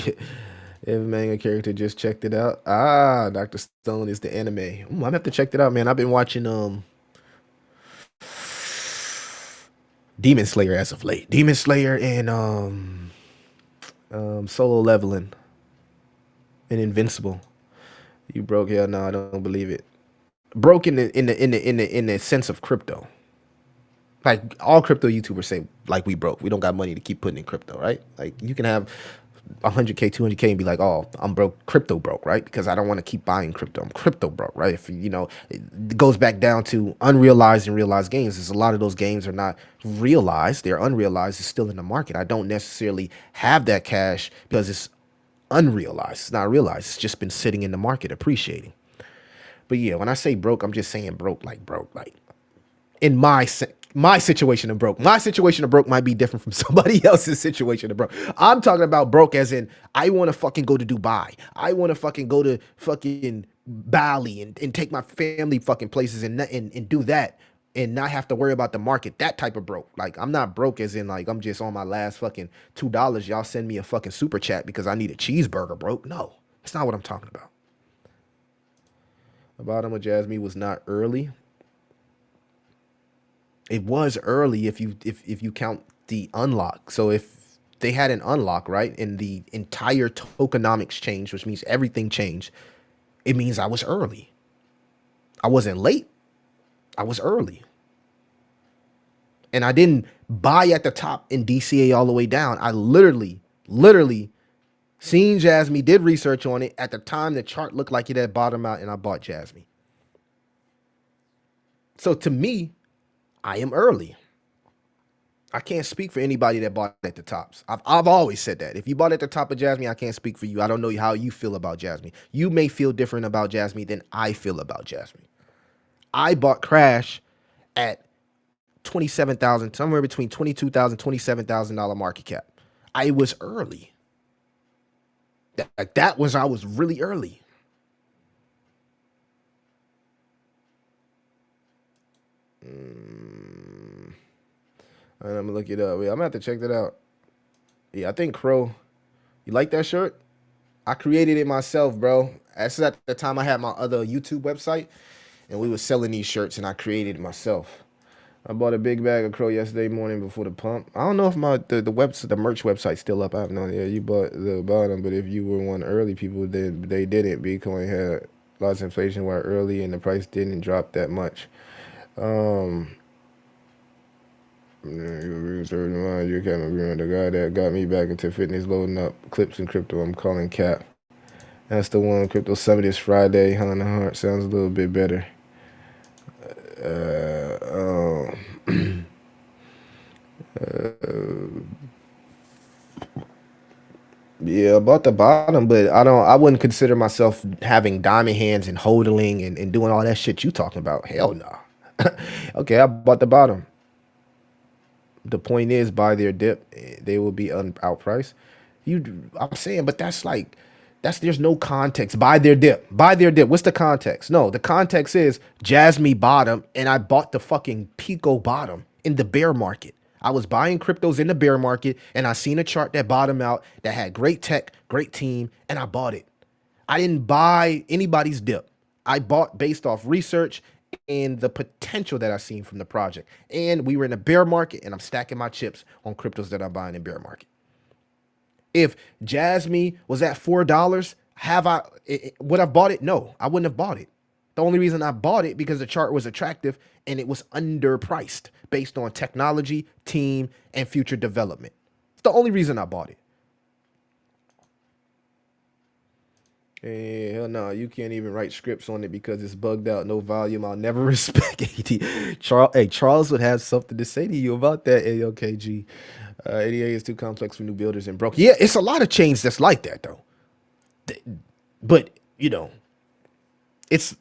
Every manga character just checked it out. Ah, Dr. Stone is the anime. I'm gonna have to check that out, man. I've been watching Demon Slayer as of late. Demon Slayer and Solo Leveling and Invincible. You broke? Hell no, I don't believe it. Broke in the sense of crypto. Like all crypto YouTubers say, like we broke. We don't got money to keep putting in crypto, right? Like you can have 100K, 200K and be like, oh, I'm broke, crypto broke, right? Because I don't want to keep buying crypto. I'm crypto broke, right? If it goes back down to unrealized and realized gains. There's a lot of those gains are not realized. They're unrealized. It's still in the market. I don't necessarily have that cash because it's unrealized. It's not realized. It's just been sitting in the market appreciating. But yeah, when I say broke, I'm just saying broke, like in my situation of broke. My situation of broke might be different from somebody else's situation of broke. I'm talking about broke as in I want to fucking go to Dubai. I want to fucking go to fucking Bali and take my family fucking places and do that and not have to worry about the market. That type of broke. Like I'm not broke as in like I'm just on my last fucking $2. Y'all send me a fucking super chat because I need a cheeseburger, broke. No, that's not what I'm talking about. The bottom of Jasmine was not early. It was early if you count the unlock. So if they had an unlock, right, and the entire tokenomics changed, which means everything changed, it means I was early. I wasn't late. I was early. And I didn't buy at the top and DCA all the way down. I literally seen Jasmine, did research on it. At the time, the chart looked like it had bottomed out, and I bought Jasmine. So to me, I am early. I can't speak for anybody that bought at the tops. I've always said that. If you bought at the top of Jasmine, I can't speak for you. I don't know how you feel about Jasmine. You may feel different about Jasmine than I feel about Jasmine. I bought Crash at 27,000, somewhere between 22,000, $27,000 market cap. I was early. That was I was really early. I'm gonna look it up. Yeah, I'm gonna have to check that out. Yeah, I think Crow. You like that shirt? I created it myself, bro. That's at the time I had my other YouTube website, and we was selling these shirts, and I created it myself. I bought a big bag of Crow yesterday morning before the pump. I don't know if the merch website's still up. I have no idea. You bought the bottom, but if you were one early, people did they didn't. Bitcoin had lots of inflation while early, and the price didn't drop that much. Um, you can't agree on the guy that got me back into fitness, loading up clips and crypto. I'm calling Cap. That's the one. Crypto Summit is Friday. Hun Heart sounds a little bit better. Uh, um, yeah, about the bottom, but I wouldn't consider myself having diamond hands and hodling and doing all that shit you talking about. Hell no. Okay, I bought the bottom. The point is, buy their dip, they will be outpriced. I'm saying, but that's like, there's no context. Buy their dip, buy their dip. What's the context? No, the context is Jasmine bottom, and I bought the fucking Pico bottom in the bear market. I was buying cryptos in the bear market, and I seen a chart that bottomed out that had great tech, great team, and I bought it. I didn't buy anybody's dip. I bought based off research and the potential that I seen from the project. And we were in a bear market, and I'm stacking my chips on cryptos that I'm buying in bear market. If Jasmine was at $4, would I bought it? No, I wouldn't have bought it. The only reason I bought it because the chart was attractive and it was underpriced based on technology, team, and future development. It's the only reason I bought it. Hey, hell no, you can't even write scripts on it because it's bugged out, no volume. I'll never respect AT. Charles would have something to say to you about that, AOKG. 88 is too complex for new builders and broke. Yeah, it's a lot of chains that's like that, though. But, it's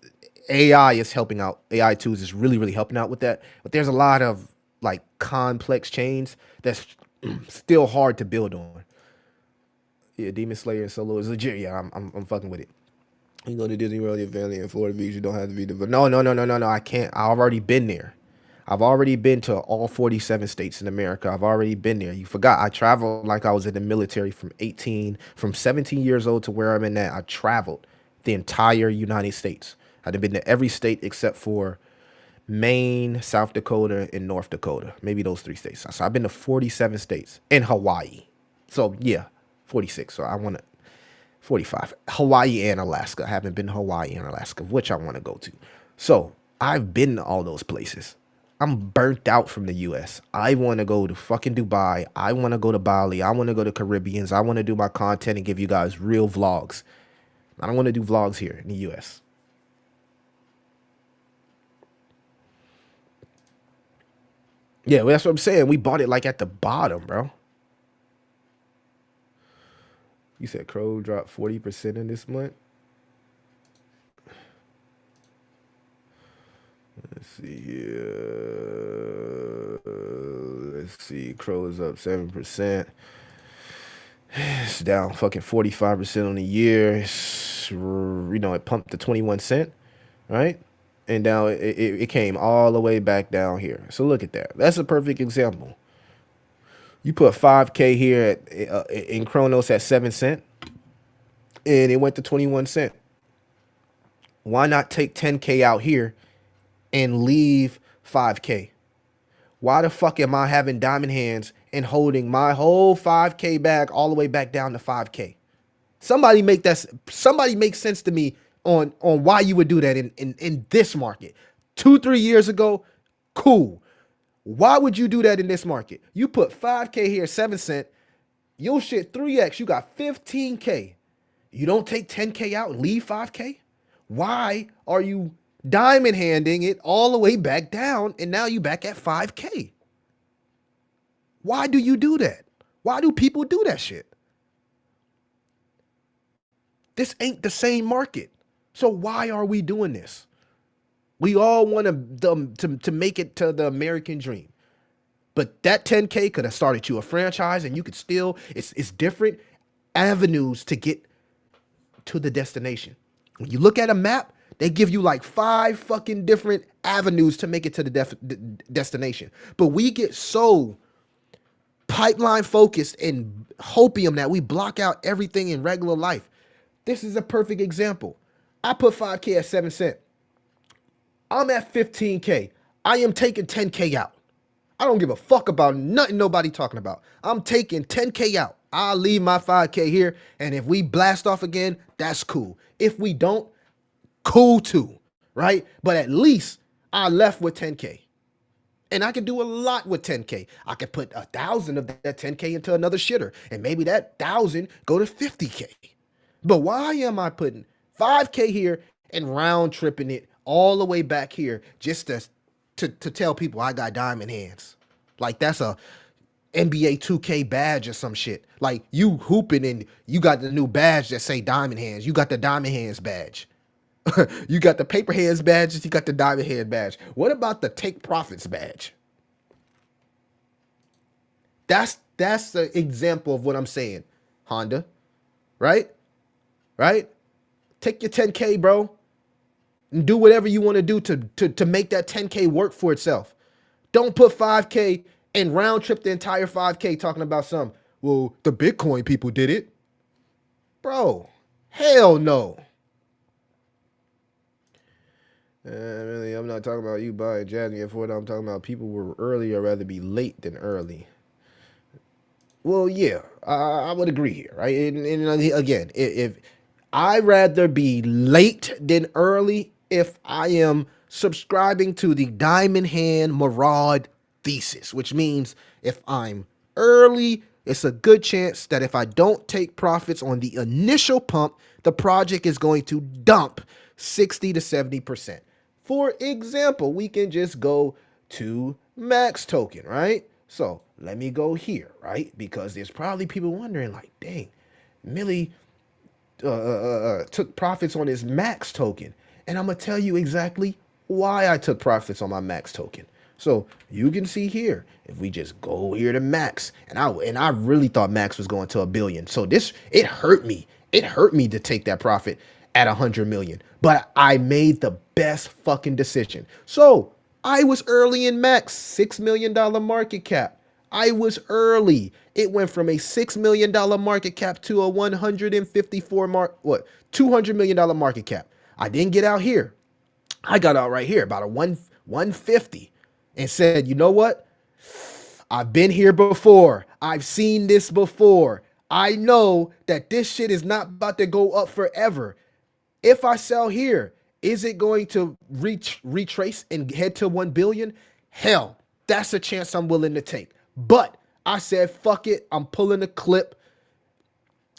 AI is helping out. AI tools is really, really helping out with that. But there's a lot of like complex chains that's still hard to build on. Yeah, Demon Slayer and Solo is legit. Yeah, I'm fucking with it. You go to Disney World, your family in Florida Beach. You don't have to be the. No, no, no, no, no, no. I can't. I've already been there. I've already been to all 47 states in America. I've already been there. You forgot. I traveled like I was in the military from 17 years old to where I'm in now. I traveled the entire United States. I've been to every state except for Maine, South Dakota, and North Dakota. Maybe those three states. So I've been to 47 states and Hawaii. So yeah, 46. So I want to 45. Hawaii and Alaska. I haven't been to Hawaii and Alaska, which I want to go to. So I've been to all those places. I'm burnt out from the US. I want to go to fucking Dubai. I want to go to Bali. I want to go to Caribbeans. I want to do my content and give you guys real vlogs. I don't want to do vlogs here in the US. Yeah, well, that's what I'm saying. We bought it like at the bottom, bro. You said Crow dropped 40% in this month. Let's see here. Let's see. Crow is up 7%. It's down fucking 45% on the year. It pumped to 21 cent, right? And now it came all the way back down here. So look at that. That's a perfect example. You put 5K here in Chronos at 7 cent, and it went to 21 cent. Why not take 10K out here and leave 5K? Why the fuck am I having diamond hands and holding my whole 5K back all the way back down to 5K? Somebody make sense to me on why you would do that in this market. 2-3 years ago, cool. Why would you do that in this market? You put 5K here, 7 cent, your shit 3x, you got 15K. You don't take 10K out and leave 5K? Why are you diamond handing it all the way back down and now you back at 5K? Why do you do that? Why do people do that shit? This ain't the same market. So why are we doing this? We all want to make it to the American dream. But that 10K could have started you a franchise and you could still, it's different avenues to get to the destination. When you look at a map, they give you like 5 fucking different avenues to make it to the destination. But we get so pipeline focused and hopium that we block out everything in regular life. This is a perfect example. I put 5K at 7 cent. I'm at 15K. I am taking 10K out. I don't give a fuck about nothing nobody talking about. I'm taking 10K out. I'll leave my 5K here. And if we blast off again, that's cool. If we don't, cool too. Right? But at least I left with 10K. And I can do a lot with 10K. I could put 1,000 of that 10K into another shitter. And maybe that 1,000 go to 50K. But why am I putting 5K here and round tripping it all the way back here just to tell people I got diamond hands? Like that's a NBA 2K badge or some shit. Like you hooping and you got the new badge that say diamond hands. You got the diamond hands badge. You got the paper hands badges. You got the diamond hand badge. What about the take profits badge? That's the example of what I'm saying, Honda. Right? Right? Take your 10K, bro, and do whatever you want to do to make that 10K work for itself. Don't put 5K and round trip the entire 5K talking about some, well, the Bitcoin people did it. Bro, hell no. Really, I'm not talking about you buying Jasmine for it. I'm talking about people were early or rather be late than early. Well, yeah, I would agree here, right? And again, if I'd rather be late than early if I am subscribing to the Diamond Hand Maraud thesis, which means if I'm early, it's a good chance that if I don't take profits on the initial pump, the project is going to dump 60 to 70%. For example, we can just go to Max Token, right? So let me go here, right? Because there's probably people wondering, like, dang, Millie took profits on his Max token. And I'm going to tell you exactly why I took profits on my Max token. So you can see here, if we just go here to Max, and I really thought Max was going to 1 billion. So it hurt me. It hurt me to take that profit at 100 million. But I made the best fucking decision. So I was early in Max, $6 million market cap. I was early. It went from a $6 million market cap to a $200 million market cap. I didn't get out here. I got out right here, about a 150, and said, you know what? I've been here before. I've seen this before. I know that this shit is not about to go up forever. If I sell here, is it going to retrace and head to 1 billion? Hell, that's a chance I'm willing to take. But I said, fuck it. I'm pulling the clip.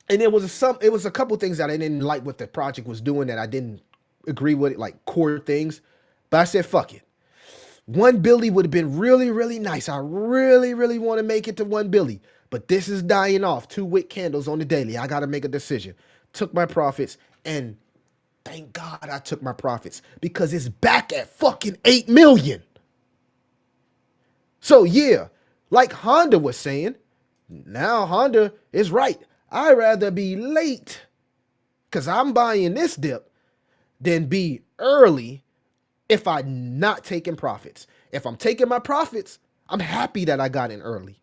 And it was a couple things that I didn't like what the project was doing that I didn't agree with, like core things. But I said, fuck it. 1 billion would have been really, really nice. I really, really want to make it to 1 billion. But this is dying off. 2 wick candles on the daily. I got to make a decision. Took my profits, and thank God I took my profits because it's back at fucking 8 million. So yeah, like Honda was saying, now Honda is right. I'd rather be late because I'm buying this dip than be early if I'm not taking profits. If I'm taking my profits, I'm happy that I got in early.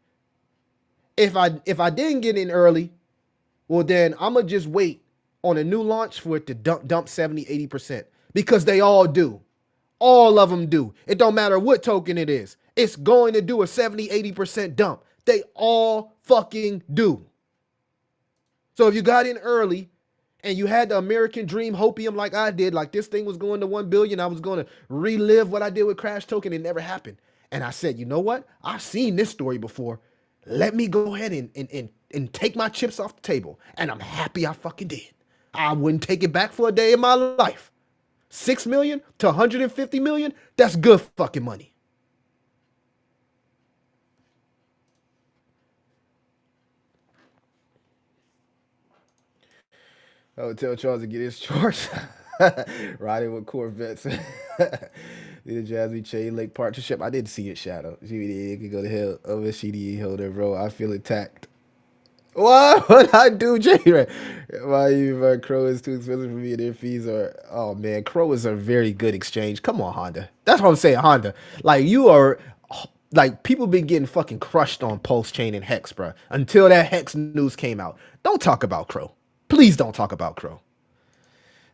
If I didn't get in early, well then I'm going to just wait on a new launch for it to dump 70, 80% because they all do. All of them do. It don't matter what token it is. It's going to do a 70, 80% dump. They all fucking do. So if you got in early and you had the American dream hopium like I did, like this thing was going to 1 billion, I was going to relive what I did with Crash Token. It never happened. And I said, you know what? I've seen this story before. Let me go ahead and take my chips off the table. And I'm happy I fucking did. I wouldn't take it back for a day in my life. 6 million to 150 million, that's good fucking money. I would tell Charles to get his chores. Riding with Corvettes. The Jazzy Chain Lake partnership. I didn't see it, Shadow. CBD can go to hell over CDE holder, bro. I feel attacked. What would I do, J? Why you Crow is too expensive for me and their fees are oh man, Crow is a very good exchange. Come on, Honda. That's what I'm saying, Honda. Like you are like people been getting fucking crushed on Pulse Chain and Hex, bro. Until that Hex news came out. Don't talk about Crow. Please don't talk about Crow.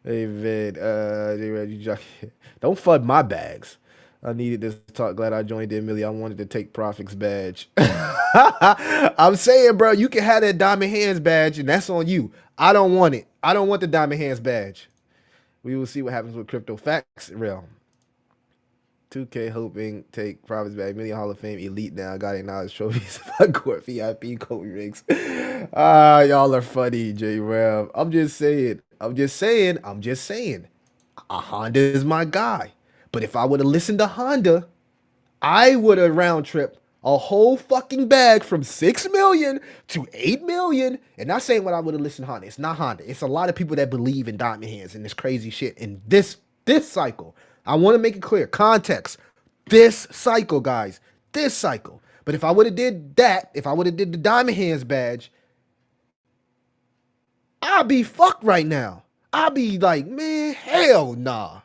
Hey Vid, don't fud my bags. I needed this talk. Glad I joined in, Millie. I wanted to take Profix badge. I'm saying, bro, you can have that Diamond Hands badge, and that's on you. I don't want it. I don't want the Diamond Hands badge. We will see what happens with crypto facts realm. 2K hoping take Profits back. Million Hall of Fame elite now. Got acknowledged trophies. Court VIP Kobe Riggs. Y'all are funny, J Rev. I'm just saying. I'm just saying. A Honda is my guy. But if I would have listened to Honda, I would have round trip a whole fucking bag from 6 million to 8 million. And not saying what I would have listened to Honda. It's not Honda. It's a lot of people that believe in Diamond Hands and this crazy shit. And this cycle, I want to make it clear. Context. This cycle, guys. This cycle. But if I would have did that, if I would have did the Diamond Hands badge, I'd be fucked right now. I'd be like, man, hell nah.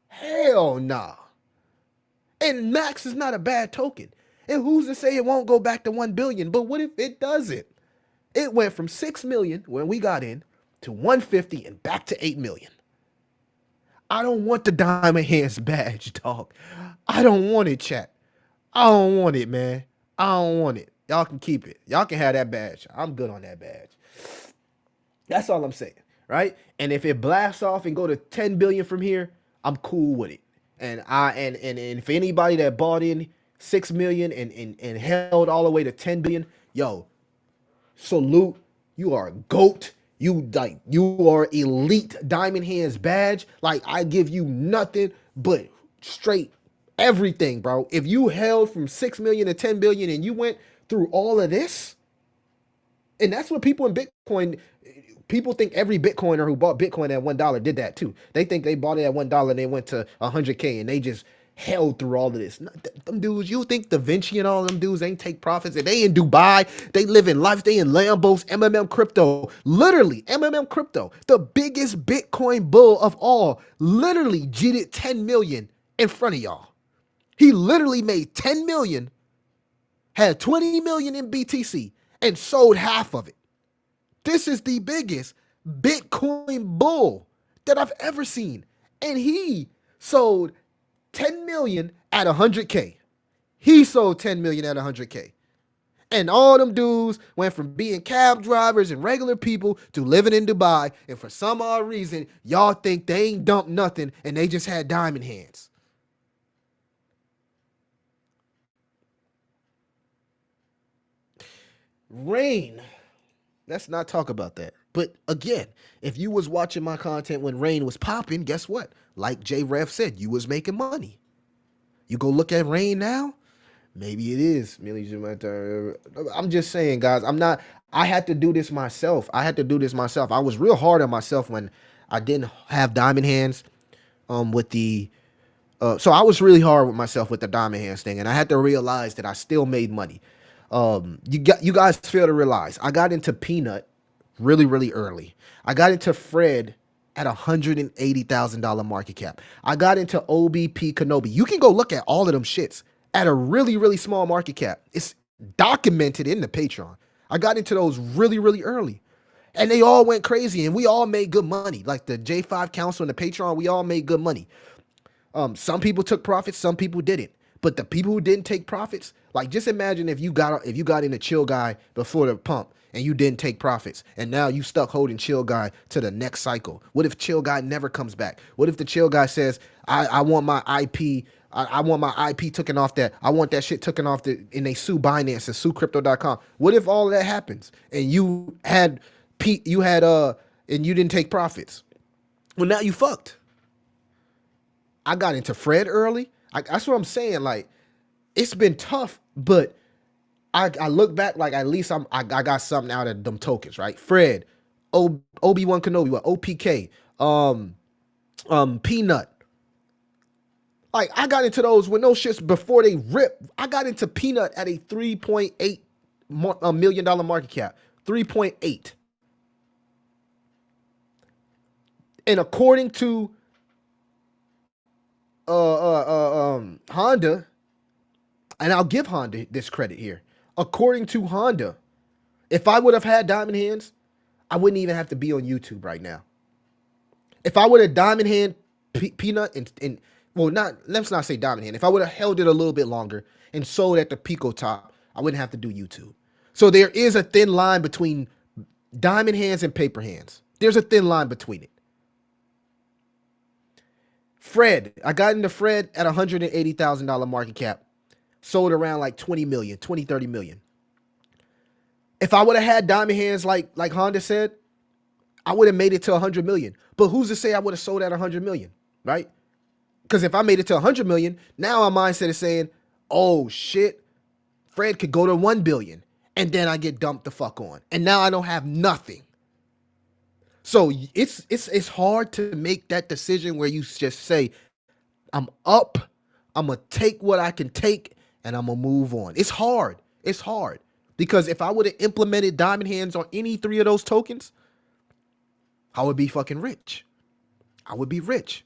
Hell nah. And Max is not a bad token. And who's to say it won't go back to 1 billion? But what if it doesn't? It went from 6 million when we got in to 150 and back to 8 million. I don't want the Diamond Hands badge, dog. I don't want it, chat. I don't want it, man. I don't want it. Y'all can keep it. Y'all can have that badge. I'm good on that badge. That's all I'm saying, right? And if it blasts off and go to 10 billion from here, I'm cool with it. And if anybody that bought in 6 million and held all the way to 10 billion, yo, salute. You are a goat. You are elite Diamond Hands badge. Like I give you nothing but straight everything, bro. If you held from 6 million to 10 billion and you went through all of this, and that's what people in Bitcoin, people think every Bitcoiner who bought Bitcoin at $1 did that too. They think they bought it at $1 and they went to 100K and they just held through all of this. Them dudes, you think Da Vinci and all them dudes ain't take profits? And they in Dubai, they live in life, they in Lambos, MMM crypto, literally MMM crypto, the biggest Bitcoin bull of all, literally cheated 10 million in front of y'all. He literally made 10 million, had 20 million in BTC and sold half of it. This is the biggest Bitcoin bull that I've ever seen. And he sold 10 million at 100K. He sold 10 million at 100K. And all them dudes went from being cab drivers and regular people to living in Dubai. And for some odd reason, y'all think they ain't dumped nothing and they just had Diamond Hands. Rain. Let's not talk about that. But again, if you was watching my content when Rain was popping, guess what? Like J Rev said, you was making money. You go look at Rain now, maybe it is. I'm just saying, guys, I had to do this myself. I was real hard on myself when I didn't have Diamond Hands with the so I was really hard with myself with the Diamond Hands thing, and I had to realize that I still made money. You guys fail to realize I got into Peanut really early. I got into Fred at $180,000 market cap. I got into OBP Kenobi. You can go look at all of them shits at a really small market cap. It's documented in the Patreon. I got into those really early. And they all went crazy and we all made good money. Like the J5 Council and the Patreon, we all made good money. Some people took profits, some people didn't. But the people who didn't take profits, like just imagine if you got in a chill guy before the pump and you didn't take profits, and now you stuck holding chill guy to the next cycle. What if chill guy never comes back? What if the chill guy says, I want my IP, I want my IP taken off that, I want that shit taken off the, and they sue Binance and sue crypto.com. What if all of that happens and you had and you didn't take profits? Well, now you fucked. I got into Fred early. That's what I'm saying. Like, it's been tough, but I look back like at least I got something out of them tokens, right? Fred, Obi-Wan Kenobi, what OPK, Peanut. Like I got into those with no shits before they rip. I got into Peanut at a $3.8 million market cap. 3.8. And according to Honda, and I'll give Honda this credit here. According to Honda, if I would have had diamond hands, I wouldn't even have to be on YouTube right now. If I would have diamond hand peanut and well, not let's not say diamond hand. If I would have held it a little bit longer and sold at the Pico top, I wouldn't have to do YouTube. So there is a thin line between diamond hands and paper hands. There's a thin line between it. Fred, I got into Fred at $180,000 market cap, sold around like 20 million, 20, 30 million. If I would have had diamond hands like Honda said, I would have made it to 100 million. But who's to say I would have sold at 100 million, right? Because if I made it to 100 million, now my mindset is saying, oh shit, Fred could go to 1 billion. And then I get dumped the fuck on. And now I don't have nothing. So it's hard to make that decision where you just say, I'm up, I'm going to take what I can take, and I'm going to move on. It's hard. It's hard. Because if I would have implemented diamond hands on any 3 of those tokens, I would be fucking rich. I would be rich.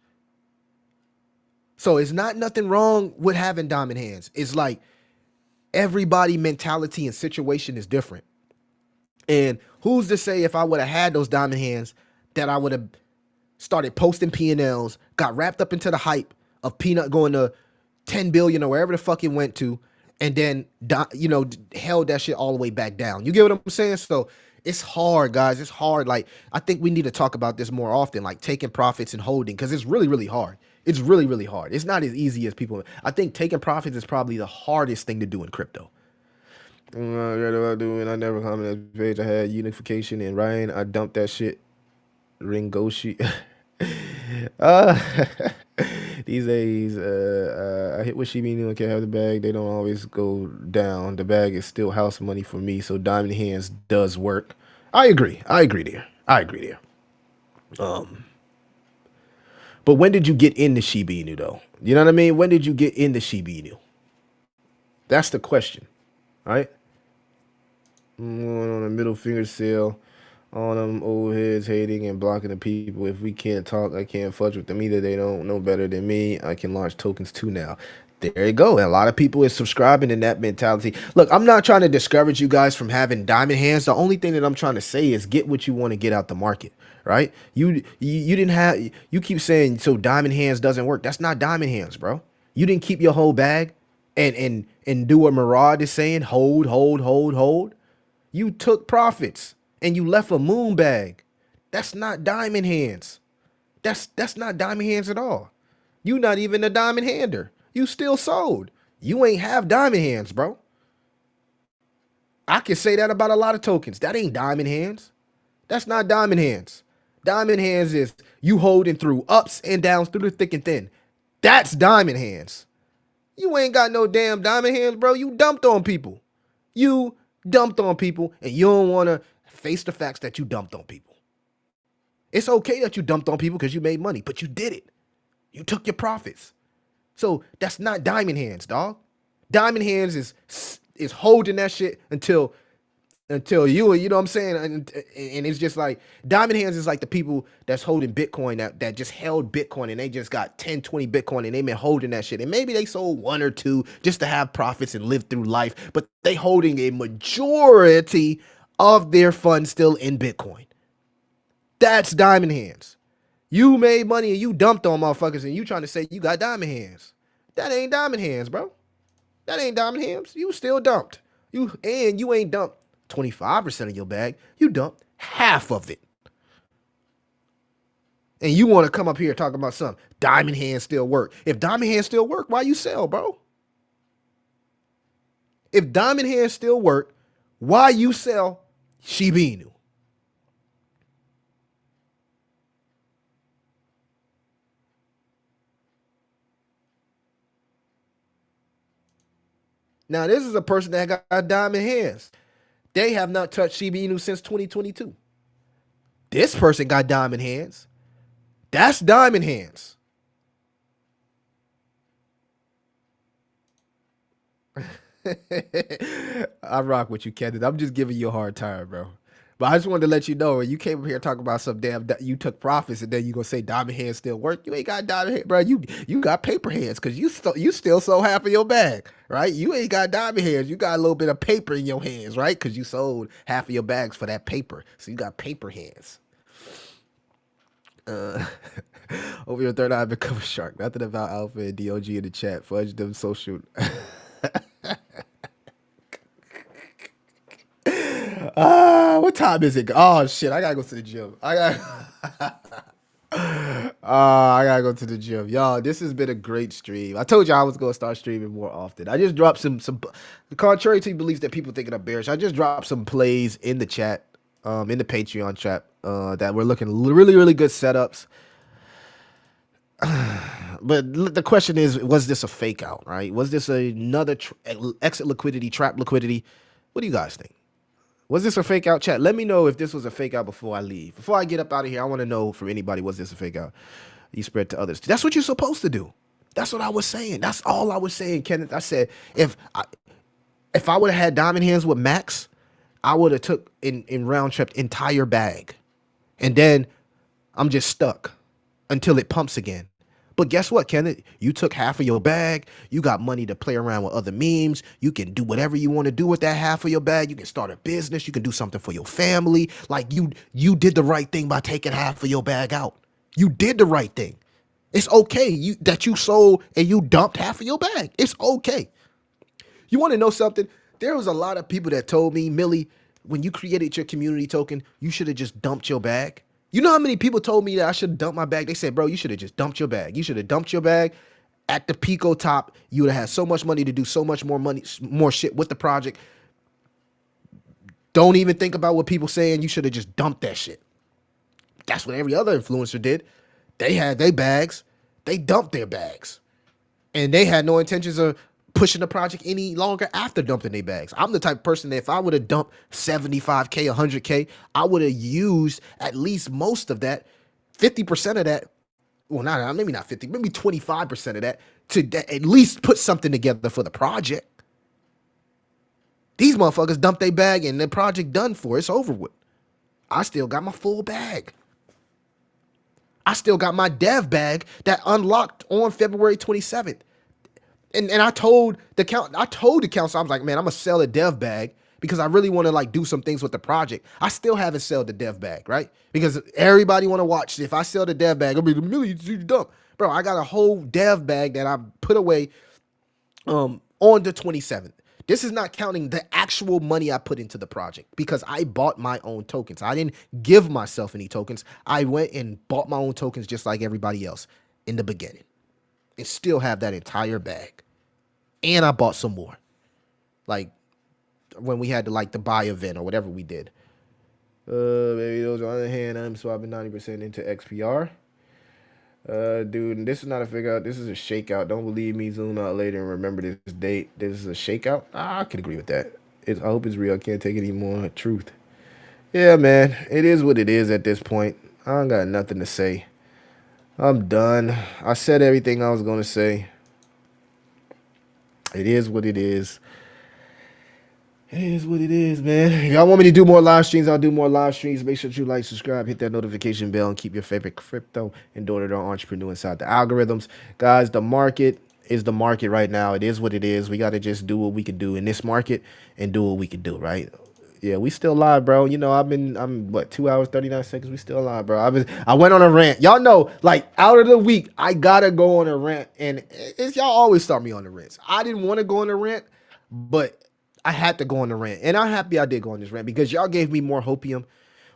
So it's not nothing wrong with having diamond hands. It's like everybody mentality and situation is different. And who's to say if I would have had those diamond hands that I would have started posting P&Ls, got wrapped up into the hype of Peanut going to 10 billion or wherever the fuck it went to, and then, held that shit all the way back down. You get what I'm saying? So it's hard, guys. It's hard. Like, I think we need to talk about this more often, like taking profits and holding, because it's really, really hard. It's really, really hard. It's not as easy as people. I think taking profits is probably the hardest thing to do in crypto. I never commented the page. I had unification and Ryan. I dumped that shit. Ringoshi. These days, I hit with Shiba Inu and can't have the bag. They don't always go down. The bag is still house money for me, so diamond hands does work. I agree. I agree there. But when did you get into Shiba Inu though? You know what I mean? When did you get into Shiba Inu? That's the question, right? On a middle finger sale. All them old heads hating and blocking the people. If we can't talk, I can't fudge with them either. They don't know better than me. I can launch tokens too now. There you go. And a lot of people is subscribing in that mentality. Look, I'm not trying to discourage you guys from having diamond hands. The only thing that I'm trying to say is get what you want to get out the market, right? You didn't have, you keep saying, so diamond hands doesn't work. That's not diamond hands, bro. You didn't keep your whole bag and do what Murad is saying, hold, hold, hold, hold. You took profits and you left a moon bag. That's not diamond hands. That's not diamond hands at all. You not even a diamond hander. You still sold. You ain't have diamond hands, bro. I can say that about a lot of tokens. That ain't diamond hands. That's not diamond hands. Diamond hands is you holding through ups and downs, through the thick and thin. That's diamond hands. You ain't got no damn diamond hands, bro. You dumped on people. You dumped on people, and you don't want to face the facts that you dumped on people. It's okay that you dumped on people because you made money, but you did it. You took your profits. So that's not diamond hands, dog. Diamond hands is holding that shit until you know what I'm saying? And it's just like diamond hands is like the people that's holding Bitcoin that just held Bitcoin and they just got 10, 20 Bitcoin and they've been holding that shit. And maybe they sold 1 or 2 just to have profits and live through life, but they holding a majority of their funds still in Bitcoin. That's diamond hands. You made money and you dumped on motherfuckers and you trying to say you got diamond hands. That ain't diamond hands, bro. That ain't diamond hands. You still dumped. You ain't dumped 25% of your bag. You dumped half of it. And you want to come up here and talk about some diamond hands still work. If diamond hands still work, why you sell, bro? If diamond hands still work, why you sell Shiba Inu? Now, this is a person that got diamond hands. They have not touched Shiba Inu since 2022. This person got diamond hands. That's diamond hands. I rock with you, Kenneth. I'm just giving you a hard time, bro. But I just wanted to let you know, you came up here talking about some damn you took profits, and then you gonna say diamond hands still work. You ain't got diamond hands, bro. You got paper hands because you still sold half of your bag, right? You ain't got diamond hands. You got a little bit of paper in your hands, right? Because you sold half of your bags for that paper, so you got paper hands. Over your third eye become a shark. Nothing about Alpha and DOG in the chat. Fudge them social. What time is it? Oh shit, I gotta go to the gym. I gotta go to the gym, y'all. This has been a great stream. I told you I was gonna start streaming more often. I just dropped some. Contrary to beliefs that people thinking I'm bearish, I just dropped some plays in the chat, in the Patreon chat, that we're looking really good setups. But the question is, was this a fake out? Right? Was this another exit liquidity, trap liquidity? What do you guys think? Was this a fake out, chat? Let me know if this was a fake out before I leave. Before I get up out of here, I want to know from anybody, was this a fake out? You spread to others. That's what you're supposed to do. That's what I was saying. That's all I was saying, Kenneth. I said, if I would have had diamond hands with Max, I would have took in round trip entire bag. And then I'm just stuck until it pumps again. But guess what, Kenneth? You took half of your bag. You got money to play around with other memes. You can do whatever you want to do with that half of your bag. You can start a business. You can do something for your family. Like you did the right thing by taking half of your bag out. You did the right thing. It's okay that you sold and you dumped half of your bag. It's okay. You want to know something? There was a lot of people that told me, Millie, when you created your community token, you should have just dumped your bag. You know how many people told me that I should dump my bag? They said, bro, you should have just dumped your bag. You should have dumped your bag at the Pico top. You would have had so much money to do so much more shit with the project. Don't even think about what people saying. You should have just dumped that shit. That's what every other influencer did. They had their bags. They dumped their bags. And they had no intentions of pushing the project any longer after dumping their bags. I'm the type of person that if I would have dumped 75K, 100K, I would have used at least most of that, 50% of that, well, maybe not 50, maybe 25% of that to at least put something together for the project. These motherfuckers dumped their bag and the project done for. It's over with. I still got my full bag. I still got my dev bag that unlocked on February 27th. And I told the council, I was like, man, I'm gonna sell a dev bag because I really want to like do some things with the project. I still haven't sold the dev bag, right? Because everybody want to watch. If I sell the dev bag, it'll be the millions you dump. Bro, I got a whole dev bag that I put away on the 27th. This is not counting the actual money I put into the project because I bought my own tokens. I didn't give myself any tokens. I went and bought my own tokens just like everybody else in the beginning. And still have that entire bag. And I bought some more. Like when we had to like the buy event or whatever we did. Maybe those on the other hand, I'm swapping 90% into XPR. Dude, this is not a figure out. This is a shakeout. Don't believe me. Zoom out later and remember this date. This is a shakeout. I can agree with that. I hope it's real. I can't take it anymore. Truth. Yeah, man. It is what it is at this point. I don't got nothing to say. I'm done. I said everything I was going to say. It is what it is. It is what it is, man. If y'all want me to do more live streams, I'll do more live streams. Make sure you like, subscribe, hit that notification bell, and keep your favorite crypto and door-to-door entrepreneur inside the algorithms. Guys, the market is the market right now. It is what it is. We got to just do what we can do in this market and do what we can do, right? Yeah, we still live, bro. You know, I'm what, 2 hours, 39 seconds. We still live, bro. I went on a rant. Y'all know, like, out of the week, I gotta go on a rant. And y'all always start me on the rants. I didn't want to go on a rant, but I had to go on the rant. And I'm happy I did go on this rant because y'all gave me more hopium.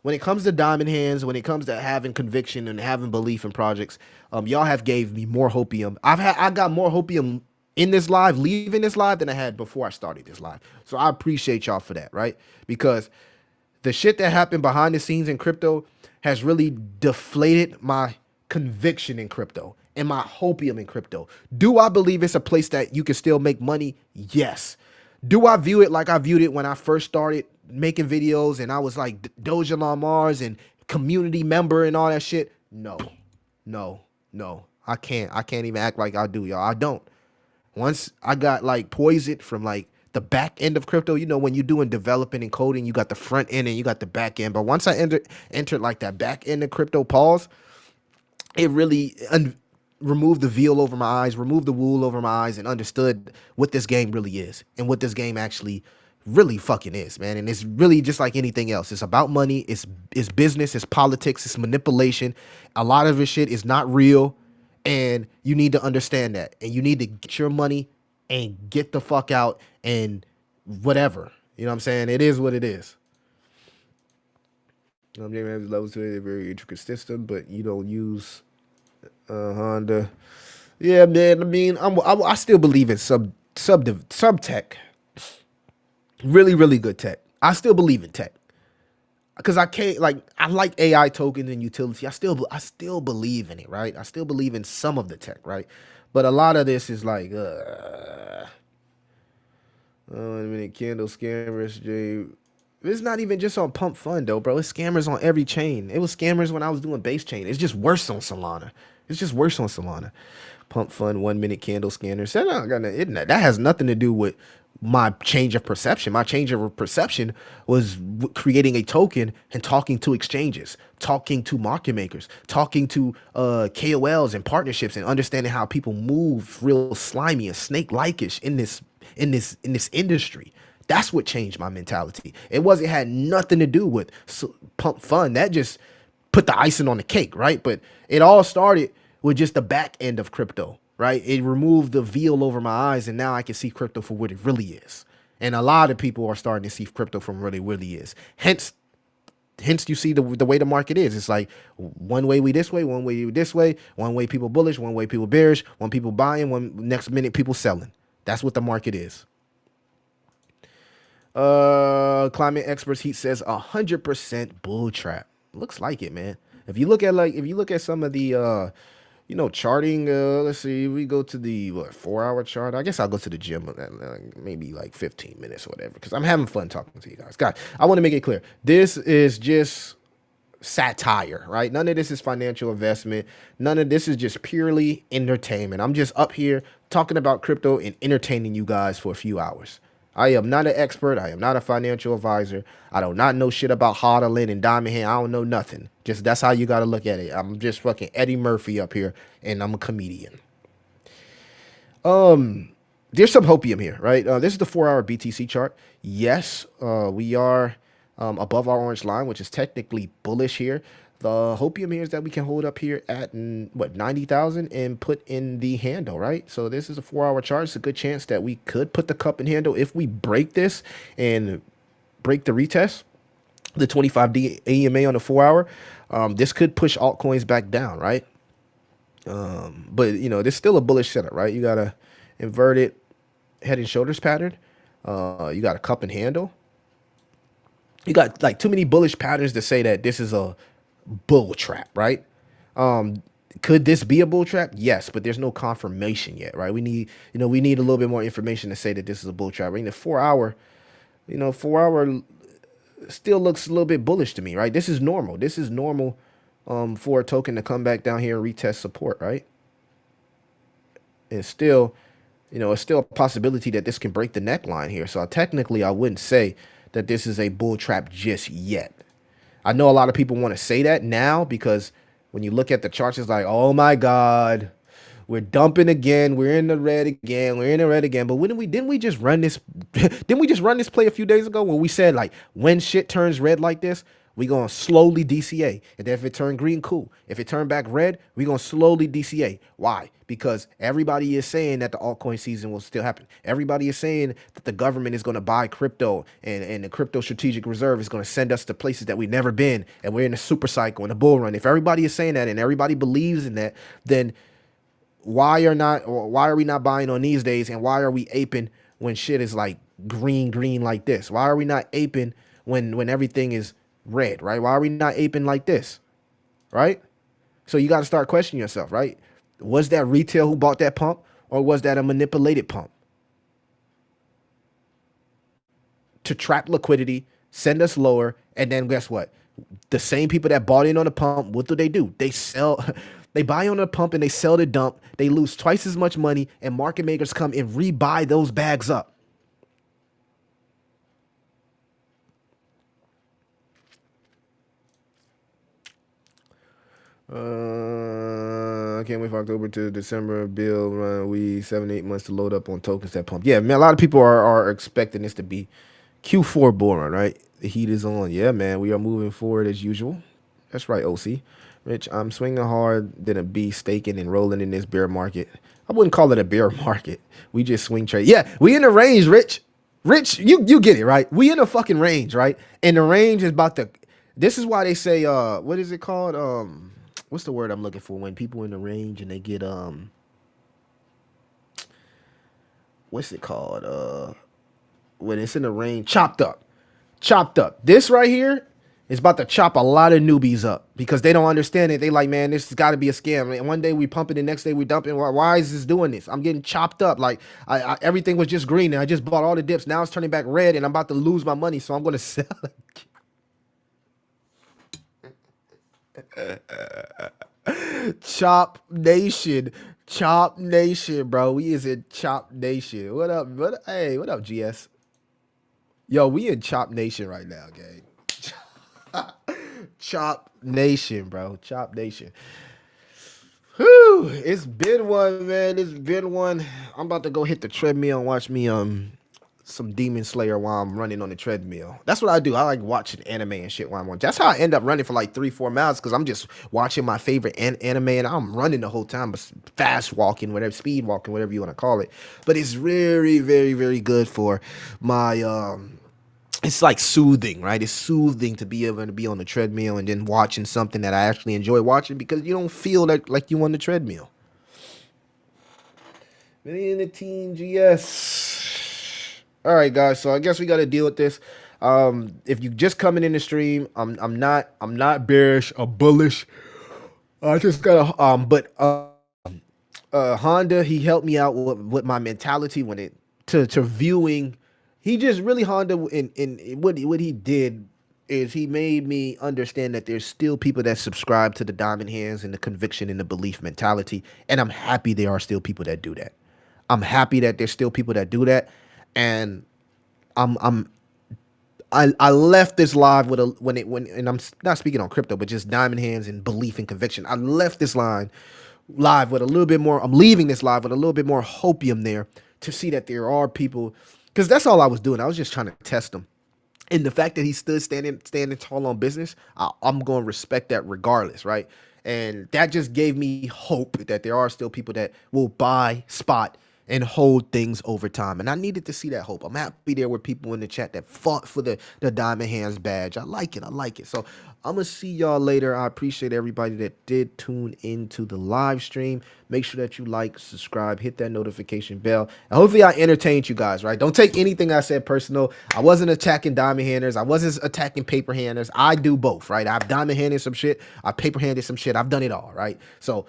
When it comes to diamond hands, when it comes to having conviction and having belief in projects, y'all have gave me more hopium. I got more hopium in this live, leaving this live than I had before I started this live. So I appreciate y'all for that, right? Because the shit that happened behind the scenes in crypto has really deflated my conviction in crypto and my hopium in crypto. Do I believe it's a place that you can still make money? Yes. Do I view it like I viewed it when I first started making videos and I was like Doja on Mars and community member and all that shit? No. I can't even act like I do, y'all. I don't. Once I got like poisoned from like the back end of crypto. You know, when you're doing developing and coding, you got the front end and you got the back end. But once I entered like that back end of crypto, pause, it really removed the veil over my eyes, removed the wool over my eyes, and understood what this game really is and what this game actually really fucking is, man. And it's really just like anything else. It's about money. It's business. It's politics. It's manipulation. A lot of this shit is not real, and you need to understand that. And you need to get your money and get the fuck out and whatever. You know what I'm saying? It is what it is. James has levels to it, a very intricate system, but you don't use Honda. Yeah, man. I mean, I still believe in sub tech, really really good tech. I still believe in tech because I can't I like AI tokens and utility. I still believe in it, right? I still believe in some of the tech, right? But a lot of this is like, oh, a minute, candle scammers, Jay. It's not even just on Pump Fund though, bro. It's scammers on every chain. It was scammers when I was doing base chain. It's just worse on Solana. It's just worse on Solana. Pump Fund 1 minute candle scanners. That has nothing to do with my change of perception. My change of perception was creating a token and talking to exchanges, talking to market makers, talking to KOLs and partnerships, and understanding how people move real slimy and snake like-ish in this industry. That's what changed my mentality. It had nothing to do with Pump Fund. That just put the icing on the cake, right? But it all started with just the back end of crypto, right? It removed the veil over my eyes, and now I can see crypto for what it really is. And a lot of people are starting to see crypto from what it really is. Hence you see the way the market is. It's like one way we this way, one way we this way, one way people bullish, one way people bearish, one people buying, one next minute people selling. That's what the market is. Climate experts heat says 100% bull trap. Looks like it, man. If you look at some of the charting, let's see, we go to the 4 hour chart. I guess I'll go to the gym maybe like 15 minutes or whatever, because I'm having fun talking to you guys. I want to make it clear. This is just satire, right? None of this is financial investment. None of this is just purely entertainment. I'm just up here talking about crypto and entertaining you guys for a few hours. I am not an expert. I am not a financial advisor. I do not know shit about hodling and diamond hand. I don't know nothing. Just that's how you got to look at it. I'm just fucking Eddie Murphy up here, and I'm a comedian. There's some hopium here, right? This is the 4 hour BTC chart. Yes, we are above our orange line, which is technically bullish here. The hopium here is that we can hold up here at 90,000 and put in the handle, right? So this is a 4 hour chart. It's a good chance that we could put the cup in handle if we break this and break the retest, the 25D AMA on the 4 hour. This could push altcoins back down, right? But there's still a bullish setup, right? You got a inverted head and shoulders pattern. You got a cup and handle. You got like too many bullish patterns to say that this is a bull trap, right? Could this be a bull trap? Yes, but there's no confirmation yet, right? We need a little bit more information to say that this is a bull trap. Right? The 4 hour, 4 hour still looks a little bit bullish to me, right? This is normal. This is normal for a token to come back down here and retest support, right? And still, it's still a possibility that this can break the neckline here. So technically, I wouldn't say that this is a bull trap just yet. I know a lot of people want to say that now because when you look at the charts, it's like, oh my God, we're dumping again. We're in the red again. We're in the red again. But didn't we just run this? Didn't we just run this play a few days ago when we said like when shit turns red like this, we gonna slowly DCA. And then if it turned green, cool. If it turned back red, we gonna slowly DCA. Why? Because everybody is saying that the altcoin season will still happen. Everybody is saying that the government is gonna buy crypto and the crypto strategic reserve is gonna send us to places that we've never been, and we're in a super cycle and a bull run. If everybody is saying that and everybody believes in that, then why are we not buying on these days, and why are we aping when shit is like green like this? Why are we not aping when everything is red, right? Why are we not aping like this, right? So you got to start questioning yourself, right? Was that retail who bought that pump, or was that a manipulated pump to trap liquidity, send us lower, and then guess what? The same people that bought in on the pump, what do? They sell, they buy on the pump and they sell the dump. They lose twice as much money, and market makers come and rebuy those bags up. I can't wait for October to December. Bill run. We 7 8 months to load up on tokens that pump. Yeah, man. A lot of people are expecting this to be Q4 bull run, right? The heat is on. Yeah, man. We are moving forward as usual. That's right, OC. Rich, I'm swinging hard than a bee, staking and rolling in this bear market. I wouldn't call it a bear market. We just swing trade. Yeah, we in the range, Rich. Rich, you get it, right? We in a fucking range, right? And the range is about to. This is why they say, what is it called? What's the word I'm looking for when people in the range and they get what's it called? When it's in the range, chopped up. Chopped up. This right here is about to chop a lot of newbies up because they don't understand it. They like, man, this has got to be a scam. And one day we pump it, the next day we dump it. Why is this doing this? I'm getting chopped up. Like everything was just green and I just bought all the dips. Now it's turning back red and I'm about to lose my money. So I'm gonna sell it. Chop Nation. Chop Nation, bro. We is in Chop Nation. What up? Hey, what up, GS? Yo, we in Chop Nation right now, gang. Chop Nation, bro. Chop Nation. Whew. It's been one, man. It's been one. I'm about to go hit the treadmill and watch me some Demon Slayer while I'm running on the treadmill. That's what I do. I like watching anime and shit while I'm on. That's how I end up running for like 3 4 miles because I'm just watching my favorite anime and I'm running the whole time, but fast walking, whatever, speed walking, whatever you want to call it. But it's very, very, very good for my it's like soothing, right? It's soothing to be able to be on the treadmill and then watching something that I actually enjoy watching because you don't feel like you on the treadmill. Million the team GS. All right, guys. So I guess we got to deal with this. If you just coming in the stream, I'm not bearish or bullish. I just gotta but Honda, he helped me out with my mentality when it to viewing. He just really Honda in what he did is he made me understand that there's still people that subscribe to the diamond hands and the conviction and the belief mentality, and I'm happy there are still people that do that. I'm happy that there's still people that do that, and I'm I left this live with a when and I'm not speaking on crypto, but just diamond hands and belief and conviction. I left this line live with a little bit more. I'm leaving this live with a little bit more hopium there to see that there are people because that's all I was doing. I was just trying to test them. And the fact that he stood standing tall on business, I'm going to respect that regardless, right? And that just gave me hope that there are still people that will buy, spot, and hold things over time. And I needed to see that hope. I'm happy there were people in the chat that fought for the Diamond Hands badge. I like it. I like it. So I'm going to see y'all later. I appreciate everybody that did tune into the live stream. Make sure that you like, subscribe, hit that notification bell. And hopefully I entertained you guys, right? Don't take anything I said personal. I wasn't attacking diamond handers. I wasn't attacking paper handers. I do both, right? I've diamond handed some shit. I paper handed some shit. I've done it all, right? So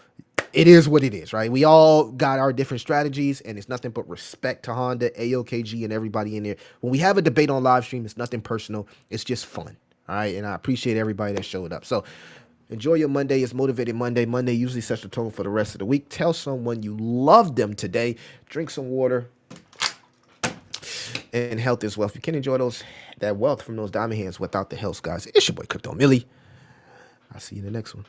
it is what it is, right? We all got our different strategies, and it's nothing but respect to Honda, AOKG, and everybody in there. When we have a debate on live stream, it's nothing personal. It's just fun, all right? And I appreciate everybody that showed up. So enjoy your Monday. It's Motivated Monday. Monday usually sets the tone for the rest of the week. Tell someone you love them today. Drink some water. And health is wealth. You can't enjoy that wealth from those diamond hands without the health, guys. It's your boy, Crypto Millie. I'll see you in the next one.